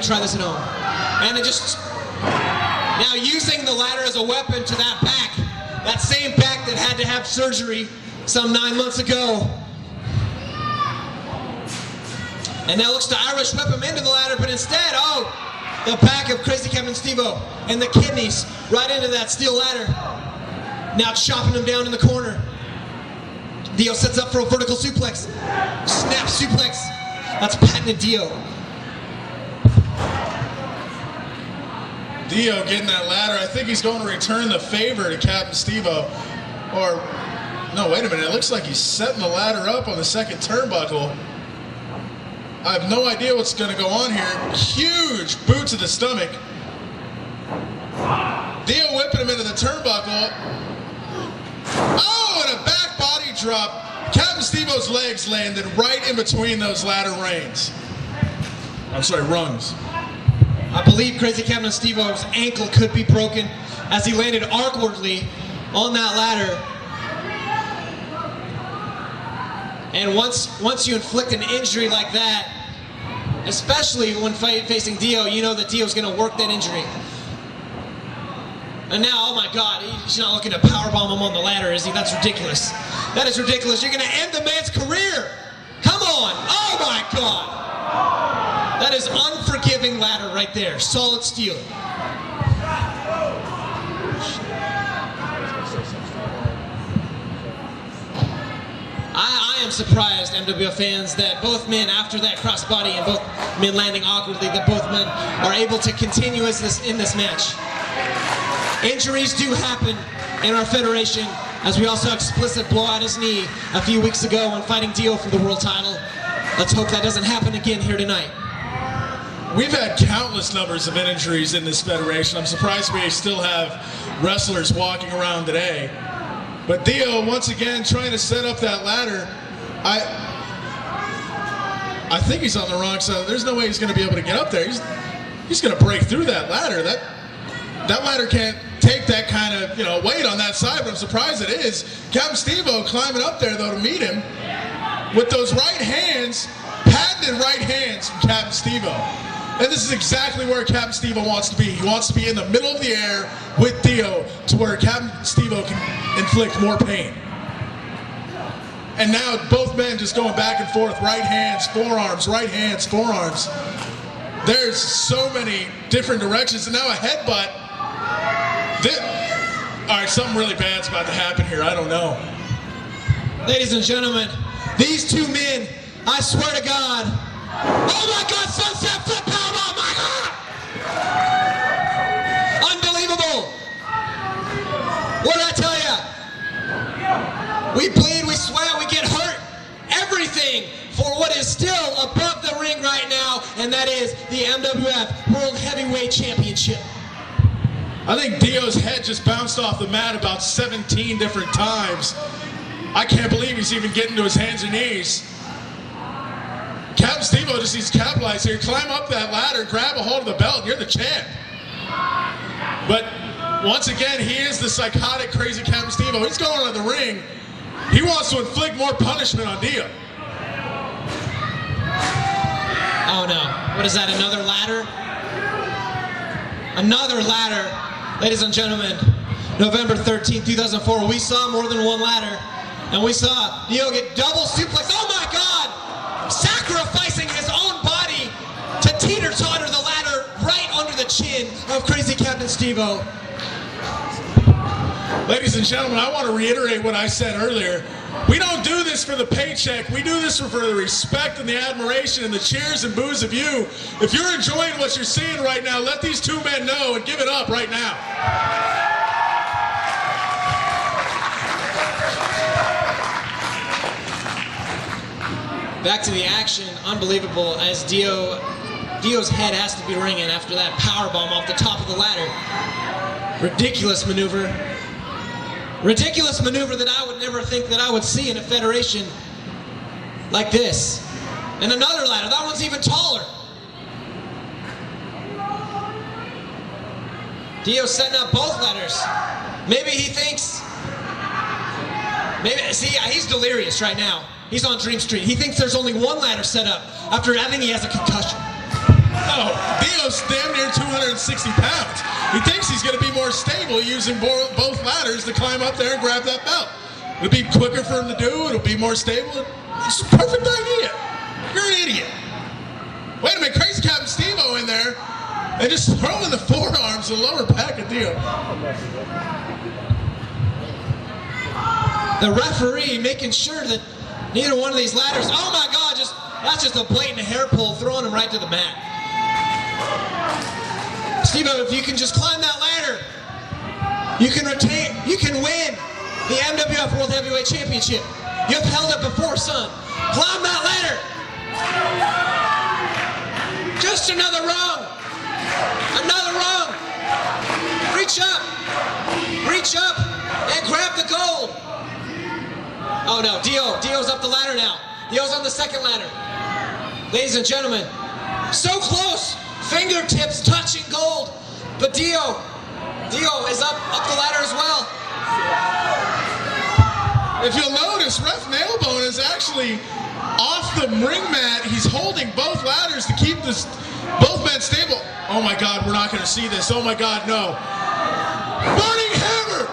try this at home. And it just, now using the ladder as a weapon to that back, that same back that had to have surgery some 9 months ago. And now looks to Irish whip him into the ladder, but instead, the back of crazy Captain Steve-O and the kidneys right into that steel ladder. Now chopping him down in the corner. Dio sets up for a vertical suplex. Snap suplex. That's patented Dio. Dio getting that ladder. I think he's going to return the favor to Captain Steve-O. Or, no, wait a minute. It looks like he's setting the ladder up on the second turnbuckle. I have no idea what's going to go on here. Huge boot to the stomach. Dio whipping him into the turnbuckle. Oh, and a back body drop. Captain Steve-O's legs landed right in between those ladder rungs. I believe crazy Captain Steve-O's ankle could be broken as he landed awkwardly on that ladder. And once you inflict an injury like that, especially when facing Dio, you know that Dio's going to work that injury. And now, oh my God, he's not looking to powerbomb him on the ladder, is he? That's ridiculous. That is ridiculous. You're going to end the man's career. Come on. Oh my God. That is unforgiving ladder right there. Solid steel. I am surprised, MWF fans, that both men, after that crossbody and both men landing awkwardly, that both men are able to continue in this match. Injuries do happen in our federation, as we also saw Explicit blow out his knee a few weeks ago when fighting Dio for the world title. Let's hope that doesn't happen again here tonight. We've had countless numbers of injuries in this federation. I'm surprised we still have wrestlers walking around today. But Dio, once again, trying to set up that ladder. I think he's on the wrong side. There's no way he's going to be able to get up there. He's going to break through that ladder. that ladder can't take that kind of, weight on that side, but I'm surprised it is. Captain Steve-O climbing up there, though, to meet him with those right hands, patented right hands from Captain Steve-O. And this is exactly where Captain Steve-O wants to be. He wants to be in the middle of the air with Dio to where Captain Steve-O can inflict more pain. And now both men just going back and forth, right hands, forearms, right hands, forearms. There's so many different directions, and now a headbutt. All right, something really bad's about to happen here. I don't know. Ladies and gentlemen, these two men, I swear to God. Oh my God, sunset flip powerbomb, my God! Unbelievable. What did I tell you? We bleed, we sweat, we get hurt. Everything for what is still above the ring right now, and that is the MWF World Heavyweight Championship. I think Dio's head just bounced off the mat about 17 different times. I can't believe he's even getting to his hands and knees. Captain Steve-O just needs to capitalize here. Climb up that ladder, grab a hold of the belt, you're the champ. But once again, he is the psychotic, crazy Captain Steve-O. He's going on the ring. He wants to inflict more punishment on Dio. Oh no, what is that, another ladder? Another ladder. Ladies and gentlemen, November 13th, 2004, we saw more than one ladder. And we saw Dio get double suplex. Oh my God! Sacrificing his own body to teeter-totter the ladder right under the chin of crazy Captain Steve-O. Ladies and gentlemen, I want to reiterate what I said earlier. We don't do this for the paycheck. We do this for the respect and the admiration and the cheers and boos of you. If you're enjoying what you're seeing right now, let these two men know and give it up right now. Back to the action, unbelievable, as Dio's head has to be ringing after that powerbomb off the top of the ladder. Ridiculous maneuver. Ridiculous maneuver that I would never think that I would see in a federation like this. And another ladder, that one's even taller. Dio's setting up both ladders. Maybe he thinks, he's delirious right now. He's on Dream Street. He thinks there's only one ladder set up after having he has a concussion. Oh, Dio's damn near 260 pounds. He thinks he's going to be more stable using both ladders to climb up there and grab that belt. It'll be quicker for him to do. It'll be more stable. It's a perfect idea. You're an idiot. Wait a minute, crazy Captain Steve-O in there and just throwing the forearms, the lower back of Dio. The referee making sure that neither one of these ladders, oh my God, that's just a blatant hair pull, throwing him right to the mat. Steve-O, if you can just climb that ladder, you can win the MWF World Heavyweight Championship. You've held it before, son. Climb that ladder. Just another rung. Another rung. Reach up and grab the gold. Oh no, Dio's up the ladder now. Dio's on the second ladder. Ladies and gentlemen, so close, fingertips touching gold, but Dio is up the ladder as well. If you'll notice, Ref Nailbone is actually off the ring mat. He's holding both ladders to keep both men stable. Oh my God, we're not going to see this. Oh my God, no. Burning hammer!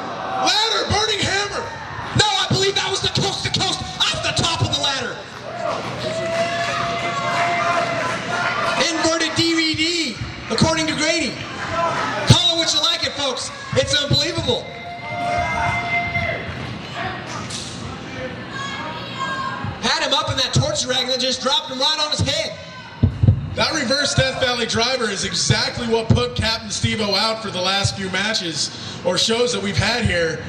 Ladder, burning hammer! No, I believe that was the coast to coast off the top of the ladder. Inverted DVD, according to Grady. Call it what you like it, folks. It's unbelievable. Had him up in that torture rag and then just dropped him right on his head. That reverse Death Valley driver is exactly what put Captain Steve-O out for the last few matches or shows that we've had here.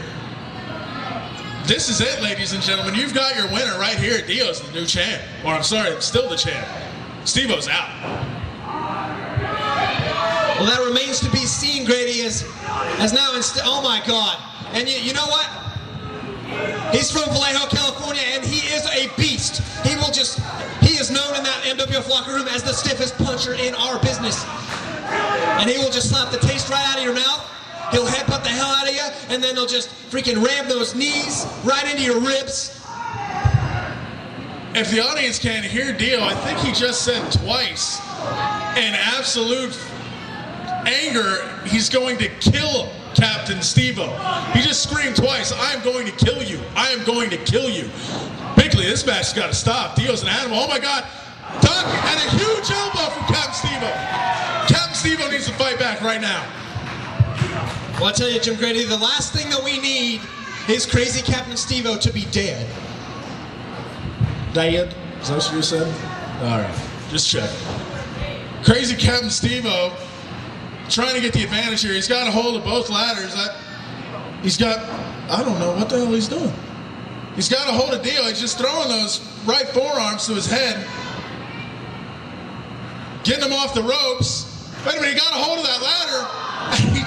This is it, ladies and gentlemen. You've got your winner right here. Dio's the new champ. Or I'm sorry, still the champ. Steve-O's out. Well, that remains to be seen, Grady, as now oh my God. And you know what? He's from Vallejo, California, and he is a beast. He is known in that MWF locker room as the stiffest puncher in our business. And he will just slap the taste right out of your mouth. He'll headbutt the hell out of you, and then he'll just freaking ram those knees right into your ribs. If the audience can't hear Dio, I think he just said twice in absolute anger, he's going to kill Captain Steve-O. He just screamed twice, I am going to kill you. I am going to kill you. Bigley, this match has got to stop. Dio's an animal. Oh my God. Duck and a huge elbow from Captain Steve-O. Captain Steve-O needs to fight back right now. Well, I'll tell you, Jim Grady, the last thing that we need is crazy Captain Steve-O to be dead. Dead? Is that what you just said? All right, just check. Crazy Captain Steve-O trying to get the advantage here. He's got a hold of both ladders. I don't know what the hell he's doing. He's got a hold of Dio. He's just throwing those right forearms to his head. Getting him off the ropes. Wait a minute, he got a hold of that ladder. And he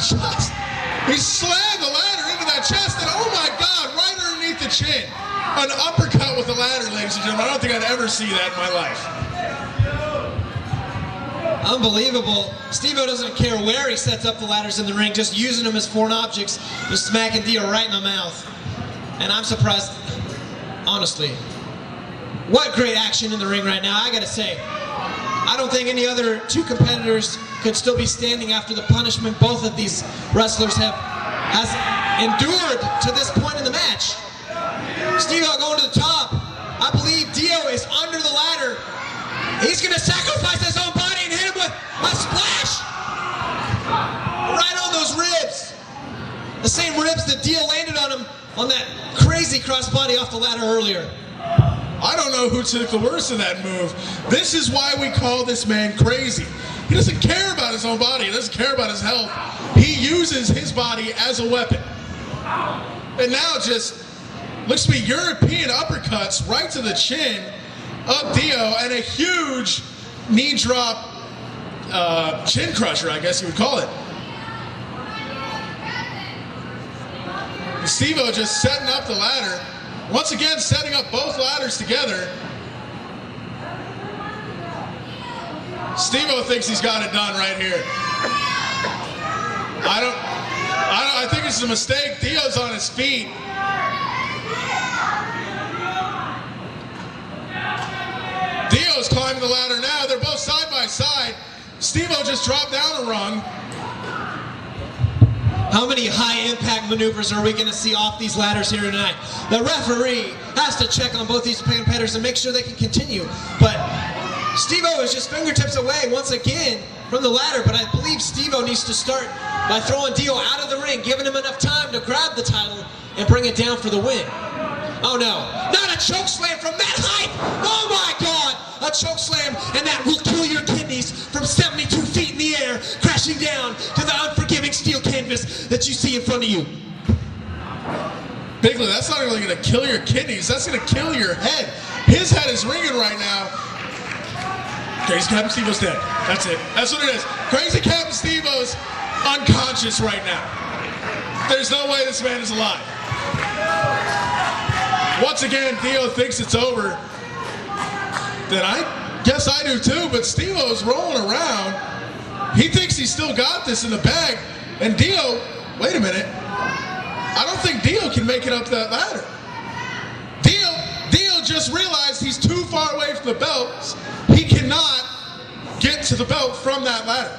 slammed the ladder into that chest. And oh my God, right underneath the chin. An uppercut with the ladder, ladies and gentlemen. I don't think I'd ever see that in my life. Unbelievable. Steve-O doesn't care where he sets up the ladders in the ring, just using them as foreign objects, just smacking Dio right in the mouth. And I'm surprised, honestly. What great action in the ring right now, I gotta say. I don't think any other two competitors could still be standing after the punishment both of these wrestlers has endured to this point in the match. Steve-O going to the top. I believe Dio is under the ladder. He's going to sacrifice his own body and hit him with a splash. Right on those ribs. The same ribs that Dio landed on him on that crazy crossbody off the ladder earlier. I don't know who took the worst of that move. This is why we call this man crazy. He doesn't care about his own body. He doesn't care about his health. He uses his body as a weapon. And now just looks to be European uppercuts right to the chin of Dio and a huge knee drop chin crusher, I guess you would call it. Steve-O just setting up the ladder. Once again, setting up both ladders together. Steve-O thinks he's got it done right here. I think it's a mistake. Dio's on his feet. Dio's climbing the ladder now. They're both side by side. Steve-O just dropped down a rung. How many high-impact maneuvers are we going to see off these ladders here tonight? The referee has to check on both these competitors and make sure they can continue. But Steve-O is just fingertips away once again from the ladder. But I believe Steve-O needs to start by throwing Dio out of the ring, giving him enough time to grab the title and bring it down for the win. Oh no, not a choke slam from that height! Oh my God! A choke slam, and that will kill your kidneys from 72 feet in the air, crashing down to the unforgiving steel canvas that you see in front of you. Bigley, that's not really going to kill your kidneys. That's going to kill your head. His head is ringing right now. Crazy Captain Steve-O's dead. That's it. That's what it is. Crazy Captain Steve-O's unconscious right now. There's no way this man is alive. Once again, Dio thinks it's over. Then I guess I do too, but Steve-O's rolling around. He thinks he's still got this in the bag. And Dio, wait a minute. I don't think Dio can make it up that ladder. Dio just realized he's too far away from the belt. He cannot get to the belt from that ladder.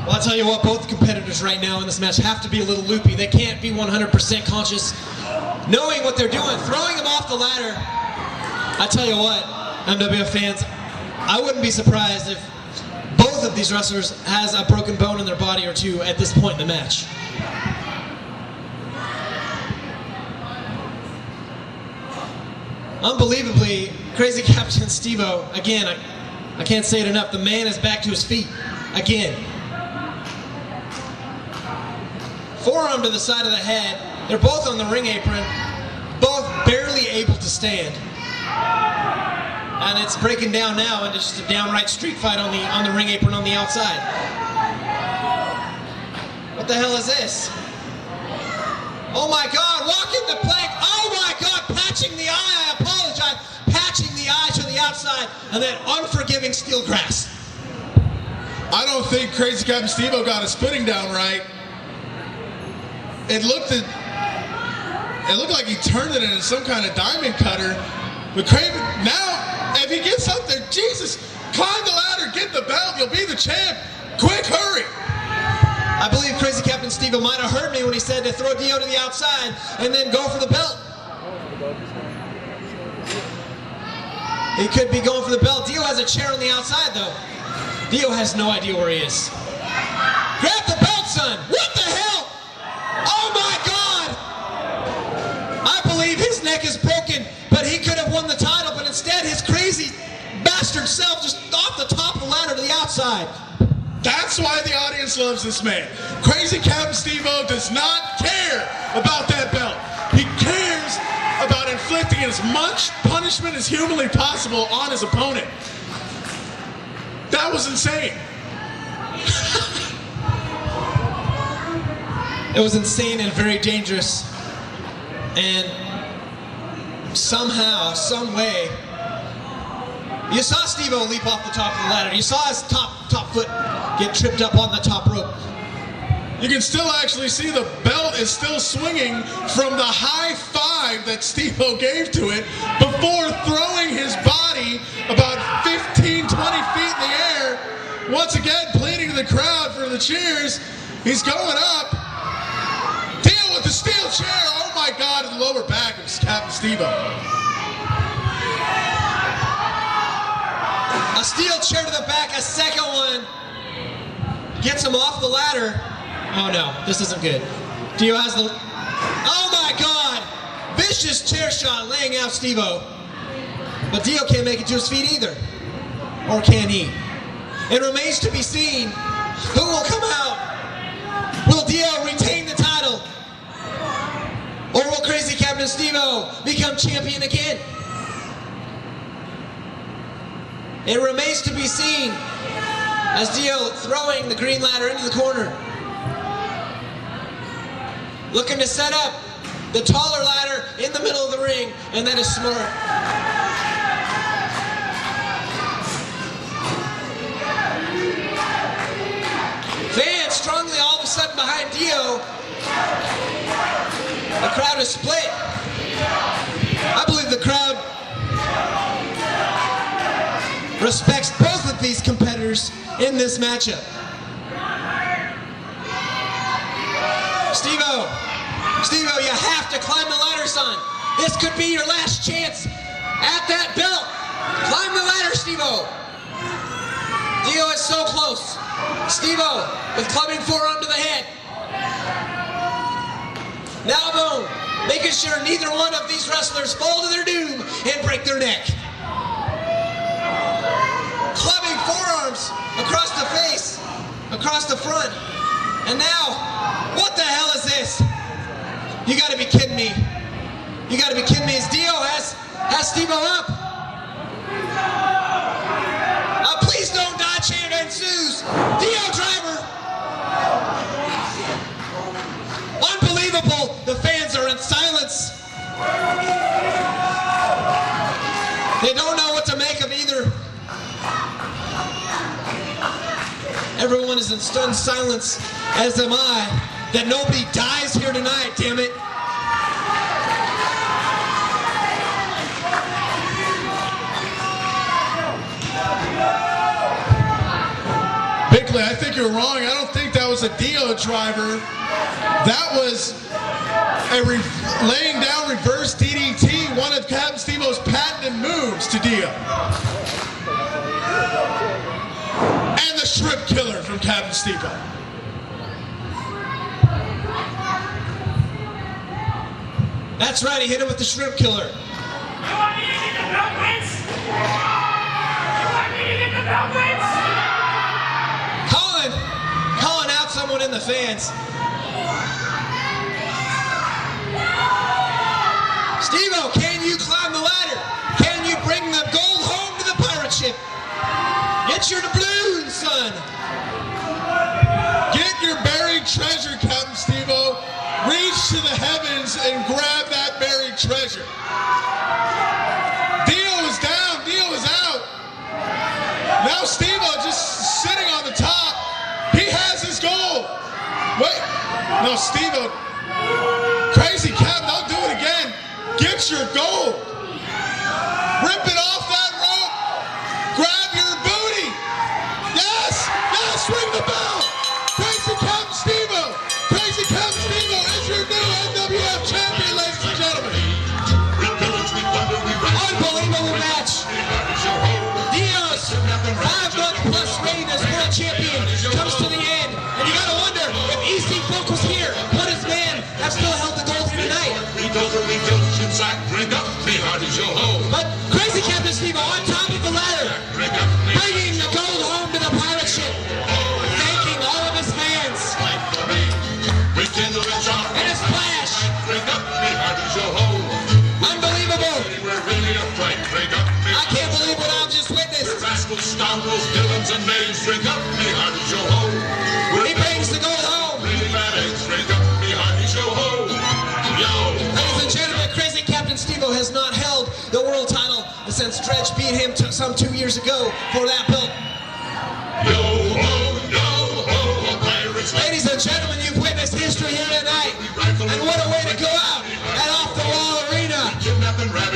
Well, I'll tell you what, both competitors right now in this match have to be a little loopy. They can't be 100% conscious, knowing what they're doing, throwing them off the ladder. I tell you what, MWF fans, I wouldn't be surprised if both of these wrestlers has a broken bone in their body or two at this point in the match. Unbelievably, Crazy Captain Steve-O, again, I can't say it enough, the man is back to his feet, again. Forearm to the side of the head, they're both on the ring apron, both barely able to stand. And it's breaking down now into just a downright street fight on the ring apron on the outside. What the hell is this? Oh my God, walking the plank. Oh my God, patching the eye, I apologize. Patching the eye to the outside, and then unforgiving steel grass. I don't think Crazy Captain Steve-O got his footing down right. it looked like he turned it into some kind of diamond cutter. But Craven, now, if he gets up there, Jesus, climb the ladder, get the belt, you'll be the champ. Quick, hurry. I believe Crazy Captain Steve might have heard me when he said to throw Dio to the outside and then go for the belt. He could be going for the belt. Dio has a chair on the outside, though. Dio has no idea where he is. Grab the belt, son! What the hell? Oh my God! I believe his neck is broken, but he could have won the title, but instead his crazy bastard self just off the top of the ladder to the outside. That's why the audience loves this man. Crazy Captain Steve-O does not care about that belt. He cares about inflicting as much punishment as humanly possible on his opponent. That was insane. It was insane and very dangerous. And somehow, some way, you saw Steve-O leap off the top of the ladder. You saw his top foot get tripped up on the top rope. You can still actually see the belt is still swinging from the high five that Steve-O gave to it before throwing his body about 15, 20 feet in the air. Once again, pleading to the crowd for the cheers. He's going up. Deal with the steel chair. Oh my God, in the lower back of Captain Steve-O. A steel chair to the back, a second one. Gets him off the ladder. Oh no, this isn't good. Dio has the... Oh my God! Vicious chair shot laying out Steve-O. But Dio can't make it to his feet either. Or can he? It remains to be seen who will come out. Will Dio retain the title? Or will Crazy Captain Steve-O become champion again? It remains to be seen as Dio throwing the green ladder into the corner. Looking to set up the taller ladder in the middle of the ring, and that is smart. Fans strongly all of a sudden behind Dio. The crowd is split. I believe the crowd respects both of these competitors in this matchup. Steve-O, you have to climb the ladder, son. This could be your last chance at that belt. Climb the ladder, Steve-O. Dio is so close. Steve-O with clubbing forearm to the head. Now boom, making sure neither one of these wrestlers fall to their doom and break their neck. Clubbing forearms across the face, across the front. And now, what the hell is this? You gotta be kidding me. You gotta be kidding me. As Dio has Steve-O up. Please don't die chant ensues. Dio driver. Unbelievable. The fans are in silence. They don't know what to make of either. Everyone is in stunned silence, as am I, that nobody dies here tonight, damn it. Bickley, I think you're wrong. I don't think that was a Dio driver. That was laying down reverse DDT, one of Captain Steve-O's patented moves to Dio. And the shrimp killer from Captain Steve-O. That's right, he hit him with the shrimp killer. You want me to get the belt, Vince? You want me to get the belt, Vince? Calling out someone in the fans. Steve-O, can you climb the ladder? Can you bring the gold home to the pirate ship? Get your doubloons, son. Get your buried treasure, Captain Steve-O. Reach to the heavens and grab that buried treasure. Dio is down. Dio is out. Now Steve-O just sitting on the top. He has his goal. Wait. No, Steve-O. Crazy Kev, don't do it again. Get your gold. Rip it off that rope. Grab your booty. Yes, yes, ring the bell. Crazy Kev Steve-O. Crazy Kev Steve-O is your new NWF champion, ladies and gentlemen. Unbelievable match. Dio's 5-month-plus reign as world champion comes to the end, and you gotta wonder if EC Funk was here, would his man have still held the gold here tonight? But Crazy Captain Steve on top of the ladder, bringing the gold home to the pirate ship, thanking all of his fans. And a splash. Unbelievable. I can't believe what I've just witnessed. He brings the gold home. Ladies and gentlemen, Crazy Captain Steve-O has not held the world title since Dredge beat him some 2 years ago for that belt. Ladies and gentlemen, you've witnessed history here tonight. And what a way to go out at Off the Wall Arena.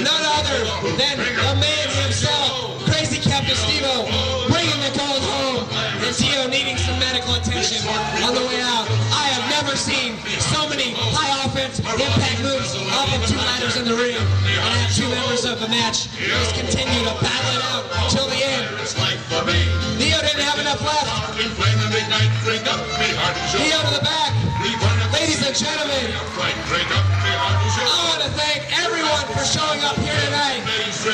None other than the man himself, Crazy Captain Steve-O, bringing the gold home. And Dio needing some medical attention on the way out. I have never seen so many high offense impact moves off of 2 ladders in the ring. And have 2 members of the match just continue to battle it out till the end. Dio didn't have enough left. Dio to the back. Ladies and gentlemen, I want to thank everyone for showing up here tonight,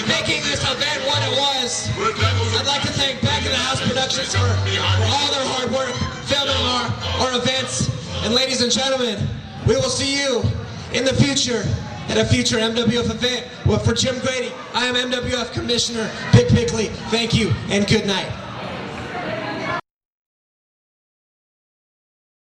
making this event what it was. I'd like to thank Back in the House Productions for all their hard work filming our events. And ladies and gentlemen, we will see you in the future at a future MWF event. Well, for Jim Grady, I am MWF Commissioner Vic Pickley. Thank you and good night.